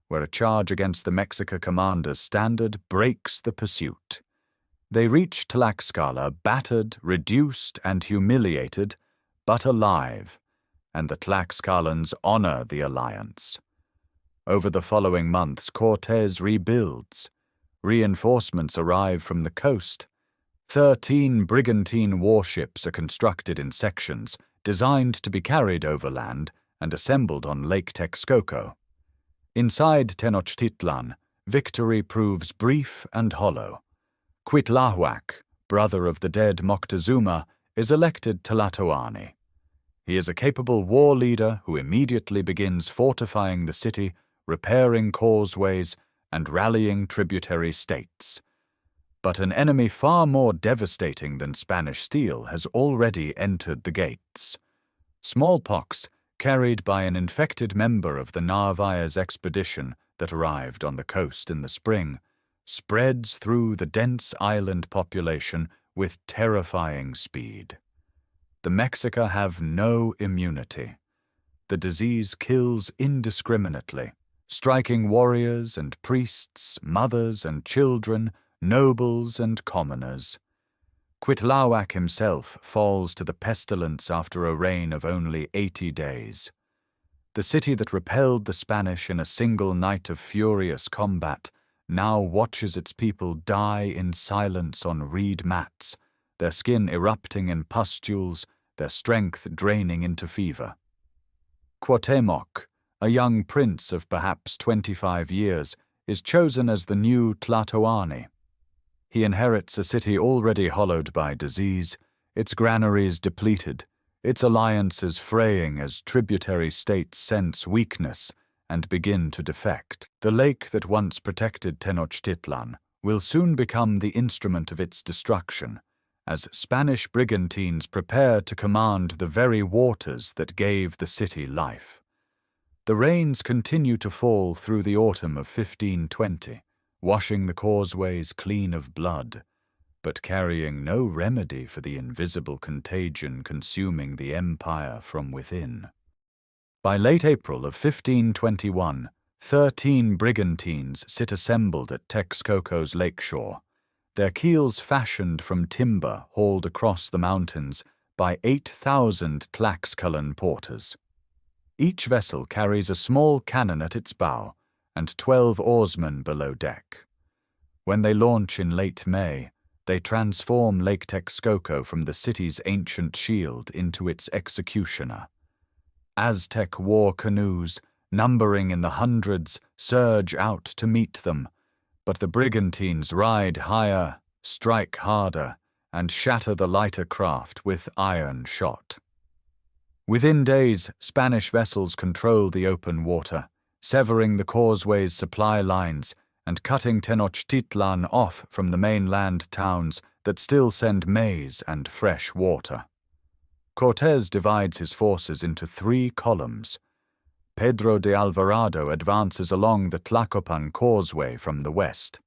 where a charge against the Mexica commander's standard breaks the pursuit. They reach Tlaxcala battered, reduced, and humiliated, but alive, and the Tlaxcalans honor the alliance. Over the following months, Cortés rebuilds. Reinforcements arrive from the coast. 13 brigantine warships are constructed in sections, designed to be carried overland and assembled on Lake Texcoco. Inside Tenochtitlan, victory proves brief and hollow. Cuitlahuac, brother of the dead Moctezuma, is elected tlatoani. He is a capable war leader who immediately begins fortifying the city, repairing causeways, and rallying tributary states. But an enemy far more devastating than Spanish steel has already entered the gates. Smallpox, carried by an infected member of the Narvaez expedition that arrived on the coast in the spring, spreads through the dense island population with terrifying speed. The Mexica have no immunity. The disease kills indiscriminately, striking warriors and priests, mothers and children, nobles and commoners. Cuitlahuac himself falls to the pestilence after a reign of only 80 days. The city that repelled the Spanish in a single night of furious combat now watches its people die in silence on reed mats, their skin erupting in pustules, their strength draining into fever. Cuauhtémoc, a young prince of perhaps 25 years, is chosen as the new tlatoani. He inherits a city already hollowed by disease, its granaries depleted, its alliances fraying as tributary states sense weakness and begin to defect. The lake that once protected Tenochtitlan will soon become the instrument of its destruction, as Spanish brigantines prepare to command the very waters that gave the city life. The rains continue to fall through the autumn of 1520, washing the causeways clean of blood, but carrying no remedy for the invisible contagion consuming the empire from within. By late April of 1521, 13 brigantines sit assembled at Texcoco's lakeshore, their keels fashioned from timber hauled across the mountains by 8,000 Tlaxcalan porters. Each vessel carries a small cannon at its bow and 12 oarsmen below deck. When they launch in late May, they transform Lake Texcoco from the city's ancient shield into its executioner. Aztec war canoes, numbering in the hundreds, surge out to meet them, but the brigantines ride higher, strike harder, and shatter the lighter craft with iron shot. Within days, Spanish vessels control the open water, severing the causeway's supply lines and cutting Tenochtitlan off from the mainland towns that still send maize and fresh water. Cortés divides his forces into 3 columns. Pedro de Alvarado advances along the Tlacopan causeway from the west.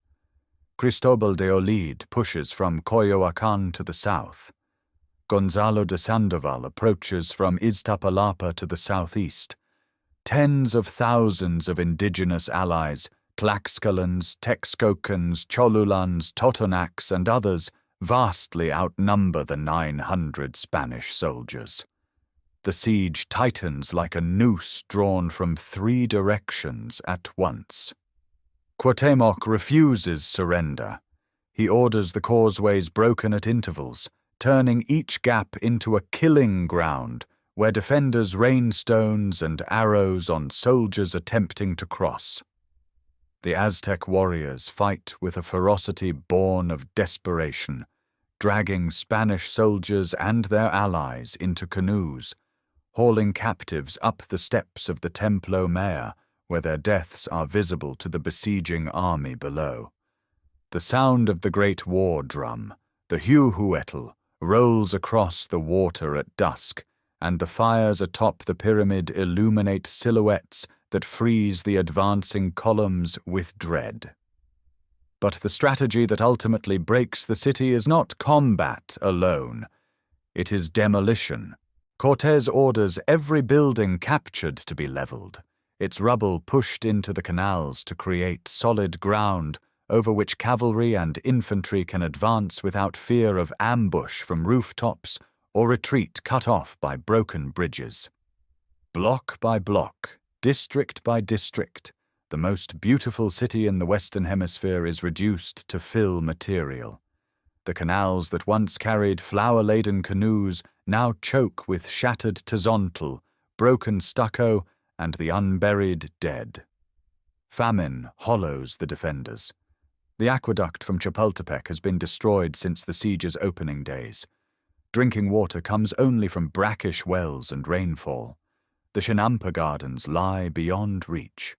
Cristobal de Olid pushes from Coyoacan to the south. Gonzalo de Sandoval approaches from Iztapalapa to the southeast. Tens of thousands of indigenous allies, Tlaxcalans, Texcocans, Cholulans, Totonacs, and others, vastly outnumber the 900 Spanish soldiers. The siege tightens like a noose drawn from 3 directions at once. Cuauhtémoc refuses surrender. He orders the causeways broken at intervals, turning each gap into a killing ground where defenders rain stones and arrows on soldiers attempting to cross. The Aztec warriors fight with a ferocity born of desperation, dragging Spanish soldiers and their allies into canoes, hauling captives up the steps of the Templo Mayor, where their deaths are visible to the besieging army below. The sound of the great war drum, the huhuetl, rolls across the water at dusk, and the fires atop the pyramid illuminate silhouettes that freeze the advancing columns with dread. But the strategy that ultimately breaks the city is not combat alone. It is demolition. Cortés orders every building captured to be leveled, its rubble pushed into the canals to create solid ground over which cavalry and infantry can advance without fear of ambush from rooftops or retreat cut off by broken bridges. Block by block, district by district, the most beautiful city in the Western Hemisphere is reduced to fill material. The canals that once carried flower-laden canoes now choke with shattered tzompantli, broken stucco, and the unburied dead. Famine hollows the defenders. The aqueduct from Chapultepec has been destroyed since the siege's opening days. Drinking water comes only from brackish wells and rainfall. The Chinampa gardens lie beyond reach.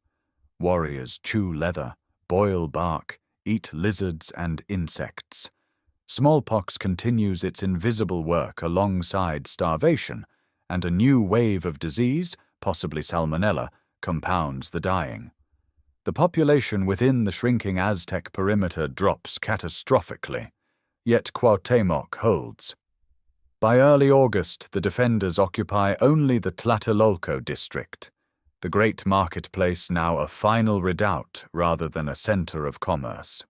Warriors chew leather, boil bark, eat lizards and insects. Smallpox continues its invisible work alongside starvation, and a new wave of disease, possibly salmonella, compounds the dying. The population within the shrinking Aztec perimeter drops catastrophically, yet Cuauhtémoc holds. By early August, the defenders occupy only the Tlatelolco district, the great marketplace now a final redoubt rather than a center of commerce.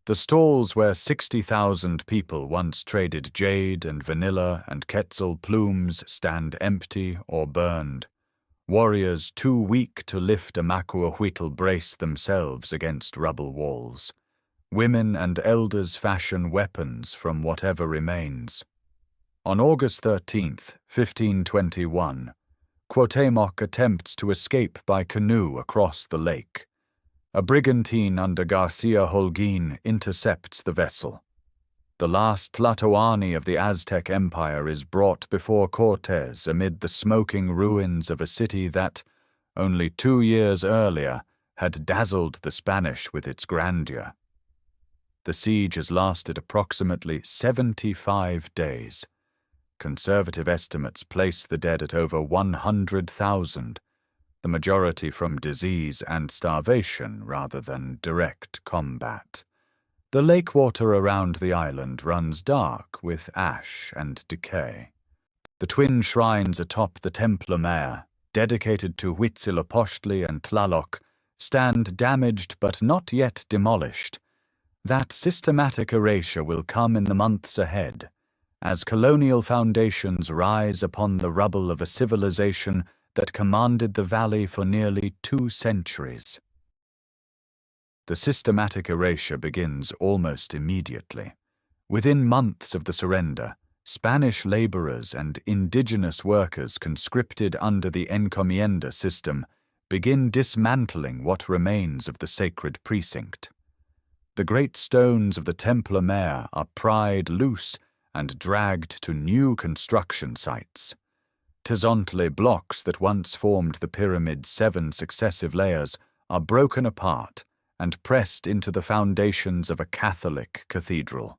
The stalls where 60,000 people once traded jade and vanilla and quetzal plumes stand empty or burned. Warriors too weak to lift a macuahuitl brace themselves against rubble walls. Women and elders fashion weapons from whatever remains. On August 13th, 1521, Cuauhtémoc attempts to escape by canoe across the lake. A brigantine under Garcia Holguin intercepts the vessel. The last tlatoani of the Aztec Empire is brought before Cortes amid the smoking ruins of a city that, only 2 years earlier, had dazzled the Spanish with its grandeur. The siege has lasted approximately 75 days. Conservative estimates place the dead at over 100,000, the majority from disease and starvation rather than direct combat. The lake water around the island runs dark with ash and decay. The twin shrines atop the Temple Mayor, dedicated to Huitzilopochtli and Tlaloc, stand damaged but not yet demolished. That systematic erasure will come in the months ahead, as colonial foundations rise upon the rubble of a civilization that commanded the valley for nearly 2 centuries. The systematic erasure begins almost immediately. Within months of the surrender, Spanish laborers and indigenous workers conscripted under the encomienda system begin dismantling what remains of the sacred precinct. The great stones of the Temple Mayor are pried loose and dragged to new construction sites. Tzompantli blocks that once formed the pyramid's 7 successive layers are broken apart and pressed into the foundations of a Catholic cathedral.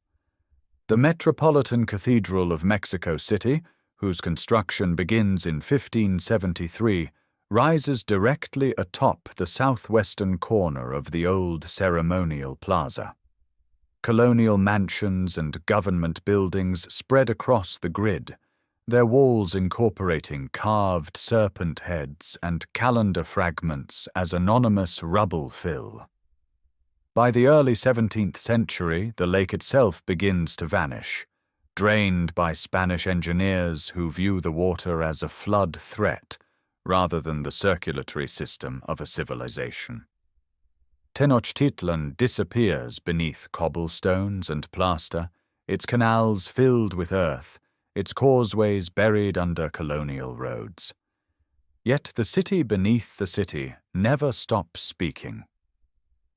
The Metropolitan Cathedral of Mexico City, whose construction begins in 1573, rises directly atop the southwestern corner of the old ceremonial plaza. Colonial mansions and government buildings spread across the grid, their walls incorporating carved serpent heads and calendar fragments as anonymous rubble fill. By the early 17th century, the lake itself begins to vanish, drained by Spanish engineers who view the water as a flood threat rather than the circulatory system of a civilization. Tenochtitlan disappears beneath cobblestones and plaster, its canals filled with earth, its causeways buried under colonial roads. Yet the city beneath the city never stops speaking.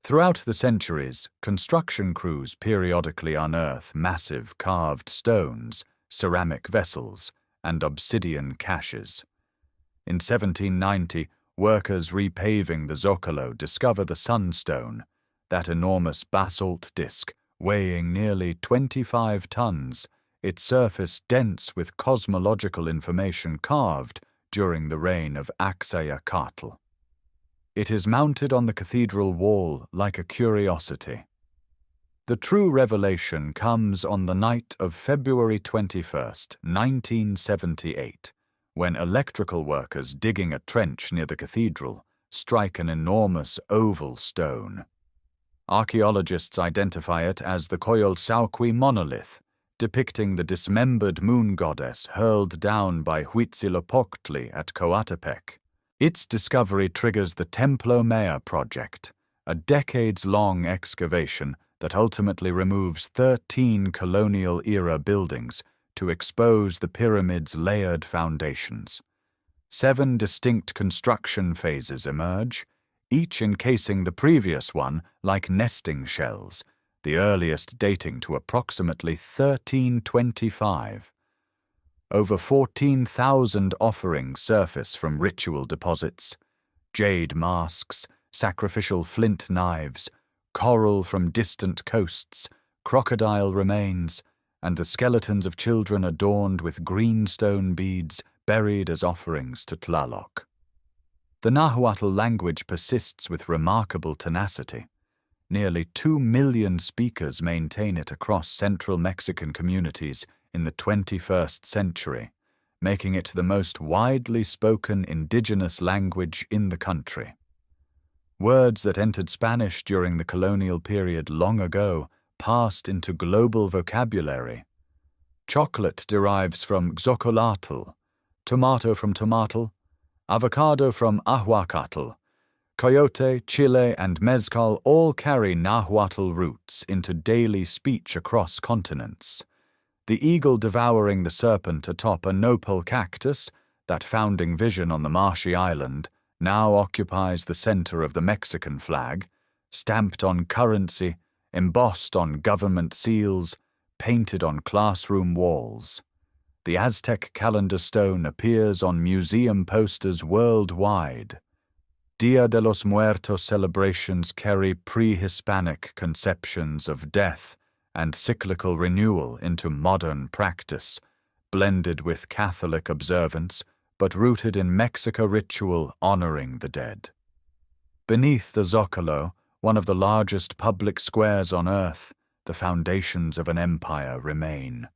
Throughout the centuries, construction crews periodically unearth massive carved stones, ceramic vessels, and obsidian caches. In 1790, workers repaving the Zocalo discover the Sunstone, that enormous basalt disc weighing nearly 25 tons, its surface dense with cosmological information carved during the reign of Axayacatl. It is mounted on the cathedral wall like a curiosity. The true revelation comes on the night of February 21st, 1978, when electrical workers digging a trench near the cathedral strike an enormous oval stone. Archaeologists identify it as the Coyolxauhqui monolith, depicting the dismembered moon goddess hurled down by Huitzilopochtli at Coatepec. Its discovery triggers the Templo Maya project, a decades-long excavation that ultimately removes 13 colonial-era buildings to expose the pyramid's layered foundations. 7 distinct construction phases emerge, each encasing the previous one like nesting shells, the earliest dating to approximately 1325. Over 14,000 offerings surface from ritual deposits: jade masks, sacrificial flint knives, coral from distant coasts, crocodile remains, and the skeletons of children adorned with greenstone beads buried as offerings to Tlaloc. The Nahuatl language persists with remarkable tenacity. Nearly 2 million speakers maintain it across central Mexican communities in the 21st century, making it the most widely spoken indigenous language in the country. Words that entered Spanish during the colonial period long ago passed into global vocabulary. Chocolate derives from xocolatl, tomato from tomatal, avocado from ahuacatl. Coyote, chile, and mezcal all carry Nahuatl roots into daily speech across continents. The eagle devouring the serpent atop a nopal cactus, that founding vision on the marshy island, now occupies the center of the Mexican flag, stamped on currency, embossed on government seals, painted on classroom walls. The Aztec calendar stone appears on museum posters worldwide. Dia de los Muertos celebrations carry pre-Hispanic conceptions of death and cyclical renewal into modern practice, blended with Catholic observance, but rooted in Mexica ritual honoring the dead. Beneath the Zocalo, one of the largest public squares on Earth, the foundations of an empire remain.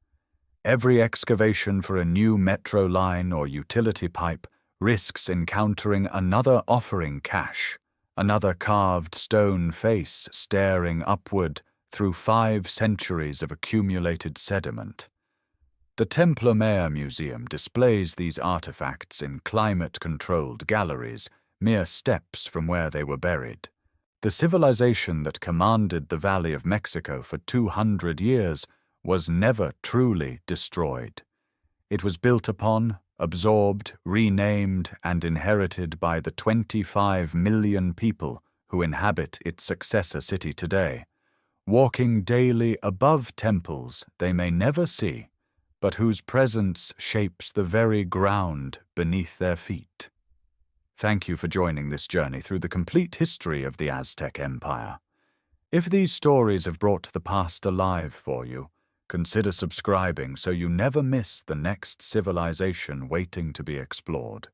Every excavation for a new metro line or utility pipe risks encountering another offering cache, another carved stone face staring upward through 5 centuries of accumulated sediment. The Templo Maya Museum displays these artifacts in climate-controlled galleries, mere steps from where they were buried. The civilization that commanded the Valley of Mexico for 200 years was never truly destroyed. It was built upon, absorbed, renamed, and inherited by the 25 million people who inhabit its successor city today, walking daily above temples they may never see, but whose presence shapes the very ground beneath their feet. Thank you for joining this journey through the complete history of the Aztec Empire. If these stories have brought the past alive for you, consider subscribing so you never miss the next civilization waiting to be explored.